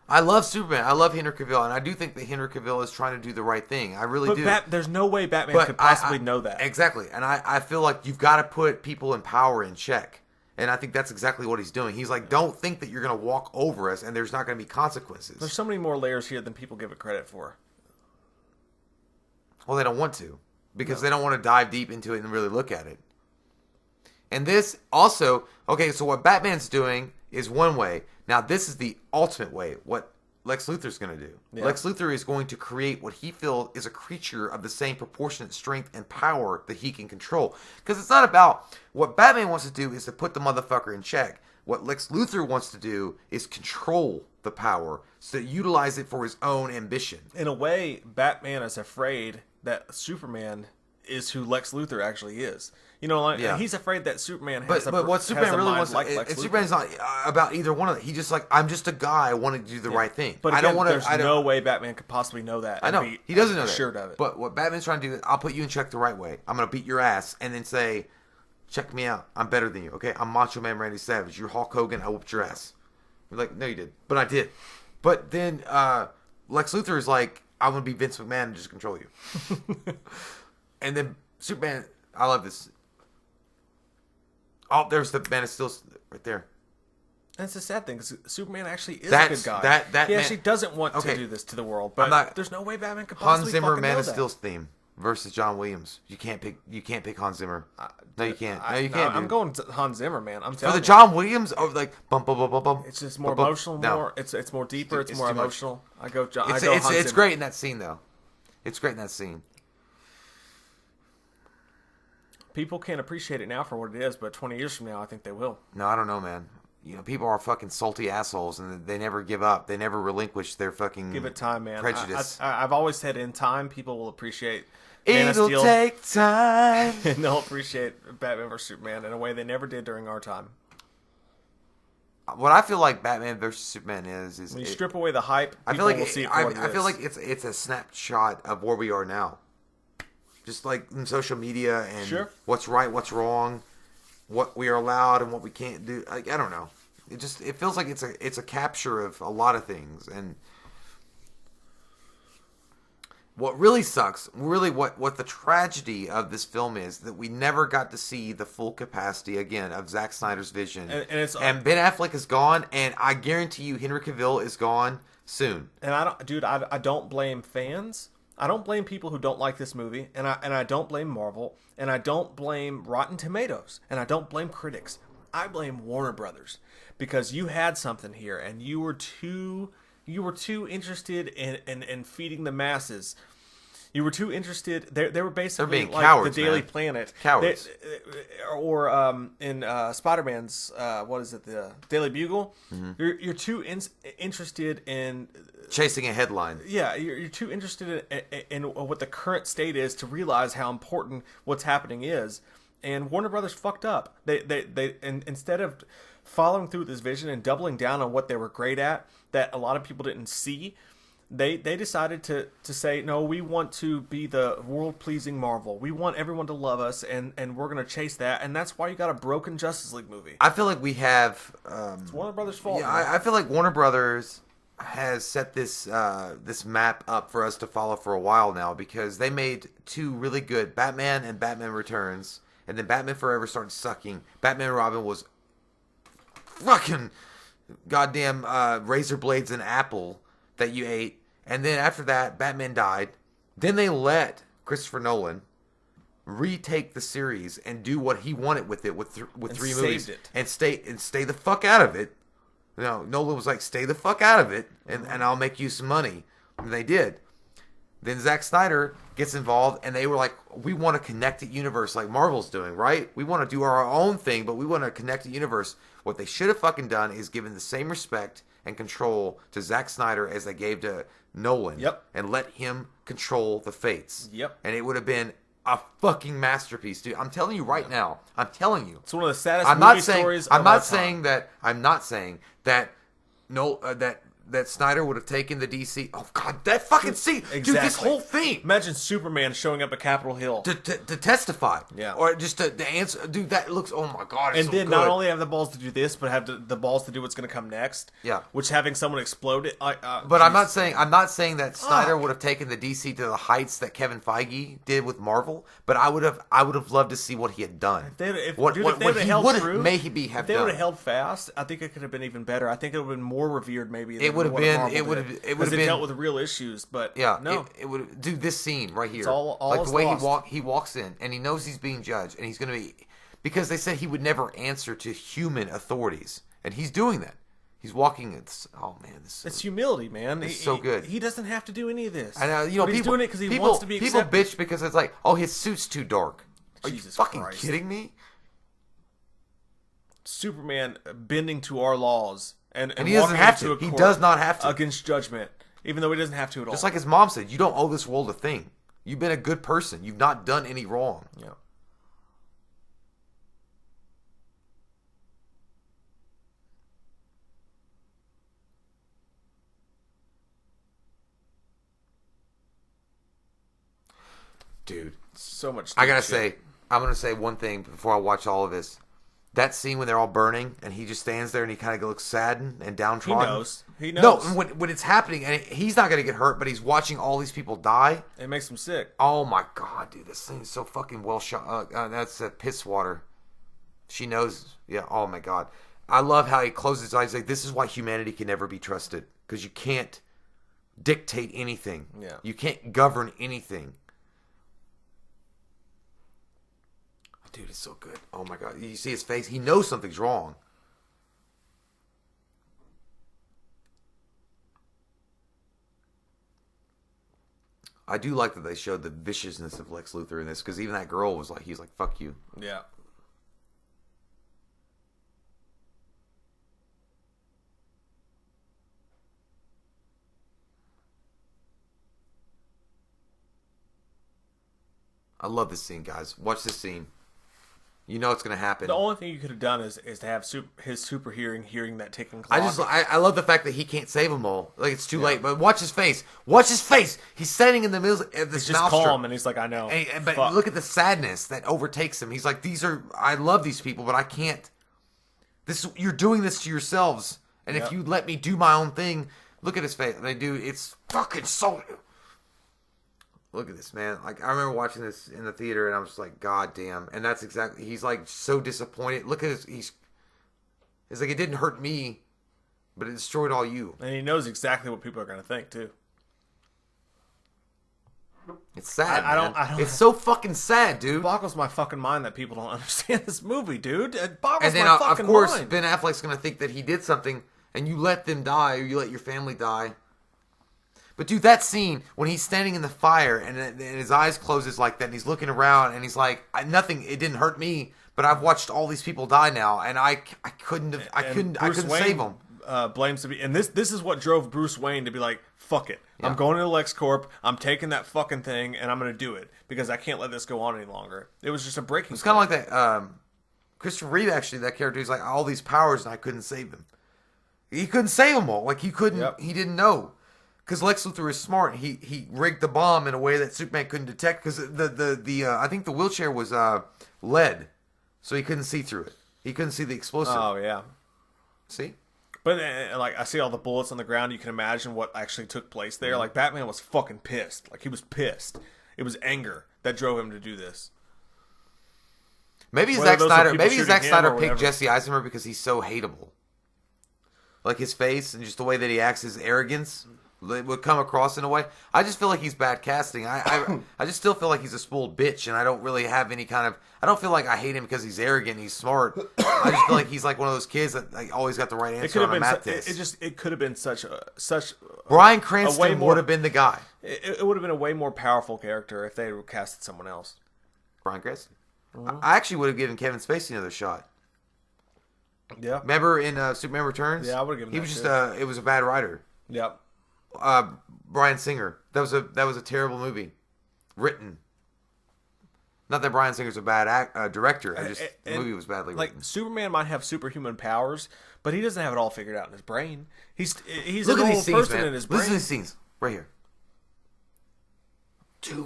I love Superman. I love Henry Cavill, and I do think that Henry Cavill is trying to do the right thing. I really do. There's no way Batman could possibly know that. Exactly, and I feel like you've got to put people in power in check, and I think that's exactly what he's doing. He's like, don't think that you're going to walk over us, and there's not going to be consequences. There's so many more layers here than people give it credit for. Well, they don't want to because they don't want to dive deep into it and really look at it. And this also, okay, so what Batman's doing is one way. Now, this is the ultimate way, what Lex Luthor's going to do. Yeah. Lex Luthor is going to create what he feels is a creature of the same proportionate strength and power that he can control. Because it's not about, what Batman wants to do is to put the motherfucker in check. What Lex Luthor wants to do is control the power, so utilize it for his own ambition. In a way, Batman is afraid that Superman is who Lex Luthor actually is. You know, like he's afraid that Superman has but what Superman really wants, like Superman's not about either one of them. He just like, I'm just a guy. I want to do the right thing. But again, I don't want to. There's no way Batman could possibly know that. I know he doesn't know assured that. Of it. But what Batman's trying to do is, I'll put you in check the right way. I'm gonna beat your ass and then say, check me out. I'm better than you. Okay, I'm Macho Man Randy Savage. You're Hulk Hogan. I whooped your ass. You're like, no, you did, but I did. But then Lex Luthor is like, I'm gonna be Vince McMahon and just control you. And then Superman, I love this. Oh, there's the Man of Steel right there. That's the sad thing, because Superman actually is a good guy. He actually doesn't want to do this to the world, but there's no way Batman could possibly Hans Zimmer, fucking Man know of that. Steel's theme versus John Williams. You can't pick Hans Zimmer. No, you can't. No, you can't. I'm going to Hans Zimmer, man. I'm for telling the you. John Williams, or like bum bum bum bum bum. It's just more emotional. More. It's more deeper. It's more emotional. I go Hans Zimmer. It's great in that scene though. It's great in that scene. People can't appreciate it now for what it is, but 20 years from now, I think they will. No, I don't know, man. You know, people are fucking salty assholes, and they never give up. They never relinquish their fucking give it time, man. Prejudice. I've always said, in time, people will appreciate Man It'll of Steel, take time, and they'll appreciate Batman vs Superman in a way they never did during our time. What I feel like Batman vs Superman is when you strip away the hype, people will see it for what it is. I feel like it's a snapshot of where we are now. Just like in social media and what's right, what's wrong, what we are allowed and what we can't do. I don't know. It feels like it's a capture of a lot of things. And what really sucks, really what the tragedy of this film is, that we never got to see the full capacity again of Zack Snyder's vision. And Ben Affleck is gone, and I guarantee you Henry Cavill is gone soon. And I don't blame fans. I don't blame people who don't like this movie, and I don't blame Marvel, and I don't blame Rotten Tomatoes, and I don't blame critics. I blame Warner Brothers, because you had something here, and you were too interested in feeding the masses. You were too interested. They were basically being like cowards, the Daily man. Planet, Cowards. In Spider-Man's what is it, the Daily Bugle? Mm-hmm. You're too interested in chasing a headline. Yeah, you're too interested in what the current state is to realize how important what's happening is. And Warner Brothers fucked up. They instead of following through with this vision and doubling down on what they were great at, that a lot of people didn't see, they decided to say, no, we want to be the world-pleasing Marvel. We want everyone to love us, and we're going to chase that. And that's why you got a broken Justice League movie. I feel like we have... it's Warner Brothers' fault. Yeah, I feel like Warner Brothers has set this map up for us to follow for a while now, because they made two really good Batman and Batman Returns, and then Batman Forever started sucking. Batman and Robin was fucking goddamn razor blades and apple that you ate. And then after that, Batman died. Then they let Christopher Nolan retake the series and do what he wanted with it with three movies, and stay the fuck out of it. You know, Nolan was like, stay the fuck out of it, and I'll make you some money. And they did. Then Zack Snyder gets involved, and they were like, we want a connected universe like Marvel's doing, right? We want to do our own thing, but we want a connected universe. What they should have fucking done is given the same respect and control to Zack Snyder as they gave to Nolan. Yep. And let him control the fates. Yep. And it would have been a fucking masterpiece, dude. I'm telling you right now. I'm telling you. It's one of the saddest movie stories of our I'm not saying that that Snyder would have taken the DC. Oh God, that fucking scene, exactly. Dude. This whole thing. Imagine Superman showing up at Capitol Hill to testify, yeah, or just to answer. Dude, that looks. Oh my God, it's and then so not good. only have the balls to do this, but have the balls to do what's going to come next. Yeah, which having someone explode it. But I'm not saying that Snyder would have taken the DC to the heights that Kevin Feige did with Marvel. But I would have loved to see what he had done. What he would have held fast, I think it could have been even better. I think it would have been more revered. Maybe it would have what been. Marvel It would did. have. It would Because have it been. dealt with real issues, but Yeah, no. it would. Dude, this scene right here, all like is the way lost. he walks in, and he knows he's being judged, and he's gonna be, because they said he would never answer to human authorities, and he's doing that. He's walking. Oh man, It's humility, man. It's so good. He doesn't have to do any of this. I know. But he's doing it because he wants to be People accepted. bitch because it's like, oh, his suit's too dark. Are Jesus you fucking Christ. kidding me? Superman bending to our laws and he doesn't walking have into to. a He court does not have to. against judgment, even though he doesn't have to at all. Just like his mom said, you don't owe this world a thing. You've been a good person. You've not done any wrong. Yeah. Dude, So much. I gotta shit. say, I'm gonna say one thing before I watch all of this. That scene when they're all burning and he just stands there and he kind of looks saddened and he downtrodden. knows. He No, knows. when it's happening and he's not gonna get hurt, but he's watching all these people die. It makes him sick. Oh my god, dude, this thing is so fucking well shot. That's piss water. She knows. Yeah. Oh my god, I love how he closes his eyes. Like, this is why humanity can never be trusted, because you can't dictate anything. Yeah. You can't govern anything. Dude, it's so good. Oh my god, you see his face. He knows something's wrong. I do like that they showed the viciousness of Lex Luthor in this, because even that girl was like, he's like, fuck you. Yeah. I love this scene, guys. Watch this scene. You know it's gonna happen. The only thing you could have done is to have his super hearing that ticking clock. I love the fact that he can't save them all. Like, it's too late. But watch his face. Watch his face. He's standing in the middle of this He's just maelstrom. calm, and he's like, I know. But Fuck. look at the sadness that overtakes him. He's like, I love these people, but I can't. You're doing this to yourselves. And if you let me do my own thing, look at his face. And it's fucking so. Look at this, man. Like, I remember watching this in the theater, and I was just like, God damn. And that's exactly, he's like so disappointed. Look at it's like, it didn't hurt me, but it destroyed all you. And he knows exactly what people are going to think, too. It's sad, I man. don't. It's so fucking sad, dude. It boggles my fucking mind that people don't understand this movie, dude. It boggles And then, my of fucking course, mind. Ben Affleck's going to think that he did something, and you let them die, or you let your family die. But dude, that scene when he's standing in the fire and his eyes closes like that, and he's looking around and he's like, "Nothing. It didn't hurt me, but I've watched all these people die now, and I couldn't save them." Blames to be, and this is what drove Bruce Wayne to be like, "Fuck it, Yeah. I'm going to LexCorp. I'm taking that fucking thing, and I'm going to do it because I can't let this go on any longer." It was just a breaking. It's kind of like that. Christopher Reeve, actually, that character, he's like, all these powers, and I couldn't save them. He couldn't save them all. Like, he couldn't. Yep. He didn't know. Because Lex Luthor is smart. He rigged the bomb in a way that Superman couldn't detect. Because I think the wheelchair was lead, so he couldn't see through it. He couldn't see the explosive. Oh yeah. See? But like, I see all the bullets on the ground. You can imagine what actually took place there. Like, Batman was fucking pissed. Like, he was pissed. It was anger that drove him to do this. Maybe Whether Zack those were Snyder. people Maybe shooting Zack him Snyder or picked whatever. Jesse Eisenberg because he's so hateable. Like, his face and just the way that he acts, his arrogance would come across in a way. I just feel like he's bad casting. I just still feel like he's a spoiled bitch, and I don't really have any kind of. I don't feel like I hate him because he's arrogant, and he's smart. I just feel like he's like one of those kids that like always got the right It answer could have on a been. math test. It could have been such. Brian way Cranston more- would have been the guy. It would have been a way more powerful character if they had casted someone else. Brian Cranston. I actually would have given Kevin Spacey another shot. Yeah. Remember in Superman Returns? Yeah, I would've given He that was just too. it was a bad writer. Yep. Bryan Singer. That was a terrible movie. Written. Not that Bryan Singer's a bad director. The movie was badly Like, written. Superman might have superhuman powers, but he doesn't have it all figured out in his brain. He's Look a at normal these scenes, person man. in his brain. Listen to these scenes right here. Dude.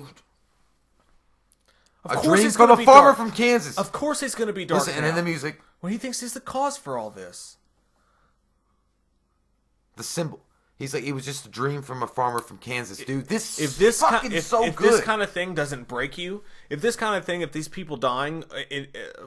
Of A course dream it's from gonna a be farmer dark. from Kansas. Of course he's going to be dark. Listen, and then the music. When he thinks he's the cause for all this. The symbol. He's like, it was just a dream from a farmer from Kansas, dude. This if this fucking if so if good. this kind of thing doesn't break you, if this kind of thing, if these people dying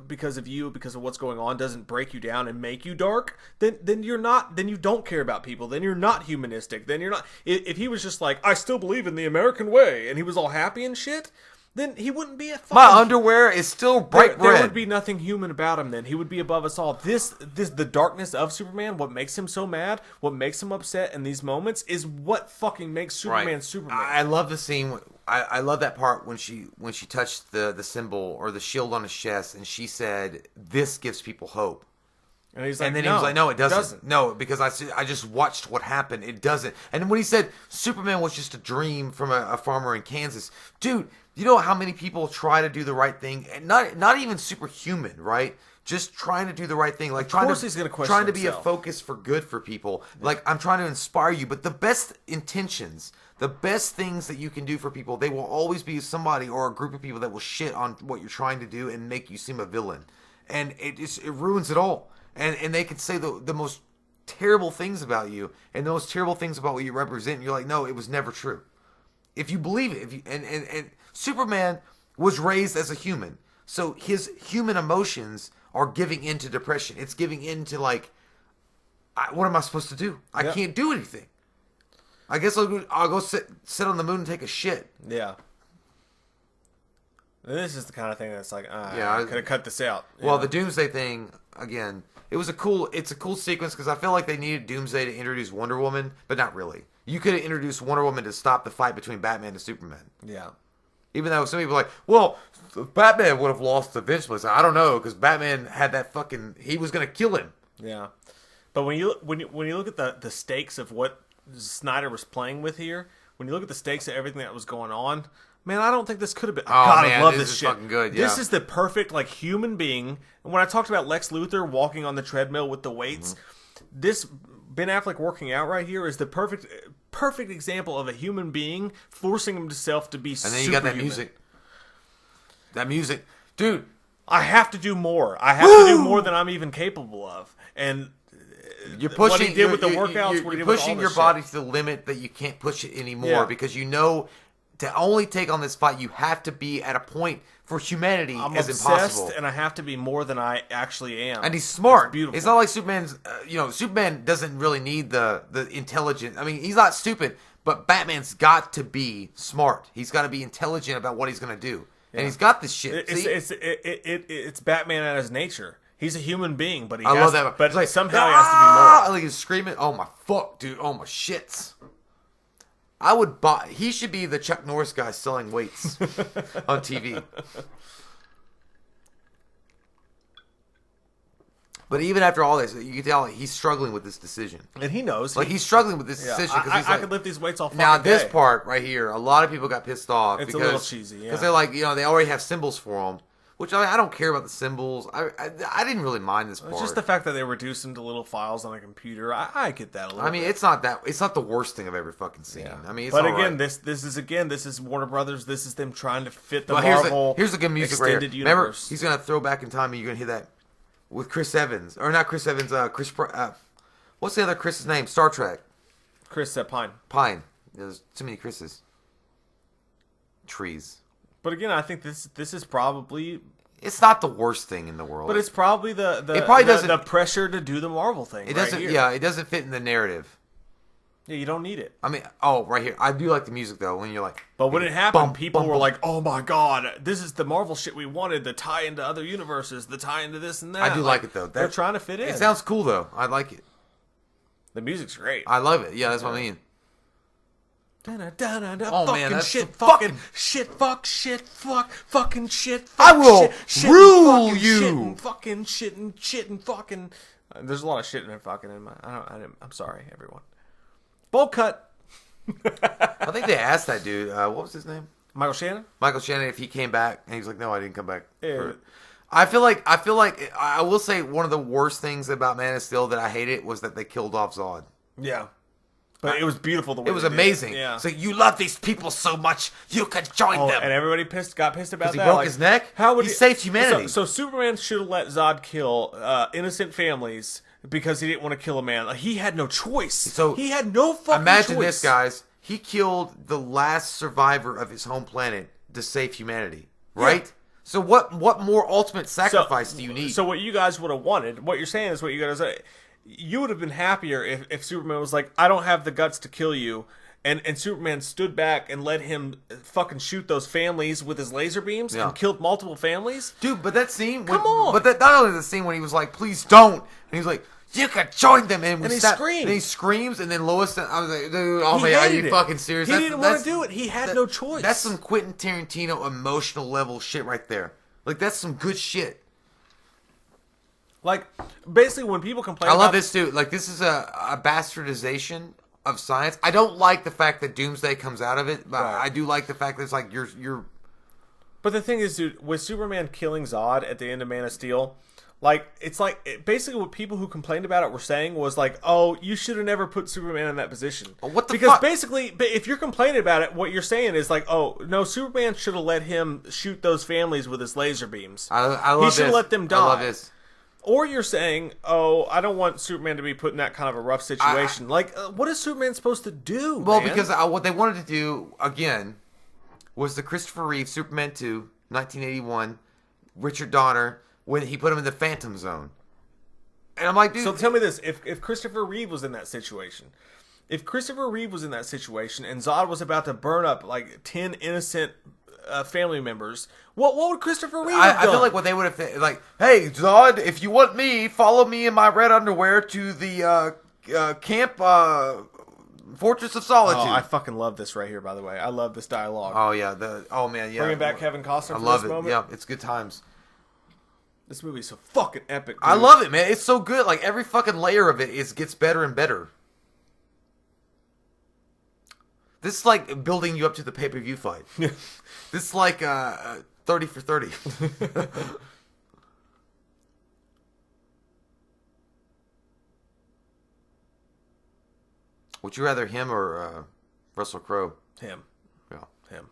because of you, because of what's going on, doesn't break you down and make you dark, then you're not. Then you don't care about people. Then you're not humanistic. Then you're not. If he was just like, I still believe in the American way, and he was all happy and shit, then he wouldn't be a fucking... My underwear is still bright red. There would be nothing human about him then. He would be above us all. The darkness of Superman, what makes him so mad, what makes him upset in these moments, is what fucking makes Superman Superman. I love the scene. I love that part when she touched the symbol or the shield on his chest, and she said, "This gives people hope." And he's like, and then he was like, "No, it doesn't. No, because I just watched what happened. It doesn't." And when he said Superman was just a dream from a farmer in Kansas, dude, you know how many people try to do the right thing, and not even superhuman, right? Just trying to do the right thing, like trying to be a focus for good for people. Yeah. Like, I'm trying to inspire you, but the best intentions, the best things that you can do for people, they will always be somebody or a group of people that will shit on what you're trying to do and make you seem a villain, and it ruins it all. And they can say the most terrible things about you and the most terrible things about what you represent. And you're like, no, it was never true. If you believe it, and Superman was raised as a human, so his human emotions are giving into depression. It's giving into like, what am I supposed to do? I can't do anything. I guess I'll go sit on the moon and take a shit. Yeah. This is the kind of thing that's like, I could have cut this out. Well, the Doomsday thing, again, it's a cool sequence because I feel like they needed Doomsday to introduce Wonder Woman, but not really. You could have introduced Wonder Woman to stop the fight between Batman and Superman. Yeah. Even though some people are like, well, Batman would have lost eventually. So I don't know, because Batman had that he was going to kill him. Yeah. But when you look at the stakes of what Snyder was playing with here, when you look at the stakes of everything that was going on, man, I don't think this could have been. I love this shit. Fucking good. Yeah. This is the perfect like human being. And when I talked about Lex Luthor walking on the treadmill with the weights, this Ben Affleck working out right here is the perfect example of a human being forcing himself to be superhuman. And then you got that music. That music, dude. I have to do more. I have to do more than I'm even capable of. And you're pushing what he did with the workouts. You're pushing your body to the limit that you can't push it anymore because you know. To only take on this fight, you have to be at a point for humanity as impossible. And I have to be more than I actually am. And he's smart. It's beautiful. It's not like Superman's. Superman doesn't really need the intelligence. I mean, he's not stupid, but Batman's got to be smart. He's got to be intelligent about what he's going to do, and he's got this shit. It's Batman at his nature. He's a human being, but love that. But like, somehow he has to be more. Like he's screaming, "Oh my fuck, dude! Oh my shits!" He should be the Chuck Norris guy selling weights on TV. But even after all this, you can tell he's struggling with this decision. And he knows. Like, he's struggling with this decision. I could lift these weights all fucking now, this day. part right here, a lot of people got pissed off. It's a little cheesy, Because they're like, they already have symbols for them. Which, I don't care about the symbols. I didn't really mind this part. It's just the fact that they reduced them to little files on a computer. I get that a little bit. It's not the worst thing I've ever fucking seen. Yeah. I mean, it's but all again, right. this is Warner Brothers. This is them trying to fit the Marvel here's the good music right here. universe. Remember, he's going to throw back in time and you're going to hear that with Chris Evans. Or not Chris Evans, what's the other Chris's name? Star Trek. Chris Pine. Pine. There's too many Chris's. Trees. But again, I think this is probably... It's not the worst thing in the world. But it's probably the pressure to do the Marvel thing. It doesn't. Right it doesn't fit in the narrative. Yeah, you don't need it. I mean, right here. I do like the music though. When you're like, but when it happened, people were like, "Oh my god, this is the Marvel shit we wanted. The tie into other universes, the tie into this and that." I do like it though. They're trying to fit in. It sounds cool though. I like it. The music's great. I love it. Yeah, that's what I mean. Oh man, that's shit, fucking shit, fuck, shit, fuck, fucking shit. Fuck, I will shit, rule shit, you. Fucking shit and fucking. There's a lot of shit in fucking in my. I'm sorry, everyone. Bowl cut. I think they asked that dude. What was his name? Michael Shannon. Michael Shannon, if he came back, and he's like, "No, I didn't come back." Yeah. I feel like I will say one of the worst things about Man of Steel that I hated was that they killed off Zod. Yeah. But it was beautiful the way it was amazing. Yeah. So you love these people so much, you could join them. And everybody got pissed about that. Because he broke his neck? He saved humanity. So Superman should have let Zod kill innocent families because he didn't want to kill a man. Like, he had no choice. So he had no fucking imagine choice. this, guys. He killed the last survivor of his home planet to save humanity, right? Yeah. So what more ultimate sacrifice do you need? So what you guys would have wanted, what you're saying is what you guys say. You would have been happier if Superman was like, I don't have the guts to kill you. And Superman stood back and let him fucking shoot those families with his laser beams and killed multiple families. Dude, but that scene... Come on! But that, not only the scene when he was like, please don't. And he was like, you could join them. And he screams. And he screams. And then Lois... I was like, dude, oh He man, are hated you it. fucking serious? He didn't want to do it. He had no choice. That's some Quentin Tarantino emotional level shit right there. Like, that's some good shit. Like, basically when people complain I about... love this too. Like, this is a bastardization of science. I don't like the fact that Doomsday comes out of it, but Right. I do like the fact that it's like you're. But the thing is, dude, with Superman killing Zod at the end of Man of Steel, like, it's like, basically what people who complained about it were saying was like, oh, you should have never put Superman in that position. What the Because fuck? basically, if you're complaining about it, what you're saying is like, oh, no, Superman should have let him shoot those families with his laser beams. I love He should have this. let them die. I love this. Or you're saying, oh, I don't want Superman to be put in that kind of a rough situation. What is Superman supposed to do, Well, man? because what they wanted to do again was the Christopher Reeve Superman 2, 1981, Richard Donner, when he put him in the Phantom Zone. And I'm like, dude. So tell me this: if Christopher Reeve was in that situation, and Zod was about to burn up like 10 innocent family members, what would Christopher Reeve have I done? feel like what they would have like, hey Zod, if you want me, follow me in my red underwear to the camp Fortress of Solitude. Oh, I fucking love this right here. By the way, I love this dialogue. Oh yeah, man, yeah. Bringing back Kevin Costner. I for love this it. moment. Yeah, it's good times. This movie is so fucking epic. Dude. I love it, man. It's so good. Like every fucking layer of it gets better and better. This is like building you up to the pay-per-view fight. This is like 30 for 30. Would you rather him or Russell Crowe? Him. Yeah. Him.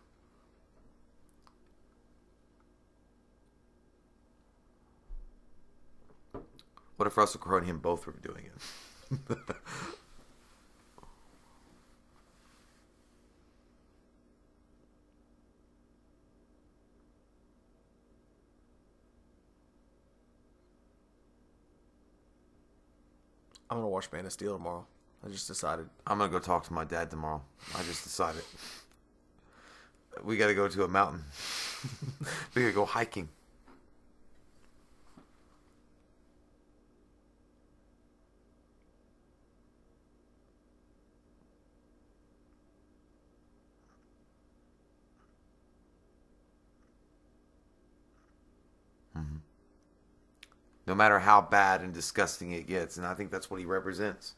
What if Russell Crowe and him both were doing it? I'm gonna watch Man of Steel tomorrow. I just decided. I'm gonna go talk to my dad tomorrow. I just decided. We gotta go to a mountain. We gotta go hiking. No matter how bad and disgusting it gets. And I think that's what he represents.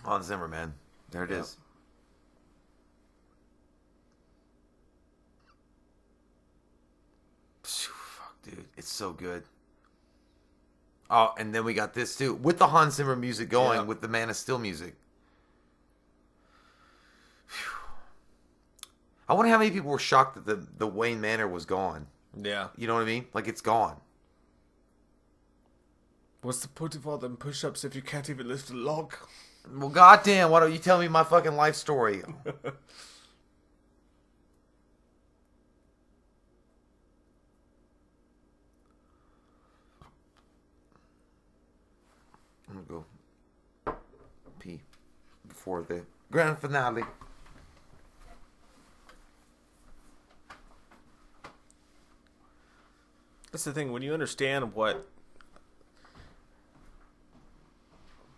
Hans Zimmer, man. There it is. Phew, fuck, dude. It's so good. Oh, and then we got this, too. With the Hans Zimmer music going, with the Man of Steel music. I wonder how many people were shocked that the Wayne Manor was gone. Yeah. You know what I mean? Like, it's gone. What's the point of all them push-ups if you can't even lift a log? Well, goddamn, why don't you tell me my fucking life story? I'm gonna go pee before the grand finale. That's the thing. When you understand what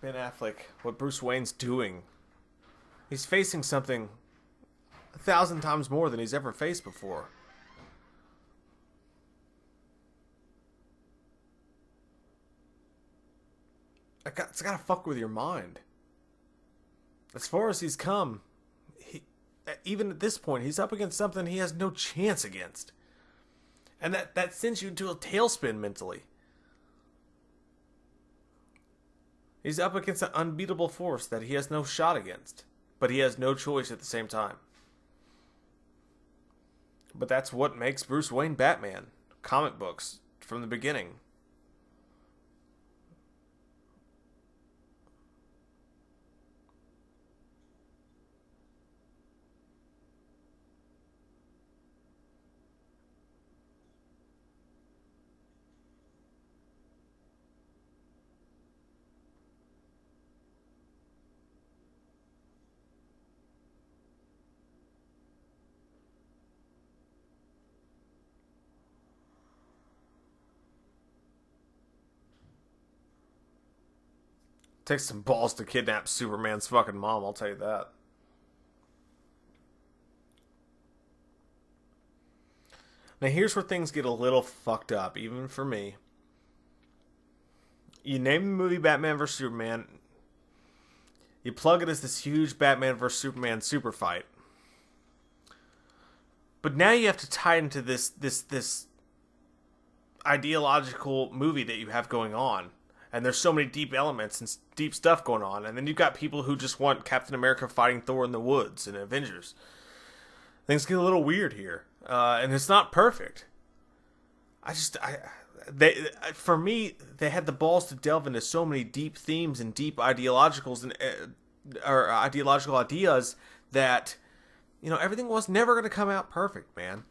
Ben Affleck, what Bruce Wayne's doing, he's facing something 1,000 times more than he's ever faced before. It's got to fuck with your mind. As far as he's come, even at this point, he's up against something he has no chance against. And that sends you into a tailspin mentally. He's up against an unbeatable force that he has no shot against. But he has no choice at the same time. But that's what makes Bruce Wayne Batman. Comic books from the beginning. Takes some balls to kidnap Superman's fucking mom, I'll tell you that. Now here's where things get a little fucked up, even for me. You name the movie Batman vs. Superman, you plug it as this huge Batman vs. Superman super fight. But now you have to tie it into this ideological movie that you have going on. And there's so many deep elements and deep stuff going on. And then you've got people who just want Captain America fighting Thor in the woods and Avengers. Things get a little weird here. And it's not perfect. For me, they had the balls to delve into so many deep themes and deep ideological ideas that, everything was never going to come out perfect, man.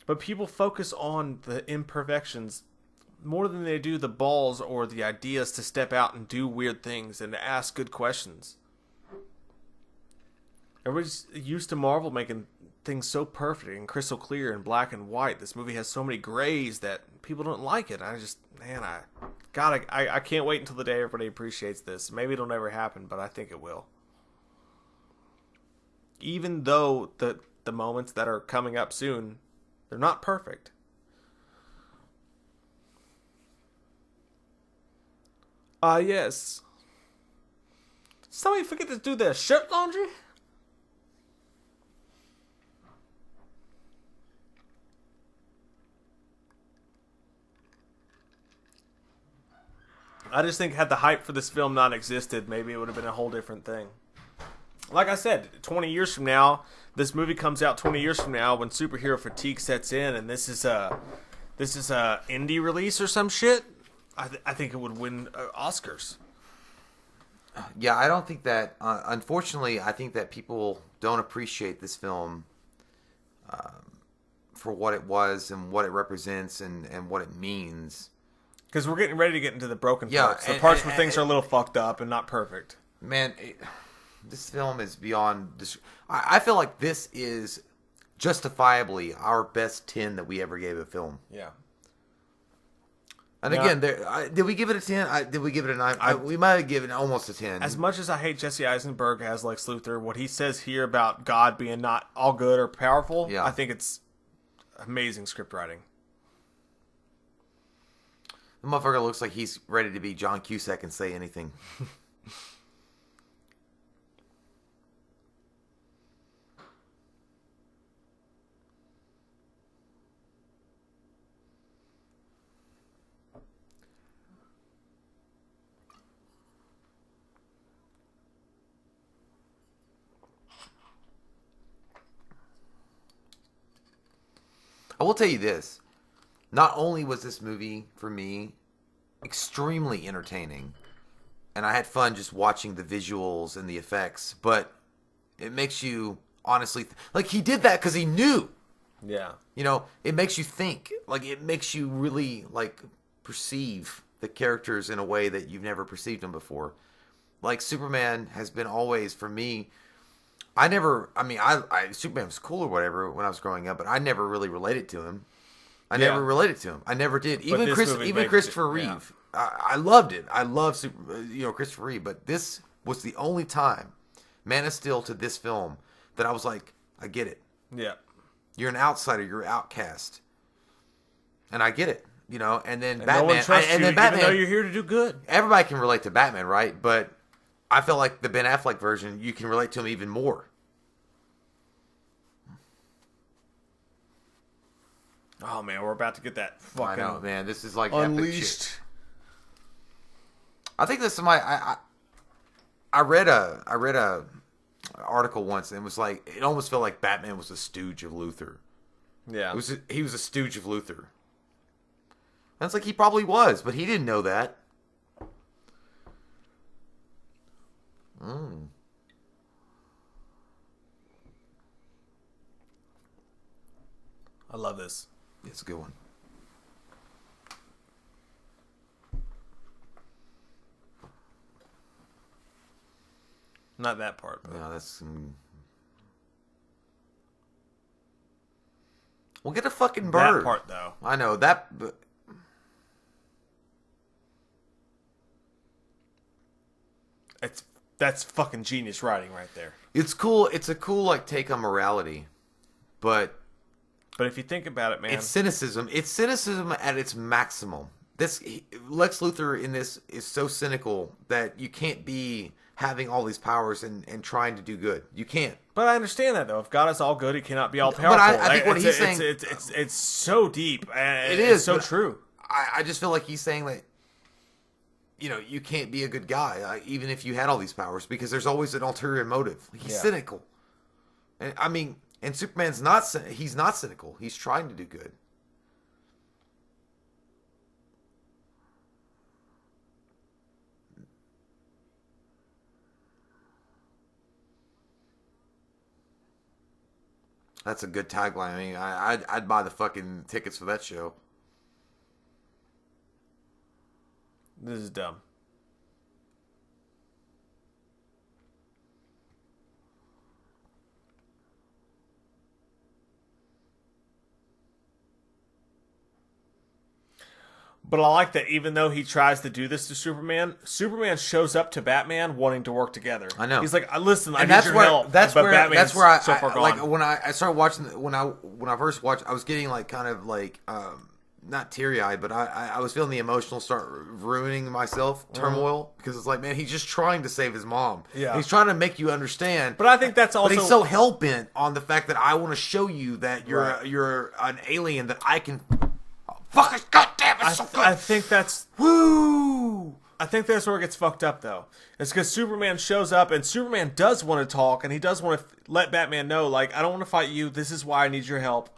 But people focus on the imperfections more than they do the balls or the ideas to step out and do weird things and to ask good questions. Everybody's used to Marvel making things so perfect and crystal clear and black and white. This movie has so many grays that people don't like it. I can't wait until the day everybody appreciates this. Maybe it'll never happen, but I think it will. Even though the moments that are coming up soon, they're not perfect. Yes. Somebody forget to do their shirt laundry? I just think had the hype for this film not existed, maybe it would have been a whole different thing. Like I said, 20 years from now, this movie comes out 20 years from now when superhero fatigue sets in, and this is a indie release or some shit. I think it would win Oscars. Yeah, I don't think that. Unfortunately, I think that people don't appreciate this film for what it was and what it represents and what it means. Because we're getting ready to get into the broken parts. The parts where things are a little fucked up and not perfect. Man, this film is beyond... I feel like this is justifiably our best 10 that we ever gave a film. Yeah. And again, did we give it a 10? Did we give it a 9? We might have given it almost a 10. As much as I hate Jesse Eisenberg as Lex Luthor, what he says here about God being not all good or powerful, I think it's amazing script writing. The motherfucker looks like he's ready to be John Cusack and say anything. I will tell you this. Not only was this movie, for me, extremely entertaining, and I had fun just watching the visuals and the effects, but it makes you honestly... like, he did that because he knew. Yeah. It makes you think. Like, it makes you really, perceive the characters in a way that you've never perceived them before. Like, Superman has been always, for me... Superman was cool or whatever when I was growing up, but I never really related to him. I never related to him. I never did. Even Christopher Reeve. Yeah. I loved it. I love Christopher Reeve, but this was the only time, Man of Steel to this film, that I was like, I get it. Yeah. You're an outsider. You're an outcast. And I get it. And then and Batman. No one trusts you, Batman, even though you're here to do good. Everybody can relate to Batman, right? But I feel like the Ben Affleck version, you can relate to him even more. Oh man, we're about to get that fucking... I know, man. This is like unleashed. Epic shit. I think that I read a article once, and it was like, it almost felt like Batman was a stooge of Luthor. Yeah. He was a stooge of Luthor. That's like he probably was, but he didn't know that. I love this. It's a good one. Not that part. But. No, that's We'll get a fucking bird. That part, though. I know that. But... That's fucking genius writing right there. It's cool. It's a cool like take on morality, but if you think about it, man, it's cynicism. It's cynicism at its maximum. Lex Luthor in this is so cynical that you can't be having all these powers and trying to do good. You can't. But I understand that though. If God is all good, He cannot be all powerful. But I think what he's saying, it's so deep. It is so true. I just feel like he's saying that. You know, you can't be a good guy, even if you had all these powers, because there's always an ulterior motive. He's cynical. And I mean, and Superman's he's not cynical. He's trying to do good. That's a good tagline. I mean, I'd buy the fucking tickets for that show. This is dumb. But I like that even though he tries to do this to Superman, Superman shows up to Batman wanting to work together. I know. He's like, listen, I And need your help. That's where I so far gone. like when I started watching when I first watched, I was getting like kind of like not teary eyed, but I was feeling the emotional start ruining myself turmoil because it's like, man, he's just trying to save his mom. Yeah, he's trying to make you understand. But I think that's also. But he's so hell bent on the fact that I want to show you that you're an alien that I can. Fucking goddamn, it's so good. I think that's. Woo! I think that's where it gets fucked up, though. It's because Superman shows up, and Superman does want to talk, and he does want to let Batman know, like, I don't want to fight you. This is why I need your help.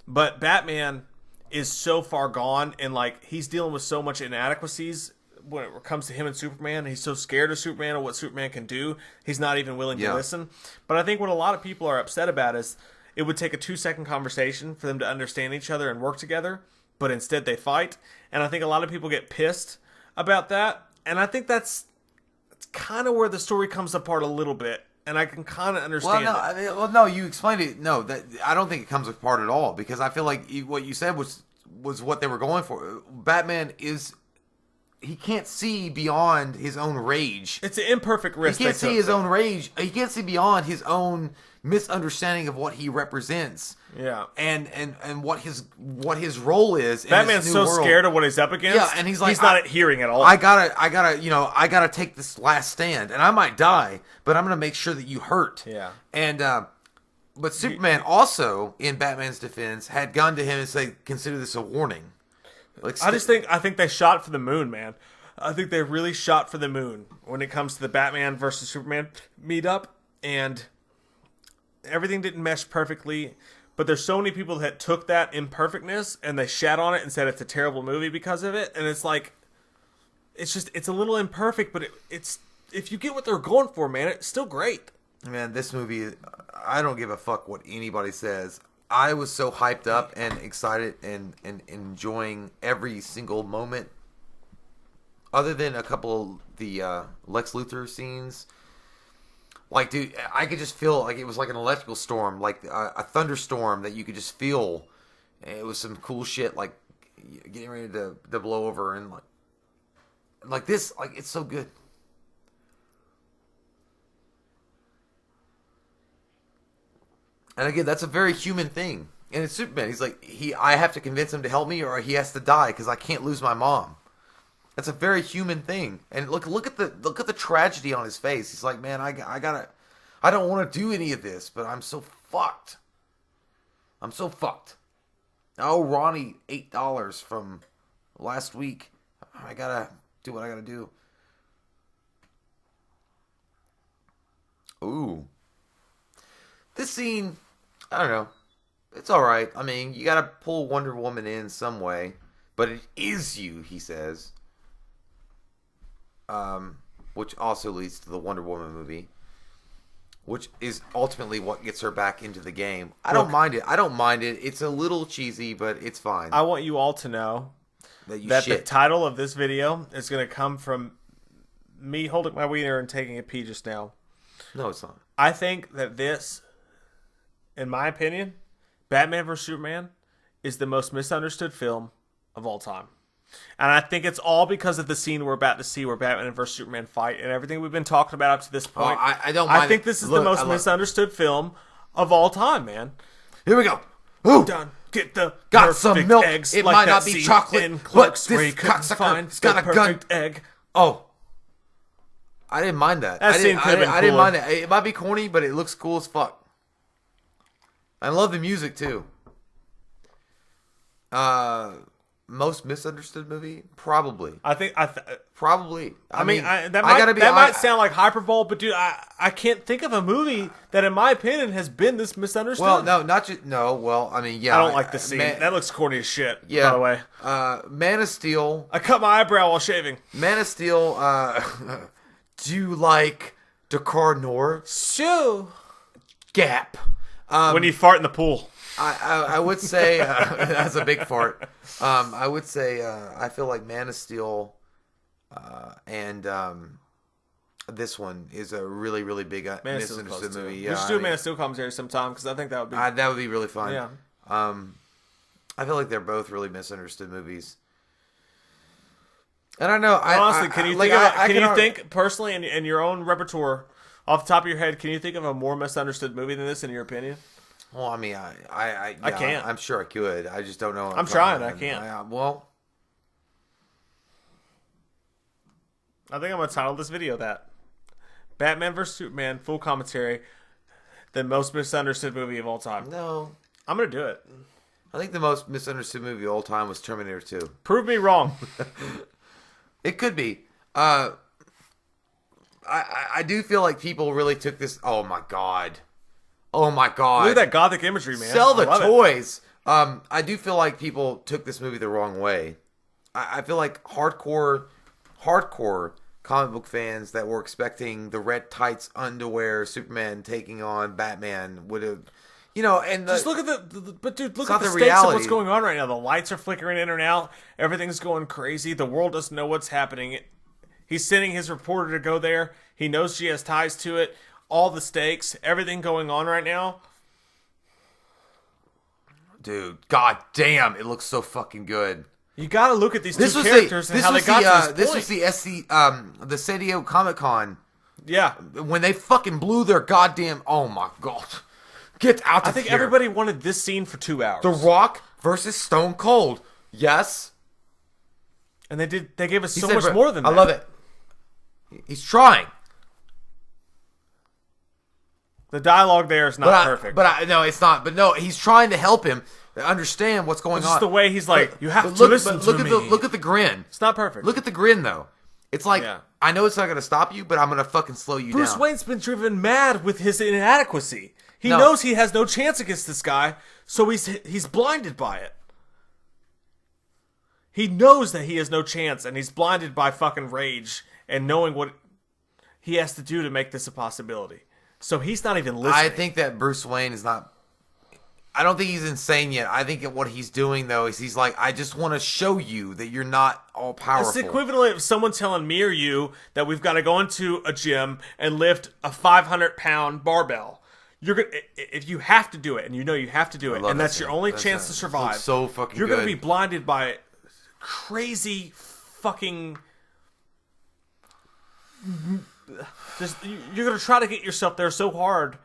But Batman is so far gone, and, like, he's dealing with so much inadequacies when it comes to him and Superman. He's so scared of Superman and what Superman can do, he's not even willing to listen. But I think what a lot of people are upset about is it would take a 2-second conversation for them to understand each other and work together, but instead they fight. And I think a lot of people get pissed about that. And I think that's kind of where the story comes apart a little bit. And I can kind of understand no, you explained it. No, I don't think it comes apart at all because I feel like what you said was what they were going for. Batman he can't see beyond his own rage. It's an imperfect risk. He can't see his own rage. He can't see beyond his own misunderstanding of what he represents. Yeah, and what his role is. Batman's in this new so world. scared of what he's up against. Yeah, and he's like, he's not hearing at all. I gotta take this last stand, and I might die, but I'm gonna make sure that you hurt. Yeah, and but Superman also, in Batman's defense, had gone to him and said, "Consider this a warning." Like, I think they shot for the moon, man. I think they really shot for the moon when it comes to the Batman versus Superman meetup, and everything didn't mesh perfectly. But there's so many people that took that imperfectness and they shat on it and said it's a terrible movie because of it. And it's like, it's a little imperfect, but it's if you get what they're going for, man, it's still great. Man, this movie, I don't give a fuck what anybody says. I was so hyped up and excited and enjoying every single moment. Other than a couple of the Lex Luthor scenes. Like, dude, I could just feel like it was like an electrical storm, like a thunderstorm that you could just feel. And it was some cool shit, like getting ready to blow over, and like this, like it's so good. And again, that's a very human thing. And it's Superman. He's like, I have to convince him to help me, or he has to die because I can't lose my mom. That's a very human thing. And look at the tragedy on his face. He's like, man, I don't want to do any of this, but I'm so fucked. I'm so fucked. I owe Ronnie $8 from last week. I gotta do what I gotta do. Ooh. This scene, I don't know. It's all right. I mean, you got to pull Wonder Woman in some way, but it is you, he says. Which also leads to the Wonder Woman movie, which is ultimately what gets her back into the game. I don't mind it. It's a little cheesy, but it's fine. I want you all to know that the title of this video is going to come from me holding my wiener and taking a pee just now. No, it's not. I think that this, in my opinion, Batman vs. Superman is the most misunderstood film of all time. And I think it's all because of the scene we're about to see where Batman vs. Superman fight and everything we've been talking about up to this point. I don't mind. I think this is the most misunderstood film of all time, man. Here we go. Ooh. Done. Get the got some milk. Eggs it like might that not be chocolate, but this cocksucker's got a gun. Egg. Oh. I didn't mind that. I didn't mind that. It might be corny, but it looks cool as fuck. I love the music too. Most misunderstood movie? Probably. Probably. I mean, that might sound like hyperbole, but dude, I can't think of a movie that, in my opinion, has been this misunderstood. Well, no, not just no. Well, I mean, yeah. I don't like the scene. That looks corny as shit. Yeah. By the way, Man of Steel. I cut my eyebrow while shaving. Man of Steel. Do you like Dakar Noir? Sure. Gap. When you fart in the pool. I would say that's a big fart. I would say I feel like Man of Steel and this one is a really, really big misunderstood movie. Yeah, we should do a Man of Steel commentary sometime because I think that would be really fun. Yeah. I feel like they're both really misunderstood movies. I don't know. Honestly, can you think personally in your own repertoire, off the top of your head, can you think of a more misunderstood movie than this in your opinion? Well, I mean, I can't. I'm sure I could. I just don't know. I'm trying. I can't. I think I'm going to title this video that. Batman vs. Superman, full commentary, the most misunderstood movie of all time. No. I'm going to do it. I think the most misunderstood movie of all time was Terminator 2. Prove me wrong. It could be. I do feel like people really took this. Oh, my God. Oh, my God. Look at that gothic imagery, man. Sell the toys. I do feel like people took this movie the wrong way. I feel like hardcore comic book fans that were expecting the red tights underwear Superman taking on Batman would have, and just look at but dude, look at the stakes of what's going on right now. The lights are flickering in and out. Everything's going crazy. The world doesn't know what's happening. He's sending his reporter to go there. He knows she has ties to it. All the stakes, everything going on right now. Dude, god damn, it looks so fucking good. You gotta look at these two characters and how they got to this point. This was the San Diego Comic-Con. Yeah. When they fucking blew their goddamn... Oh my god. Get out of here. I think everybody wanted this scene for 2 hours. The Rock versus Stone Cold. Yes. And they gave us so much more than that. I love it. He's trying. The dialogue there is not perfect. No, it's not. But no, he's trying to help him understand what's going on. Just the way he's like, you have to listen to me. Look at the grin. It's not perfect. Look at the grin, though. It's like, I know it's not going to stop you, but I'm going to fucking slow you down. Bruce Wayne's been driven mad with his inadequacy. He knows he has no chance against this guy, so he's blinded by it. He knows that he has no chance, and he's blinded by fucking rage and knowing what he has to do to make this a possibility. So he's not even listening. I think that Bruce Wayne is not... I don't think he's insane yet. I think that what he's doing, though, is he's like, I just want to show you that you're not all powerful. It's the equivalent of someone telling me or you that we've got to go into a gym and lift a 500-pound barbell. You're gonna, if you have to do it, and you know you have to do it, and that's your only chance to survive. So fucking you're going to be blinded by crazy fucking... You're going to try to get yourself there so hard.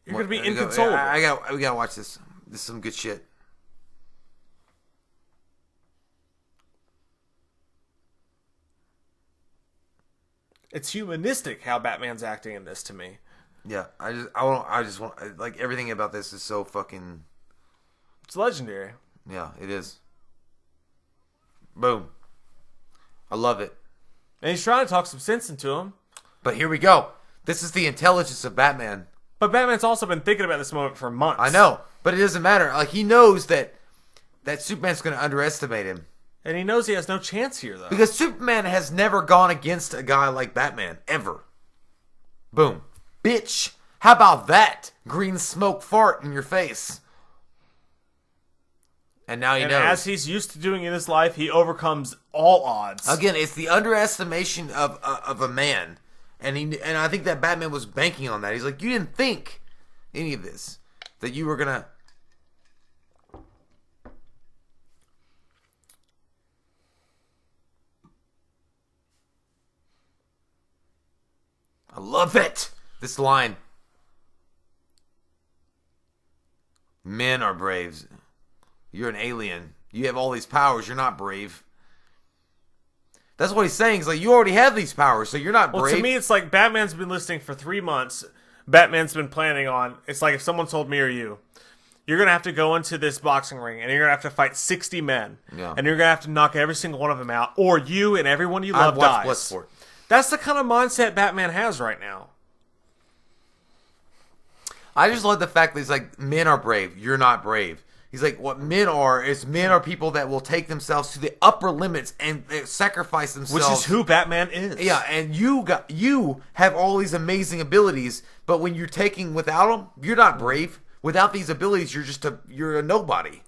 You're going to be inconsolable. We got to watch this. This is some good shit. It's humanistic how Batman's acting in this to me. Yeah, I just want like everything about this is so fucking... It's legendary. Yeah, it is. Boom. I love it. And he's trying to talk some sense into him. But here we go. This is the intelligence of Batman. But Batman's also been thinking about this moment for months. I know. But it doesn't matter. Like, he knows that Superman's going to underestimate him. And he knows he has no chance here, though. Because Superman has never gone against a guy like Batman, ever. Boom. Bitch. How about that? Green smoke fart in your face. And now he knows. As he's used to doing in his life, he overcomes all odds. Again, it's the underestimation of a man. And I think that Batman was banking on that. He's like, you didn't think any of this. That you were going to... I love it. This line. Men are brave. You're an alien. You have all these powers. You're not brave. That's what he's saying. He's like, you already have these powers, so you're not brave. Well, to me, it's like Batman's been listening for 3 months. Batman's been planning on... It's like if someone told me or you, you're going to have to go into this boxing ring, and you're going to have to fight 60 men. Yeah. And you're going to have to knock every single one of them out, or you and everyone you love dies. Bloodsport. That's the kind of mindset Batman has right now. I just love the fact that he's like, men are brave. You're not brave. He's like, what men are people that will take themselves to the upper limits and sacrifice themselves. Which is who Batman is. Yeah, and you have all these amazing abilities, but when you're taking without them, you're not brave. Without these abilities, you're a nobody.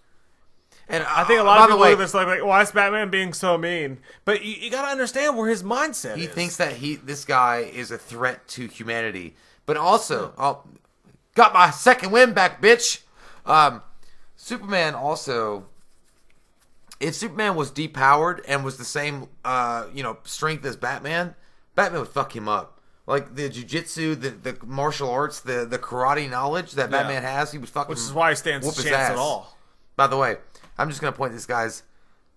And I think a lot of people look at this like, why is Batman being so mean? But you got to understand where his mindset is. He thinks that this guy is a threat to humanity. But also, got my second win back, bitch. Superman also, if Superman was depowered and was the same, strength as Batman, Batman would fuck him up. Like the jiu-jitsu, the martial arts, the karate knowledge that Batman has, he would fuck him. Which is why he stands a chance at all. By the way, I'm just going to point this, guys.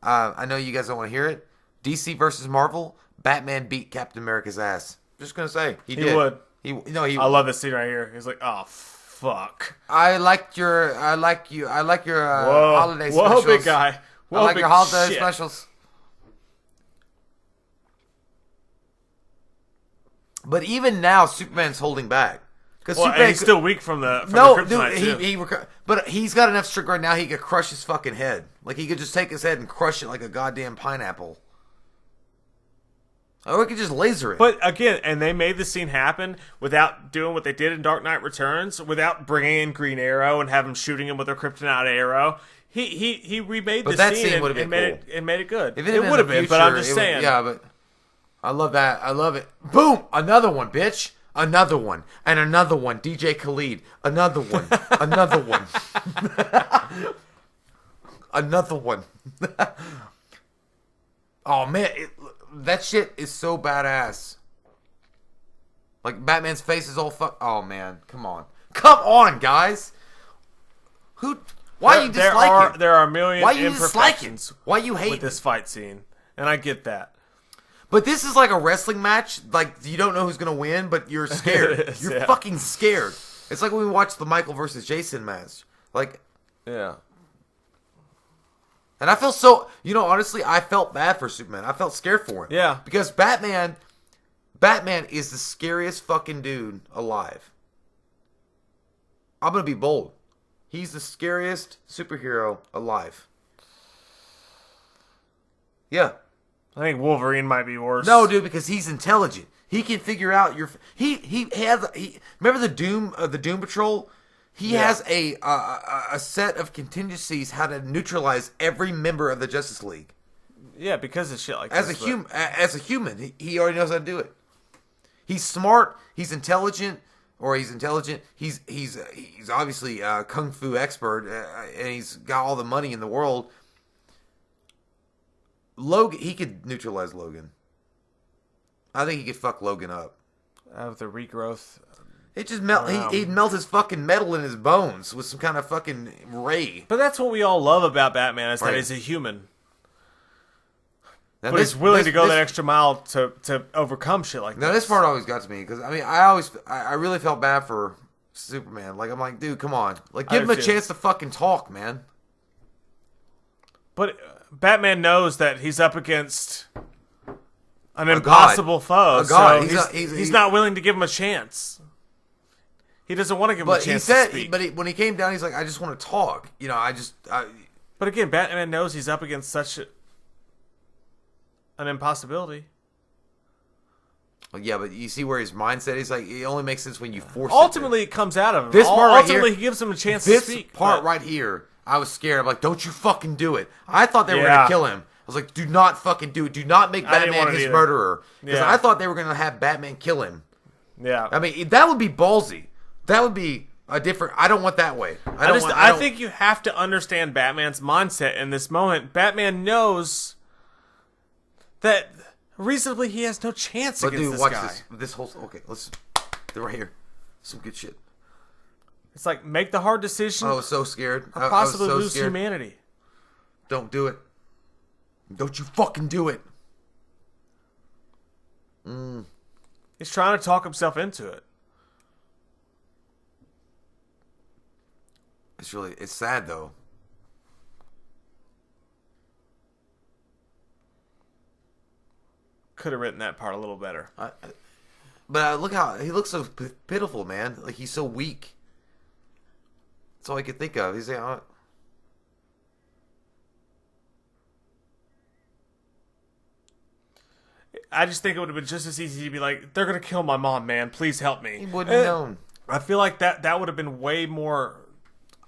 I know you guys don't want to hear it. DC versus Marvel, Batman beat Captain America's ass. Just going to say, he did. Would. I love this scene right here. He's like, oh, fuck. I like your holiday specials. Whoa, big guy. Whoa, I like your holiday specials. But even now, Superman's holding back. Because he's still weak from the kryptonite, dude, but he's got enough strength right now. He could crush his fucking head. Like he could just take his head and crush it like a goddamn pineapple. Or we could just laser it. But again, and they made the scene happen without doing what they did in Dark Knight Returns, without bringing in Green Arrow and have him shooting him with a kryptonite arrow. He remade the scene and made it good. It would have been, but I'm just saying. Yeah, but I love that. I love it. Boom! Another one, bitch. Another one. And another one. DJ Khaled. Another one. Another one. Another one. Oh, man. That shit is so badass. Like, Batman's face is all Oh, man. Come on. Come on, guys. Why are you disliking? There are a million imperfections. Why you hate with this fight scene. And I get that. But this is like a wrestling match. Like, you don't know who's going to win, but you're scared. You're fucking scared. It's like when we watched the Michael versus Jason match. Like, yeah. And I feel so, honestly, I felt bad for Superman. I felt scared for him. Yeah. Because Batman is the scariest fucking dude alive. I'm going to be bold. He's the scariest superhero alive. Yeah. I think Wolverine might be worse. No, dude, because he's intelligent. He can figure out your. He remember the Doom Patrol. He has a set of contingencies how to neutralize every member of the Justice League. Yeah, because of shit like as this. As a human, he already knows how to do it. He's smart. He's intelligent. He's obviously a kung fu expert, and he's got all the money in the world. Logan, he could neutralize Logan. I think he could fuck Logan up. With the regrowth. It just he'd melt his fucking metal in his bones with some kind of fucking ray. But that's what we all love about Batman, is that he's a human. But he's willing to go that extra mile to overcome shit like that. Now, this part always got to me, because, I really felt bad for Superman. Like, I'm like, dude, come on. Like, give him a chance to fucking talk, man. But Batman knows that he's up against an impossible foe. So he's not willing to give him a chance. He doesn't want to give him a But chance he said, to speak. when he came down, he's like, I just want to talk. You know, But again, Batman knows he's up against such an impossibility. yeah, but you see where his mindset is. Like, it only makes sense when you force Ultimately, it comes out of him. This part right Ultimately, here, he gives him a chance to this speak. part right here, I was scared. I'm like, don't you fucking do it. I thought they were going Yeah. to kill him. I was like, do not fucking do it. Do not make I didn't Batman want it his either. murderer. Because Yeah. I thought they were going to have Batman kill him. Yeah. I mean, that would be ballsy. That would be a different... I don't want that way. I think you have to understand Batman's mindset in this moment. Batman knows that reasonably he has no chance But against dude, this watch guy. this whole... Okay, let's... They're right here. Some good shit. It's like, make the hard decision I was so scared. or I was possibly so lose scared. humanity. Don't do it. Don't you fucking do it. He's trying to talk himself into it. It's sad though. Could have written that part a little better. But look how he looks so pitiful, man. Like he's so weak. That's all I could think of. He's like, I just think it would have been just as easy to be like, they're going to kill my mom, man. Please help me. he wouldn't have known. I feel like that would have been way more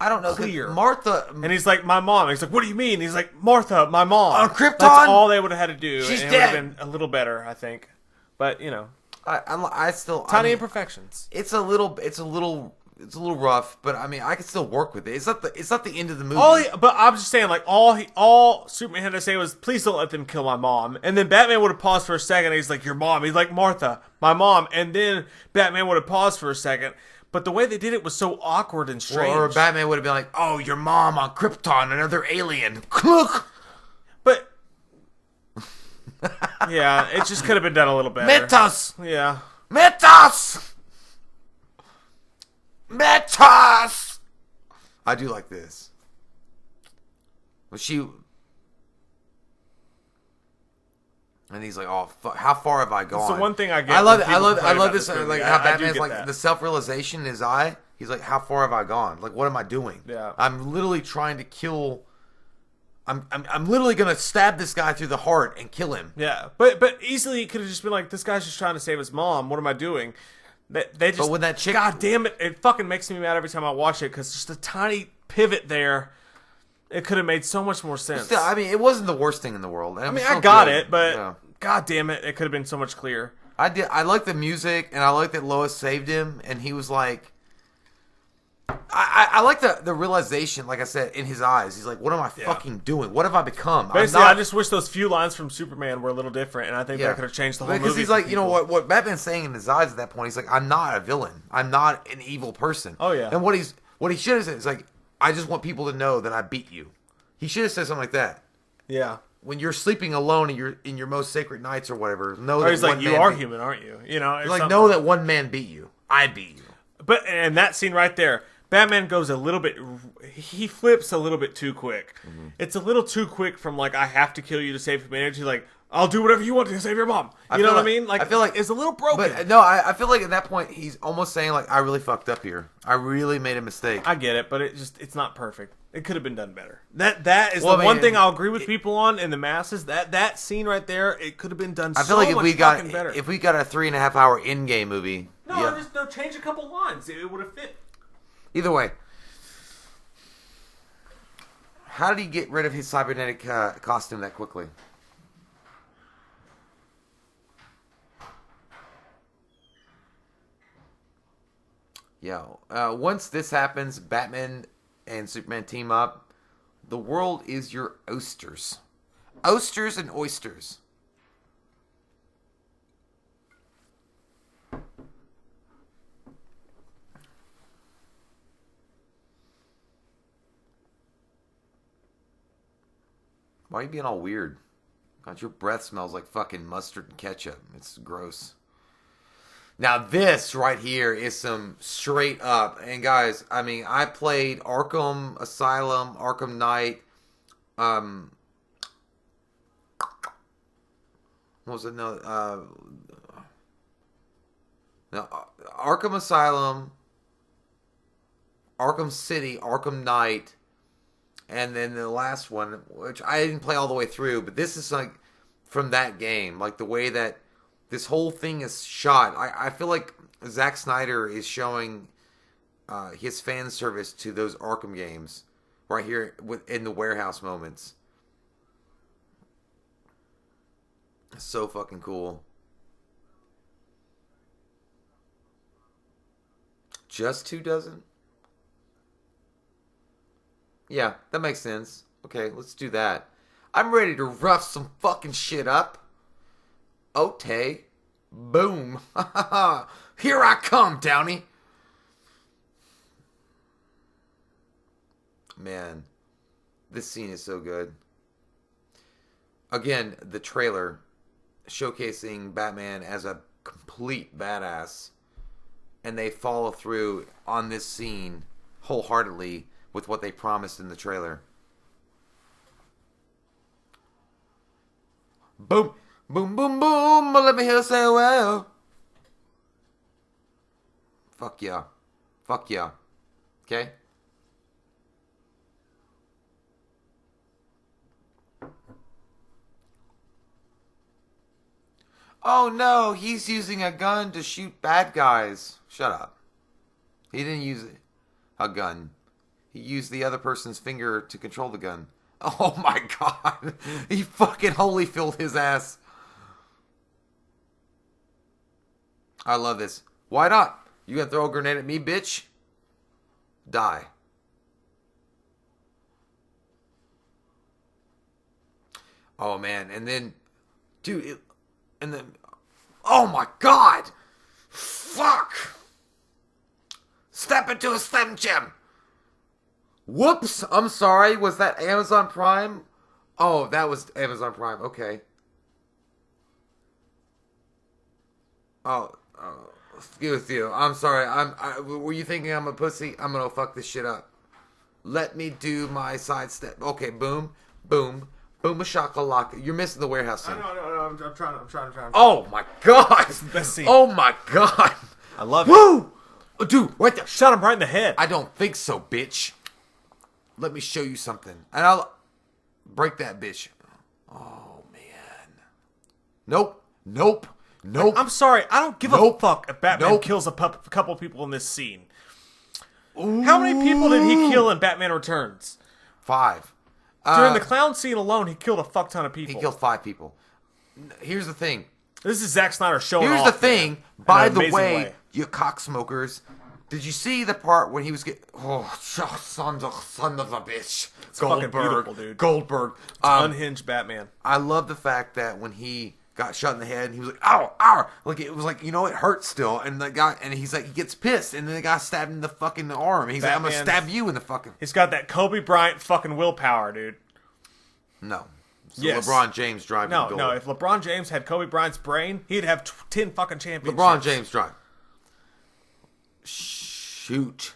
I don't know. 'Cause clear. Martha. And he's like, my mom. He's like, what do you mean? He's like, Martha, my mom. On Krypton? That's all they would have had to do. She's and it would have dead. been a little better, I think. But, you know, I still tiny I mean, imperfections. It's a little rough, but I mean I could still work with it. It's not the end of the movie. But I'm just saying, like, all Superman had to say was, please don't let them kill my mom. And then Batman would have paused for a second. And he's like, your mom. He's like, Martha, my mom. And then Batman would have paused for a second. But the way they did it was so awkward and strange. Or Batman would have been like, "Oh, your mom on Krypton, another alien." Look, But yeah, it just could have been done a little better. Metas, Yeah. Metas, Metas. I do like this. But and he's like, "Oh, fuck, how far have I gone?" So one thing I get. I love when it. I people love complain about this. movie. Like how I do Batman's get like that. the self-realization in his eye. He's like, "How far have I gone? Like, what am I doing? Yeah. I'm literally trying to kill. I'm literally gonna stab this guy through the heart and kill him. Yeah, but easily it could have just been like, this guy's just trying to save his mom. What am I doing? They just. But when that chick, God damn it! It fucking makes me mad every time I watch it because just a tiny pivot there, it could have made so much more sense. still, I mean, it wasn't the worst thing in the world. I mean, I got it, but God damn it, it could have been so much clearer. I did. I like the music, and I like that Lois saved him, and he was like, I like the realization, like I said, in his eyes. He's like, "What am I fucking doing? What have I become?" Basically, I just wish those few lines from Superman were a little different, and I think that could have changed the whole movie. Because he's like, you know what Batman's saying in his eyes at that point. He's like, "I'm not a villain. I'm not an evil person." Oh, yeah. And what he should have said is like, "I just want people to know that I beat you." He should have said something like that. Yeah. When you're sleeping alone in your most sacred nights or whatever, know Or that he's like, one you man are beat- human, aren't you? You know, He's like, know that one man beat you. I beat you. But and that scene right there, Batman goes a little bit. He flips a little bit too quick. Mm-hmm. It's a little too quick from like, I have to kill you to save humanity. Like, I'll do whatever you want to save your mom. You know what I mean? Like, I feel like it's a little broken. But no, I feel like at that point he's almost saying like, I really fucked up here. I really made a mistake. I get it, but it's not perfect. It could have been done better. That is Well, the one thing I'll agree with people on in the masses. That scene right there, it could have been done. I feel like much fucking better. if we got a 3.5 hour in-game movie, just change a couple lines. It would have fit. Either way, how did he get rid of his cybernetic costume that quickly? Once this happens, Batman and Superman team up. The world is your oysters. Oysters and oysters. Why are you being all weird? God, your breath smells like fucking mustard and ketchup. It's gross. Now this right here is some straight up. And guys, I mean, I played Arkham Asylum, Arkham Knight. What was it? No, Arkham Asylum, Arkham City, Arkham Knight, and then the last one, which I didn't play all the way through, but this is like from that game, like the way that this whole thing is shot. I feel like Zack Snyder is showing his fan service to those Arkham games right here in the warehouse moments. So fucking cool. Just 2 dozen? Yeah, that makes sense. Okay, let's do that. I'm ready to rough some fucking shit up. Okay. Boom. Here I come, Downey. Man, this scene is so good. Again, the trailer showcasing Batman as a complete badass. And they follow through on this scene wholeheartedly with what they promised in the trailer. Boom, boom, boom, boom. Let me hear you say well. Fuck yeah. Fuck yeah. Okay? Oh no, he's using a gun to shoot bad guys. Shut up. He didn't use a gun. He used the other person's finger to control the gun. Oh my god. He fucking Holyfield his ass. I love this. Why not? You gonna throw a grenade at me, bitch? Die. Oh man, and then, dude, and then, oh my god! Fuck! Step into a Slim Jim! Whoops! I'm sorry, was that Amazon Prime? Oh, that was Amazon Prime, okay. Oh, excuse you. I'm sorry. Were you thinking I'm a pussy? I'm gonna fuck this shit up. Let me do my sidestep. Okay, boom, boom, boom, a shakalaka. You're missing the warehouse scene. No. I'm trying. Oh my god! It's the best scene. Oh my god! I love it. Woo! Oh, dude, right there. Shot him right in the head. I don't think so, bitch. Let me show you something. And I'll break that bitch. Oh, man. Nope. I'm sorry. I don't give a fuck if Batman kills a couple people in this scene. Ooh. How many people did he kill in Batman Returns? 5. During the clown scene alone, he killed a fuck ton of people. He killed 5 people. Here's the thing. This is Zack Snyder showing off. Here's the thing. Man, By the way, you cocksmokers, did you see the part when he was getting... Oh, son of a bitch. It's fucking beautiful, dude. Goldberg. Unhinged Batman. I love the fact that when he got shot in the head, and he was like, ow, ow. Like, it was like, you know, it hurts still. And the guy, and he's like, he gets pissed. And then the guy stabbed him in the fucking arm. And he's like, I'm going to stab you in the fucking... He's got that Kobe Bryant fucking willpower, dude. No. So yes. LeBron James driving the goal. No, if LeBron James had Kobe Bryant's brain, he'd have 10 fucking championships. LeBron James drive. Shoot.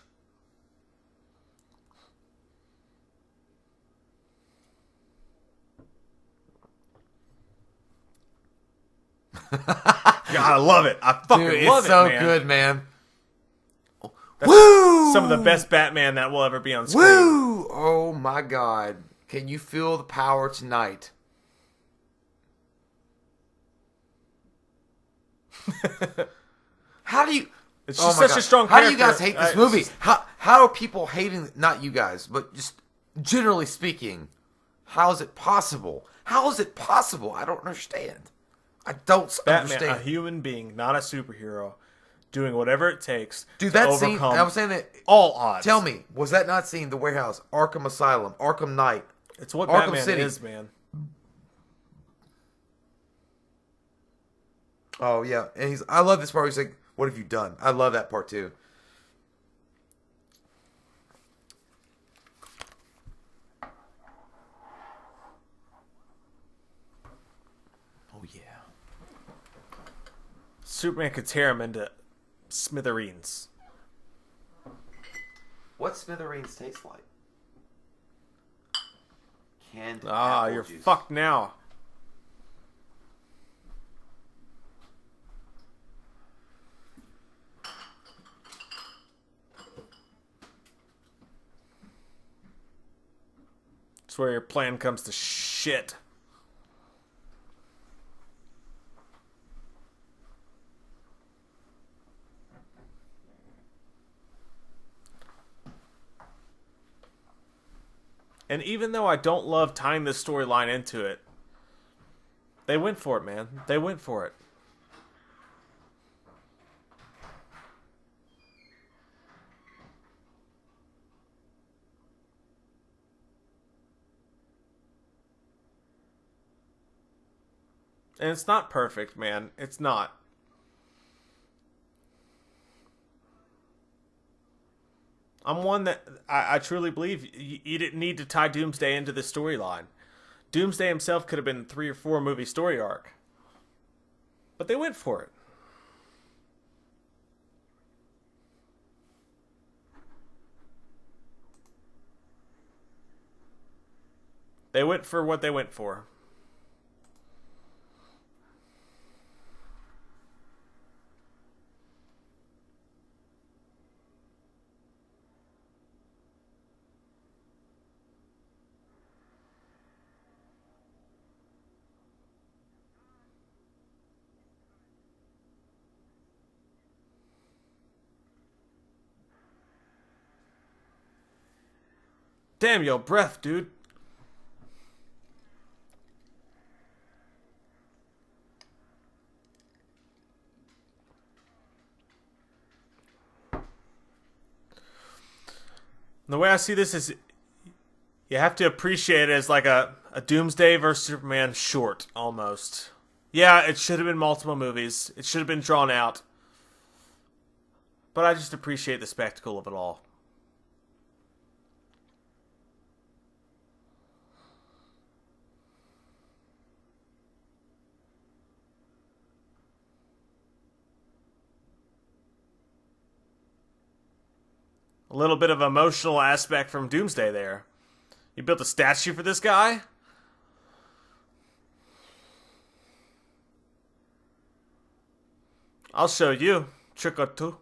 God, I love it. I fucking Dude, love it's so man. good, man. That's Woo! some of the best Batman that will ever be on screen. Woo! Oh my god. Can you feel the power tonight? How do you... It's just such a strong How character. do you guys hate this movie? How are people hating... Not you guys, but just generally speaking. How is it possible? How is it possible? I don't understand. I don't understand. Batman, a human being, not a superhero, doing whatever it takes Dude, to that overcome scene... I was saying that... all odds. Tell me, was that not scene, The Warehouse, Arkham Asylum, Arkham Knight? It's what Arkham Batman City. is, man. Oh, yeah. And I love this part where he's like, what have you done? I love that part, too. Oh, yeah. Superman could tear him into smithereens. What smithereens taste like? Canned Ah, apple you're juice. fucked now. It's where your plan comes to shit. And even though I don't love tying this storyline into it, they went for it, man. They went for it. And it's not perfect, man. It's not. I'm one that I truly believe you didn't need to tie Doomsday into the storyline. Doomsday himself could have been a 3 or 4 movie story arc. But they went for it. They went for what they went for. Damn your breath, dude. The way I see this is you have to appreciate it as like a Doomsday versus Superman short, almost. Yeah, it should have been multiple movies. It should have been drawn out. But I just appreciate the spectacle of it all. A little bit of emotional aspect from Doomsday there. You built a statue for this guy? I'll show you. Trick or two.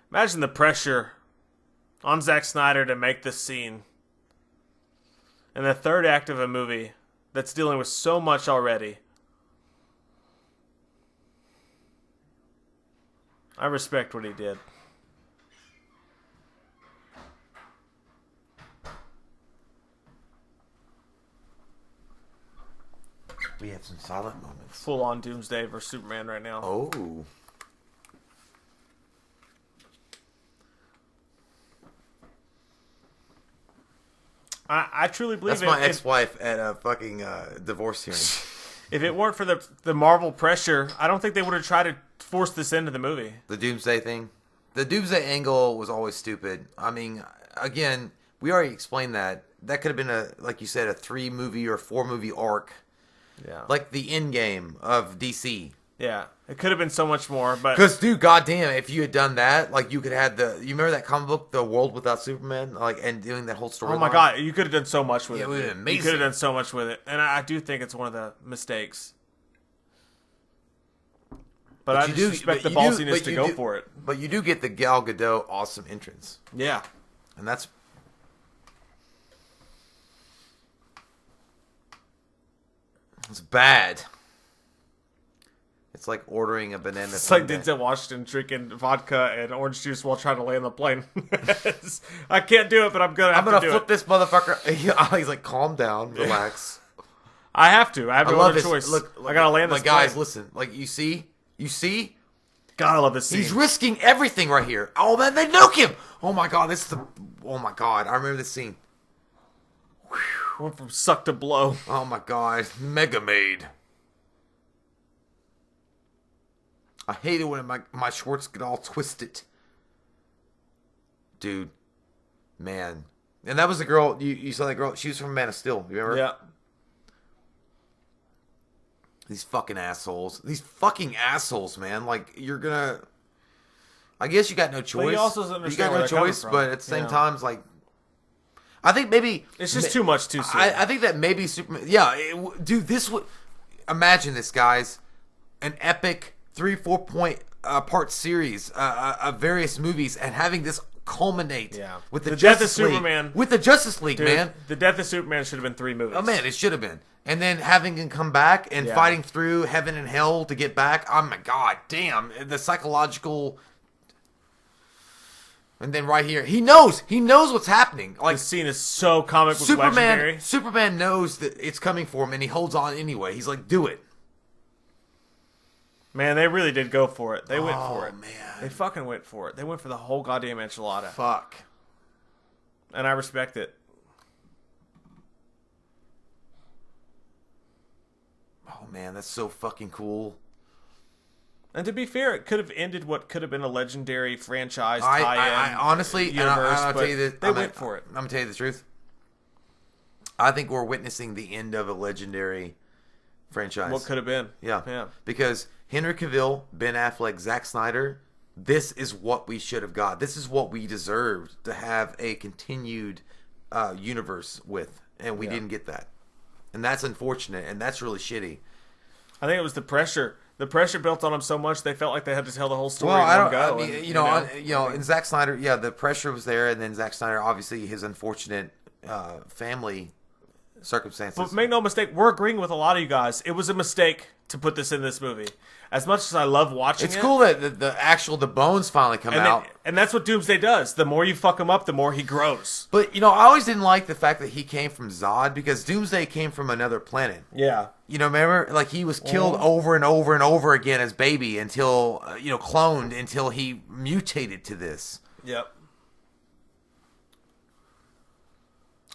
Imagine the pressure on Zack Snyder to make this scene in the third act of a movie that's dealing with so much already. I respect what he did. We have some silent moments. Full on Doomsday versus Superman right now. Oh. I truly believe that's my ex-wife at a fucking divorce hearing. If it weren't for the Marvel pressure, I don't think they would have tried to force this into the movie. The Doomsday thing? The Doomsday angle was always stupid. I mean, again, we already explained that. That could have been, like you said, a 3-movie or 4-movie arc. Yeah. Like the Endgame of DC. Yeah. It could have been so much more, but... Because, dude, goddamn, if you had done that, like, you could have You remember that comic book, The World Without Superman? Like, and doing that whole story. Oh, my God. You could have done so much with it. It would have been amazing. You could have done so much with it. And I do think it's one of the mistakes. But I just respect the ballsiness to go for it. But you do get the Gal Gadot awesome entrance. Yeah. And that's... It's bad. It's like ordering a banana. It's like Denzel Washington drinking vodka and orange juice while trying to land the plane. I can't do it, but I'm gonna flip this motherfucker. He's like, calm down, relax. I have to. I have no other choice. Look, I gotta land this guys, plane. listen. Like, you see? God, I love this scene. He's risking everything right here. Oh, man, they nuke him. Oh, my God. Oh, my God. I remember this scene. Went from suck to blow. Oh, my God. Mega Maid. I hate it when my shorts get all twisted. Dude. Man. And that was the girl. You saw that girl. She was from Man of Steel. You remember? Yeah. These fucking assholes. These fucking assholes, man. Like, you're gonna... I guess you got no choice. But you also understand you got no choice, from. but at the same time, it's like... I think maybe It's just too much too soon. I think that maybe Superman. Yeah, dude, this would imagine this, guys, an epic 3-4 point part series of various movies, and having this culminate with the Justice League. Superman. With the Justice League, Dude, man. The death of Superman should have been 3 movies. Oh man, it should have been. And then having him come back and fighting through heaven and hell to get back. Oh my god, damn. The psychological. And then right here, he knows what's happening. Like, this scene is so comic book legendary. Superman knows that it's coming for him, and he holds on anyway. He's like, do it. Man, they really did go for it. They went for it. Man. They fucking went for it. They went for the whole goddamn enchilada. Fuck. And I respect it. Oh man, that's so fucking cool. And to be fair, it could have ended what could have been a legendary franchise I honestly, universe, I'll tell you this, they went for it. I'm gonna tell you the truth. I think we're witnessing the end of a legendary franchise. What could have been. Yeah. Because Henry Cavill, Ben Affleck, Zack Snyder, this is what we should have got. This is what we deserved to have a continued universe with. And we didn't get that. And that's unfortunate. And that's really shitty. I think it was the pressure. The pressure built on them so much they felt like they had to tell the whole story Well, in I one don't. go. I mean, you know, and Zack Snyder, the pressure was there, and then Zack Snyder, obviously, his unfortunate family circumstances. But make no mistake, we're agreeing with a lot of you guys. It was a mistake to put this in this movie. As much as I love watching it's cool that the bones finally come out. And that's what Doomsday does. The more you fuck him up, the more he grows. But, I always didn't like the fact that he came from Zod, because Doomsday came from another planet. Yeah. Remember? Like, he was killed over and over and over again as baby until, cloned until he mutated to this. Yep.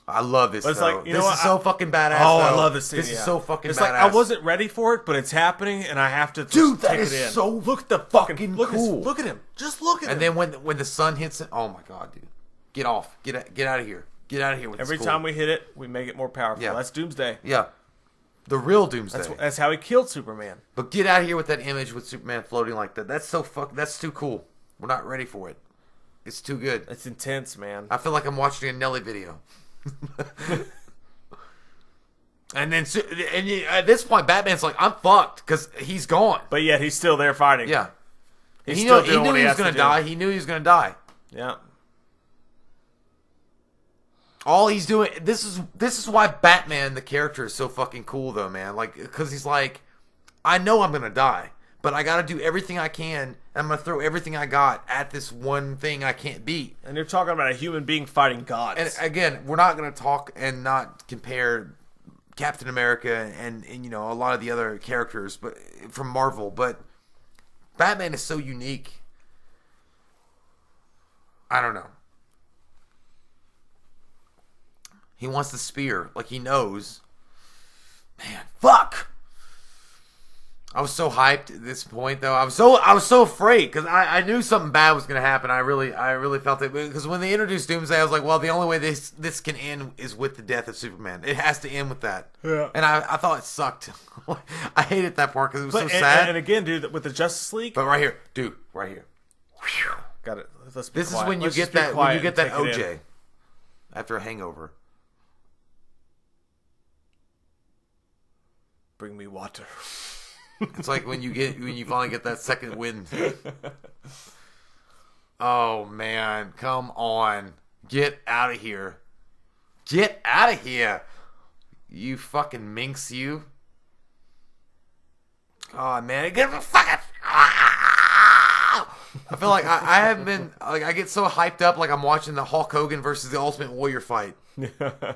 I love this, but it's though. like, this is so fucking badass, I love this scene. This is so fucking it's badass. Like, I wasn't ready for it, but it's happening, and I have to Dude, that take is it in. so look at the fucking cool. cool. Look at him. Just look at him. And then when the sun hits it, oh my god, dude. Get off. Get out of here. Get out of here with Every this time we hit it, we make it more powerful. Yeah. That's Doomsday. Yeah. The real Doomsday. That's how he killed Superman. But get out of here with that image with Superman floating like that. That's too cool. We're not ready for it. It's too good. It's intense, man. I feel like I'm watching a Nelly video. And then at this point, Batman's like, I'm fucked because he's gone. But yet he's still there fighting. Yeah. He knew he was going to die. He knew he was going to die. Yeah. All he's doing, this is why Batman, the character, is so fucking cool, though, man. Like, because he's like, I know I'm going to die, but I got to do everything I can, and I'm going to throw everything I got at this one thing I can't beat. And you're talking about a human being fighting gods. And again, we're not going to talk and not compare Captain America and a lot of the other characters but from Marvel, but Batman is so unique. I don't know. He wants the spear, like he knows. Man, fuck. I was so hyped at this point, though. I was so afraid because I knew something bad was going to happen. I really felt it because when they introduced Doomsday, I was like, well, the only way this can end is with the death of Superman. It has to end with that. Yeah. And I thought it sucked. I hated that part because it was so sad. And again, dude, with the Justice League. But right here, dude, right here. Got it. Let's be This quiet. is when you get that OJ after a hangover. Bring me water. It's like when you finally get that second wind. Oh man, come on. Get out of here. Get out of here. You fucking minx, you. Oh man, get the fucking. I feel like I haven't been like I get so hyped up like I'm watching the Hulk Hogan versus the Ultimate Warrior fight. I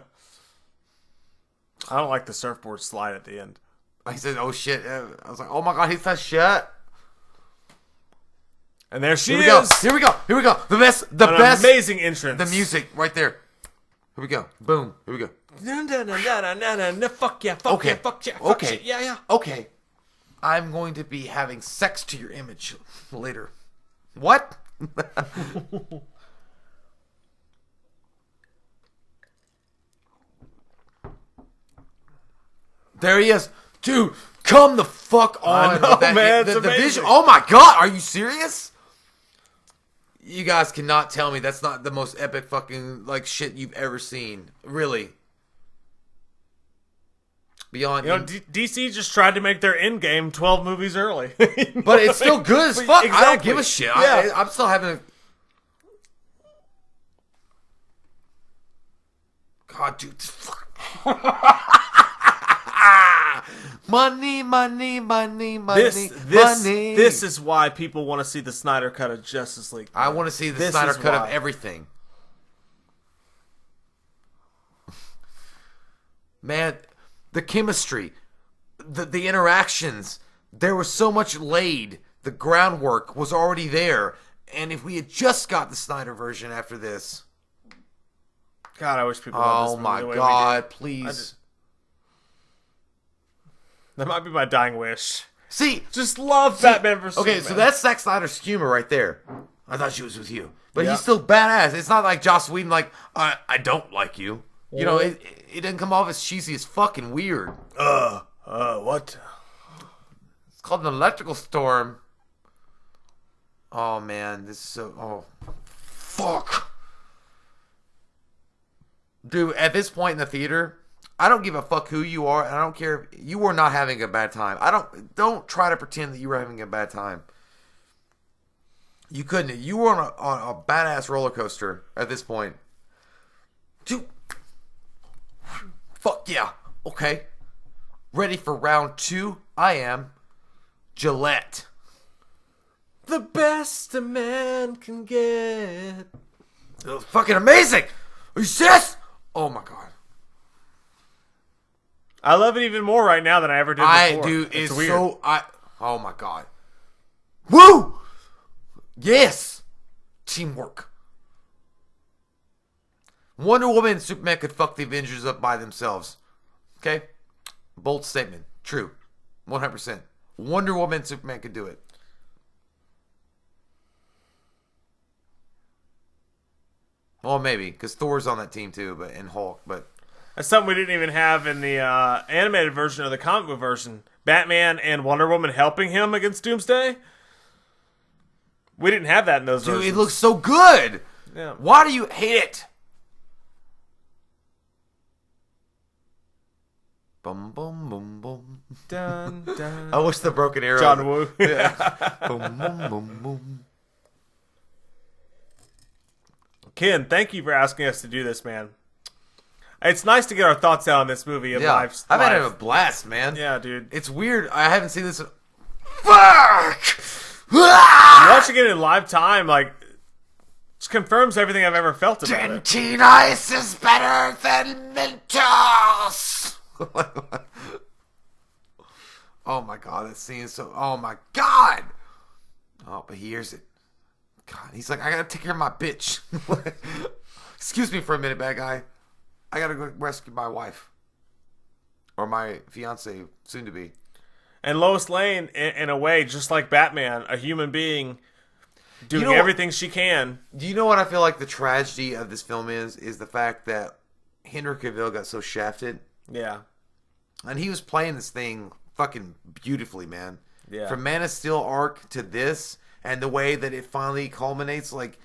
don't like the surfboard slide at the end. I said, "Oh shit!" I was like, "Oh my god, he's that shit." And there she Here is. we go. The best. Amazing entrance. The music right there. Here we go. Boom. Here we go. Fuck yeah. Fuck Okay. yeah. Fuck yeah. Fuck Okay. shit. Yeah. Okay. I'm going to be having sex to your image later. What? There he is. Dude, come the fuck on. I know, man. It's the amazing. vision. Oh my god, are you serious? You guys cannot tell me that's not the most epic fucking like shit you've ever seen. Really. Beyond, DC just tried to make their Endgame 12 movies early. but it's still good as fuck. Exactly. I don't give a shit. Yeah. I'm still having. God, dude, fuck. Money. This is why people want to see the Snyder Cut of Justice League. I want to see the Snyder Cut of everything. Man, the chemistry, the interactions, there was so much laid. The groundwork was already there. And if we had just got the Snyder version after this. God, I wish people loved this movie my the way God, we did. please. That might be my dying wish. See, just love Batman vs. Okay, Superman. so that's Zack Snyder's humor right there. I thought she was with you. But he's still badass. It's not like Joss Whedon, like, I don't like you. You know, it doesn't come off as cheesy as fucking weird. What? It's called an electrical storm. Oh, man. This is so... Oh, fuck. Dude, at this point in the theater, I don't give a fuck who you are. I don't care if you were not having a bad time. Don't try to pretend that you were having a bad time. You couldn't. You were on a badass roller coaster at this point. Dude. Fuck yeah. Okay. Ready for round 2? I am. Gillette. The best a man can get. It was fucking amazing. Are you serious? Oh my God. I love it even more right now than I ever did before. It's weird. Oh my God. Woo! Yes! Teamwork. Wonder Woman and Superman could fuck the Avengers up by themselves. Okay? Bold statement. True. 100%. Wonder Woman and Superman could do it. Well, maybe, because Thor's on that team too, and Hulk, but... That's something we didn't even have in the animated version or the comic book version. Batman and Wonder Woman helping him against Doomsday? We didn't have that in those versions. Dude, it looks so good! Yeah. Why do you hate it? Boom, boom, boom, boom. Dun, dun. I wish the broken arrow... John Woo. Yeah. Boom, boom, boom, boom. Ken, thank you for asking us to do this, man. It's nice to get our thoughts out on this movie. I've had a blast, man. Yeah, dude. It's weird. I haven't seen this. Fuck! Watching it in live time, like, just confirms everything I've ever felt about it. Dentine ice is better than Mentos. Oh my God, that scene is so. Oh my God. Oh, but he hears it. God, he's like, I gotta take care of my bitch. Excuse me for a minute, bad guy. I gotta go rescue my wife. Or my fiance, soon to be. And Lois Lane, in a way, just like Batman, a human being doing everything she can. Do you know what I feel like the tragedy of this film is? Is the fact that Henry Cavill got so shafted. Yeah. And he was playing this thing fucking beautifully, man. Yeah. From Man of Steel arc to this, and the way that it finally culminates, like,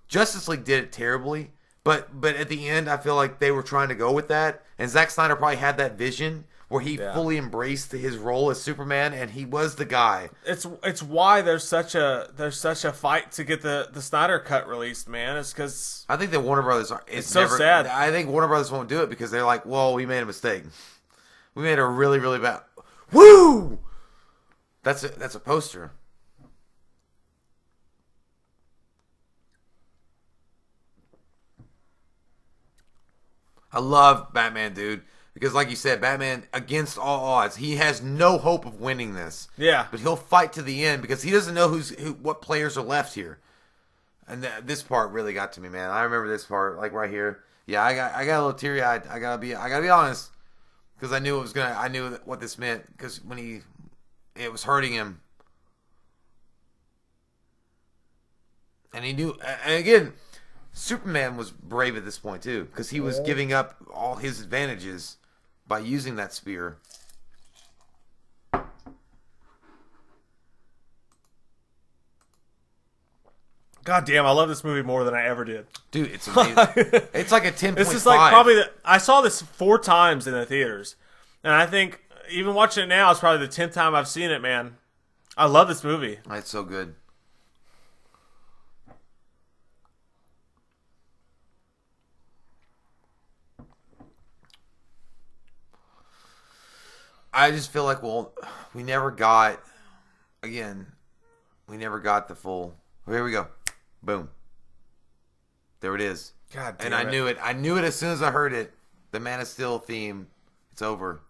Justice League did it terribly. But at the end, I feel like they were trying to go with that. And Zack Snyder probably had that vision where he fully embraced his role as Superman, and he was the guy. It's why there's such a fight to get the Snyder Cut released, man. It's because I think that Warner Brothers it's so sad. I think Warner Brothers won't do it because they're like, well, we made a mistake. We made a really, really bad. Woo! That's a poster. I love Batman, dude. Because like you said, Batman, against all odds, he has no hope of winning this. Yeah. But he'll fight to the end because he doesn't know what players are left here. And this part really got to me, man. I remember this part, like right here. Yeah, I got a little teary eyed. I gotta be honest, because I knew what this meant. Because when it was hurting him, and he knew. And again, Superman was brave at this point too, because he was giving up all his advantages by using that spear. God damn, I love this movie more than I ever did. Dude, it's amazing. It's like a 10.5. This is like probably I saw this 4 times in the theaters, and I think even watching it now, it's probably the 10th time I've seen it. Man, I love this movie. It's so good. I just feel like, well, we never got the full. Here we go. Boom. There it is. God damn and I knew it. I knew it as soon as I heard it. The Man of Steel theme. It's over.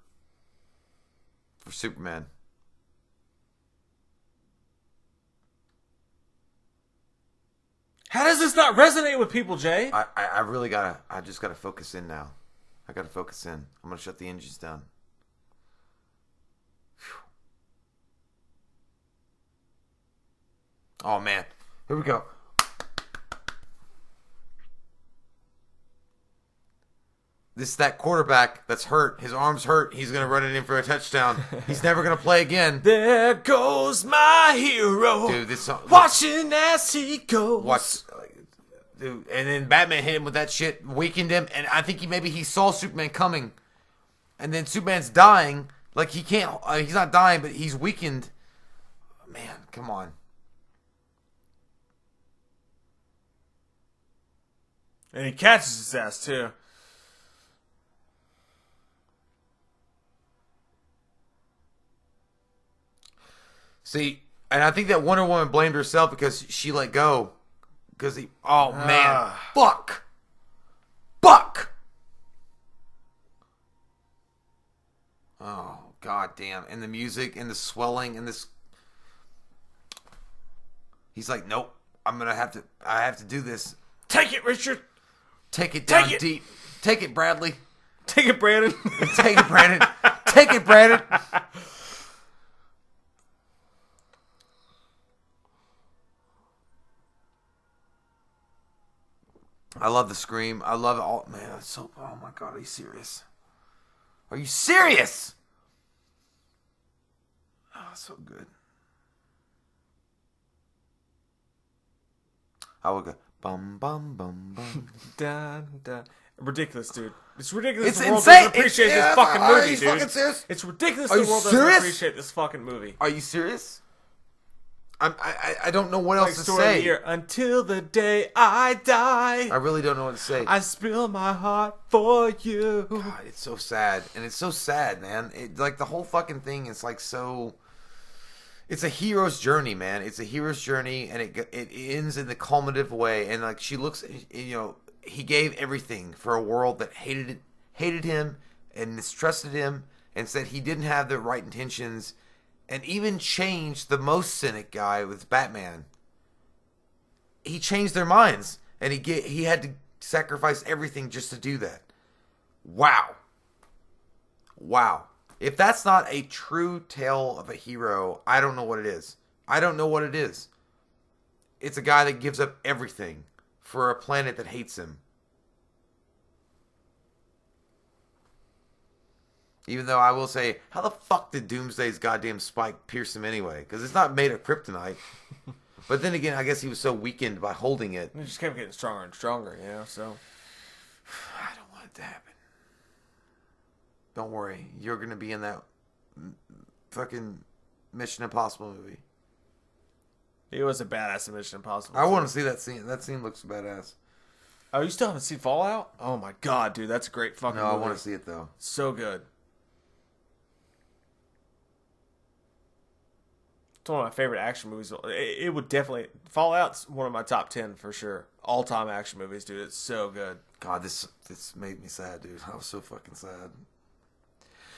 For Superman. How does this not resonate with people, Jay? I really I just gotta focus in now. I gotta focus in. I'm gonna shut the engines down. Oh man, here we go. This is that quarterback that's hurt. His arm's hurt. He's gonna run it in for a touchdown. He's never gonna play again. There goes my hero. Dude, this song, watching as he goes. Watch, dude. And then Batman hit him with that shit, weakened him, and I think he saw Superman coming, and then Superman's dying. Like he can't. He's not dying, but he's weakened. Man, come on. And he catches his ass, too. See, and I think that Wonder Woman blamed herself because she let go. Because oh man. Fuck. Oh, god damn. And the music and the swelling and this. He's like, nope, I have to do this. Take it, Richard. Take it down deep. Take it, Bradley. Take it, Brandon. Take it, Brandon. Take it, Brandon. I love the scream. I love it all. Man, it's so... Oh, my God. Are you serious? Are you serious? Oh, so good. I would go... Bum, bum, bum, bum. Dun, dun. Ridiculous, dude. It's ridiculous. It's the world insane. doesn't appreciate this fucking movie, Are you dude. fucking serious? It's ridiculous. Are The you world serious? doesn't appreciate this fucking movie. Are you serious? I don't know what Like else to story of the say. year, until the day I die. I really don't know what to say. I spill my heart for you. God, it's so sad. And it's so sad, man. Like, the whole fucking thing is, like, so... It's a hero's journey, man. It's a hero's journey, and it ends in the culminative way. And, like, she looks... You know, he gave everything for a world that hated him and mistrusted him and said he didn't have the right intentions, and even changed the most cynic guy with Batman. He changed their minds, and he had to sacrifice everything just to do that. Wow. If that's not a true tale of a hero, I don't know what it is. It's a guy that gives up everything for a planet that hates him. Even though I will say, how the fuck did Doomsday's goddamn spike pierce him anyway? Because it's not made of kryptonite. But then again, I guess he was so weakened by holding it. It just kept getting stronger and stronger, so... I don't want it to happen. Don't worry. You're going to be in that fucking Mission Impossible movie. He was a badass in Mission Impossible. I want to see that scene. That scene looks badass. Oh, you still haven't seen Fallout? Oh my god, dude, that's a great fucking movie. No, I want to see it, though. So good. It's one of my favorite action movies. It would definitely... Fallout's one of my top 10 for sure. All-time action movies, dude. It's so good. God, this made me sad, dude. I was so fucking sad.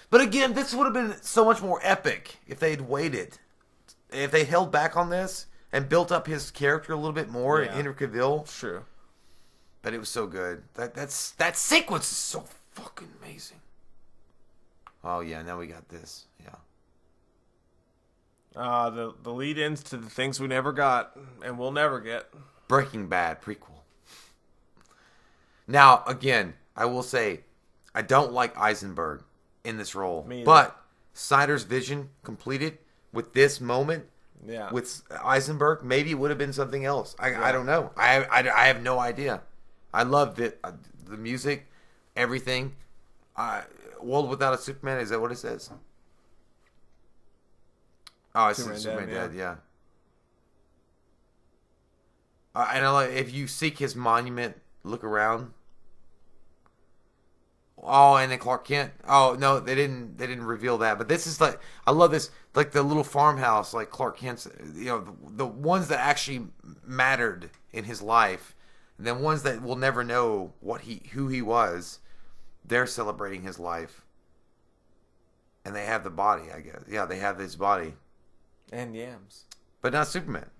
But again, this would have been so much more epic if they'd waited. If they held back on this and built up his character a little bit more in Henry Cavill. True. But it was so good. That sequence is so fucking amazing. Oh, yeah, now we got this. Yeah. The lead-ins to the things we never got and we'll never get. Breaking Bad prequel. Now, again, I will say, I don't like Eisenberg in this role. Me either. But Snyder's vision completed with this moment Yeah. with Eisenberg, maybe it would have been something else. I don't know. I have no idea. I loved it. The music, everything. World Without a Superman, is that what it says? Oh, it says Superman Dead, yeah. And I like, if you seek his monument, look around. Oh, and then Clark Kent. Oh no, they didn't reveal that. But this is like, I love this, like the little farmhouse, like Clark Kent's. You know, the ones that actually mattered in his life, and then ones that will never know who he was. They're celebrating his life, and they have the body. I guess, yeah, they have his body and yams, but not Superman.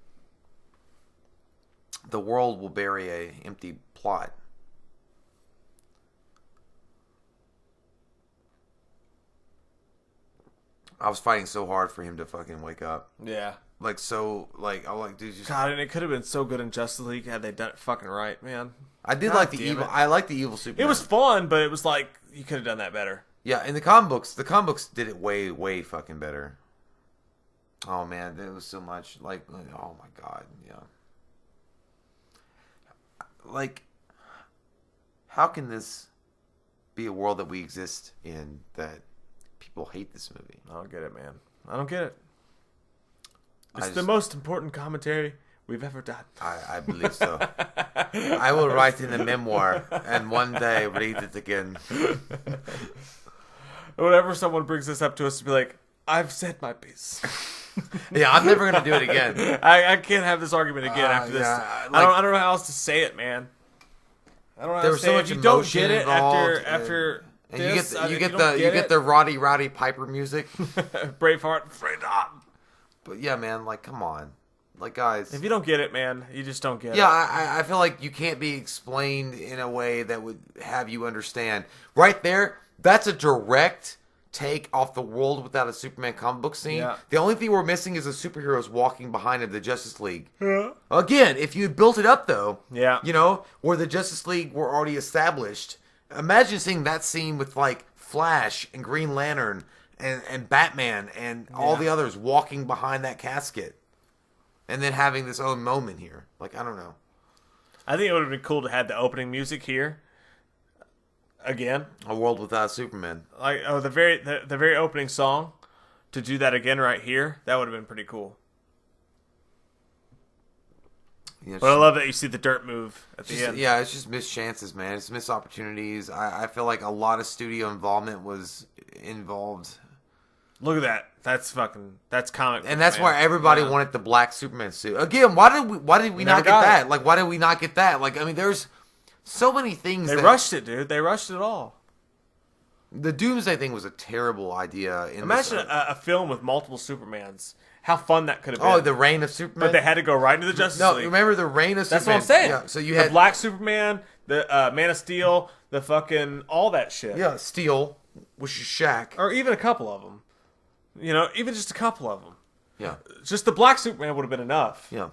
The world will bury a empty plot. I was fighting so hard for him to fucking wake up. Yeah. Like, so, like, I was like, dude, just... God, and it could have been so good in Justice League had they done it fucking right, man. I did like the evil... I like the evil Superman. It was fun, but it was like, you could have done that better. Yeah, in the comic books did it way, way fucking better. Oh, man, there was so much, like, oh my God, yeah. Like, how can this be a world that we exist in that people hate this movie? I don't get it, man. I don't get it. It's the most important commentary we've ever done. I believe so. I will write in a memoir and one day read it again. Whenever someone brings this up to us, to be like, I've said my piece. Yeah, I'm never going to do it again. I can't have this argument again after this. Yeah, like, I don't know how else to say it, man. I don't know how to say so it. much If you don't get it involved, after and this, you get the Roddy Piper music. Braveheart, Freedom. But yeah, man, like, come on. Like, guys. If you don't get it, man, you just don't get it. Yeah, I feel like you can't be explained in a way that would have you understand. Right there, that's a direct take off the World Without a Superman comic book scene. Yeah. The only thing we're missing is the superheroes walking behind him, the Justice League. Yeah. Again, if you had built it up, though, yeah, you know, where the Justice League were already established, imagine seeing that scene with, like, Flash and Green Lantern and Batman and all the others walking behind that casket. And then having this own moment here. Like, I don't know. I think it would have been cool to have the opening music here. Again. A World Without Superman. Like, the very opening song. To do that again right here. That would have been pretty cool. Yeah, but I love that you see the dirt move at the end. Yeah, it's just missed chances, man. It's missed opportunities. I feel like a lot of studio involvement was involved. Look at that. That's comic. And that's why everybody wanted the black Superman suit. Again, why did we not get that? Like, why did we not get that? Like, I mean, there's so many things. They rushed it, dude. They rushed it all. The Doomsday thing was a terrible idea. Imagine a film with multiple Supermans. How fun that could have been. Oh, the Reign of Superman. But they had to go right into the Justice League. No, remember the Reign of Superman? That's what I'm saying. Yeah, so you had the Black Superman, the Man of Steel, the fucking all that shit. Yeah, Steel, which is Shaq, or even a couple of them. You know, even just a couple of them. Yeah, just the Black Superman would have been enough. Yeah.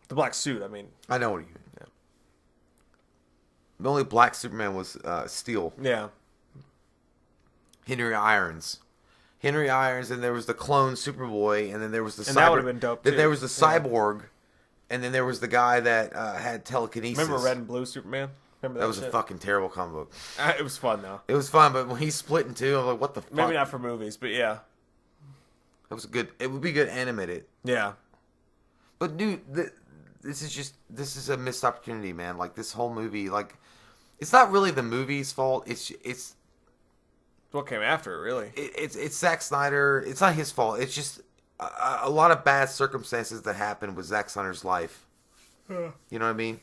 The black suit. I mean, I know what you mean. Yeah. The only black Superman was Steel. Yeah. Henry Irons, and there was the clone Superboy, and then there was the that would have been dope too. Then there was the cyborg, and then there was the guy that had telekinesis. Remember Red and Blue Superman? Remember that was a fucking terrible comic book. It was fun though. It was fun, but when he split in two, I was like, "What the fuck?" Maybe not for movies, but yeah, it was good. It would be good animated. Yeah, but dude, this is a missed opportunity, man. Like this whole movie, like it's not really the movie's fault. It's what came after it, really. It's Zack Snyder. It's not his fault. It's just a lot of bad circumstances that happened with Zack Snyder's life. You know what I mean?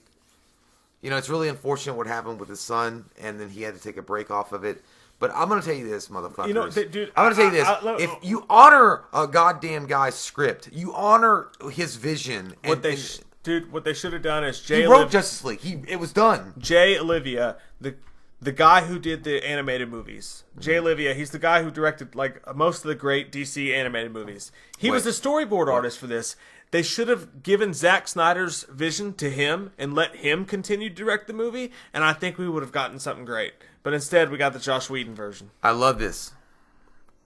You know, it's really unfortunate what happened with his son, and then he had to take a break off of it. But I'm going to tell you this, motherfuckers. You know, dude, I'm going to tell you this. If you honor a goddamn guy's script, you honor his vision. What they should have done is he wrote Justice League. It was done. Jay Olivia, the guy who did the animated movies. Jay Olivia, he's the guy who directed like most of the great DC animated movies. He was the storyboard artist for this. They should have given Zack Snyder's vision to him and let him continue to direct the movie, and I think we would have gotten something great. But instead, we got the Joss Whedon version. I love this.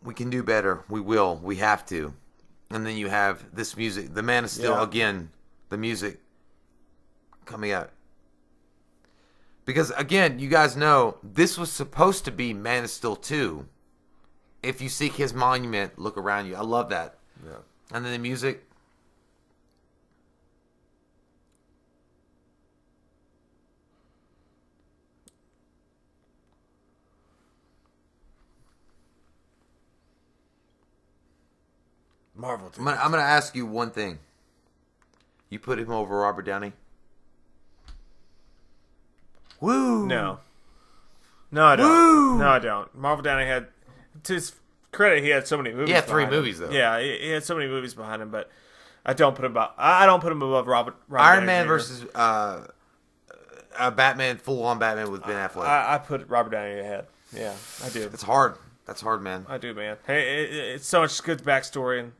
We can do better. We will. We have to. And then you have this music. The Man of Steel, again, the music coming out. Because, again, you guys know, this was supposed to be Man of Steel 2. If you seek his monument, look around you. I love that. Yeah. And then the music. Marvel. I'm gonna ask you one thing. You put him over Robert Downey? Woo! No, I don't. Woo! No, I don't. Marvel Downey had, to his credit, he had so many movies. He had 3 behind him. movies though. Yeah, he had so many movies behind him, but I don't put him above. I don't put him above Robert Iron Downey Man Jr. versus Batman, full-on Batman with Ben Affleck. I put Robert Downey ahead. Yeah, I do. It's hard. That's hard, man. I do, man. Hey, it's so much good backstory, and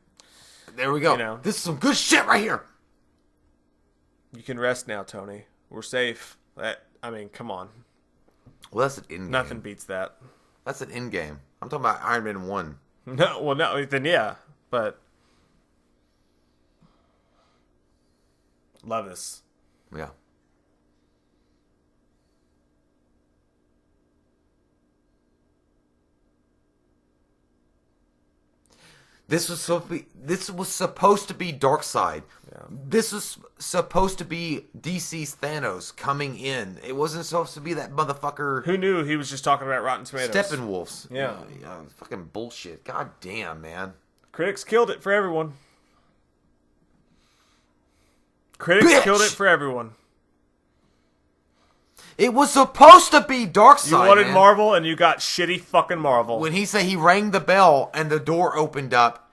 There we go. You know. This is some good shit right here. you can rest now, Tony. We're safe. Come on. Well, that's an end Nothing game. beats that. That's an end game. I'm talking about Iron Man 1. No, then yeah, but love this. Yeah. This was supposed to be Darkseid. Yeah. This was supposed to be DC's Thanos coming in. It wasn't supposed to be that motherfucker Who knew he was just talking about Rotten Tomatoes? Steppenwolf's. Yeah. Fucking bullshit. God damn, man. Critics killed it for everyone. Critics Bitch! killed it for everyone. It was supposed to be Darkseid. You wanted man. Marvel, and you got shitty fucking Marvel. When he said he rang the bell and the door opened up,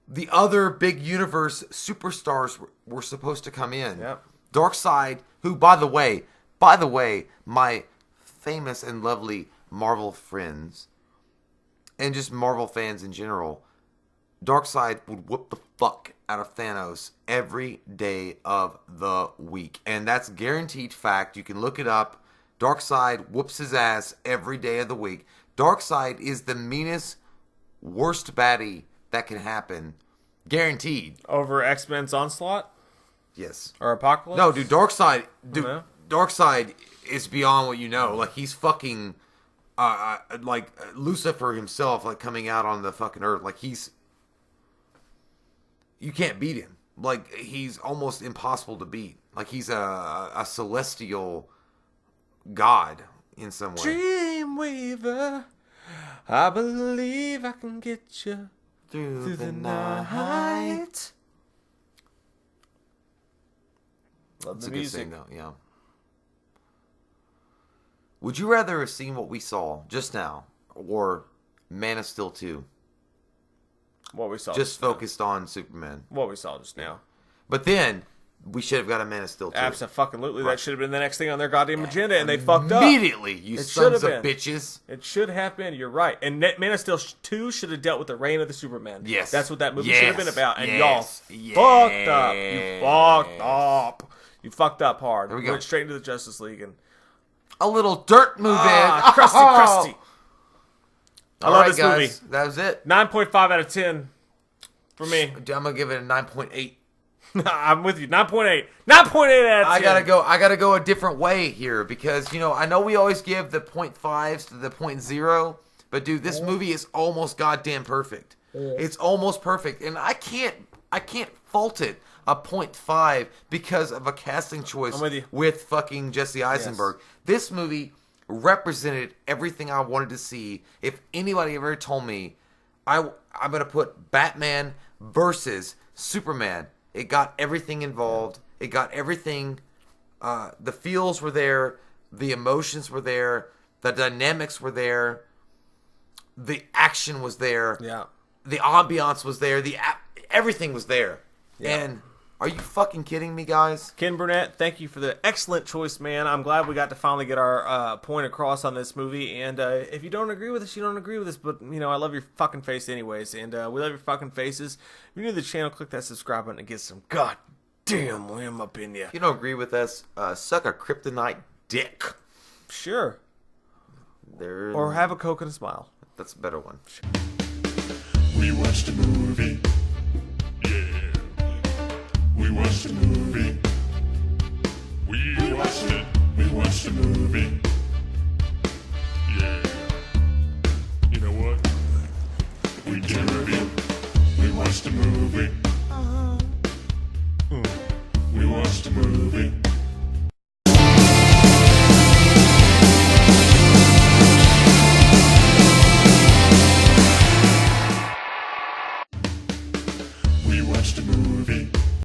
the other big universe superstars were supposed to come in. Yep. Darkseid, who, by the way, my famous and lovely Marvel friends, and just Marvel fans in general, Darkseid would whoop the fuck out of Thanos every day of the week. And that's guaranteed fact. You can look it up. Darkseid whoops his ass every day of the week. Darkseid is the meanest, worst baddie that can happen. Guaranteed. Over X-Men's Onslaught? Yes. Or Apocalypse? No, dude, Darkseid No. Darkseid is beyond what you know. Like, he's fucking like Lucifer himself, like coming out on the fucking earth. Like, you can't beat him. Like, he's almost impossible to beat. Like, he's a celestial god in some way. Dreamweaver, I believe I can get you Through the night. Love That's the a good music. thing, though. Yeah. Would you rather have seen what we saw just now, or Man of Steel 2? What we saw. Just focused on Superman. What we saw just now. But then, we should have got a Man of Steel 2. Absolutely. Right. That should have been the next thing on their goddamn agenda, and they fucked up. Immediately, you It sons should of have been. bitches. It should have been. You're right. And Man of Steel 2 should have dealt with the reign of the Superman. Yes. That's what that movie Yes. should have been about. And Yes. y'all fucked up. You fucked up. You fucked up hard. There we go. Went straight into the Justice League. And A little dirt move crusty. I love this movie. That was it. 9.5 out of 10 for me. I'm going to give it a 9.8. I'm with you. 9.8. 9.8 out of 10. I gotta go a different way here because I know we always give the 0.5s to the 0.0, but dude, this movie is almost goddamn perfect. It's almost perfect, and I can't fault it a 0.5 because of a casting choice I'm with you. with fucking Jesse Eisenberg. Yes. This movie represented everything I wanted to see. If anybody ever told me I'm gonna put Batman versus Superman, it got everything involved. It got everything. The feels were there. The emotions were there. The dynamics were there. The action was there. Yeah. The ambiance was there. Everything was there. Yeah. And are you fucking kidding me, guys? Ken Burnett, thank you for the excellent choice, man. I'm glad we got to finally get our point across on this movie. And if you don't agree with us, you don't agree with us. But, I love your fucking face anyways. And we love your fucking faces. If you're new to the channel, click that subscribe button and get some goddamn lamb up in you. If you don't agree with us, suck a kryptonite dick. Sure. There. Or have a Coke and a smile. That's a better one. We watched a movie. Yeah. We watched a movie. We watched it. We watched a movie. Yeah. You know what? We did a review. We watched a movie. We watched a movie.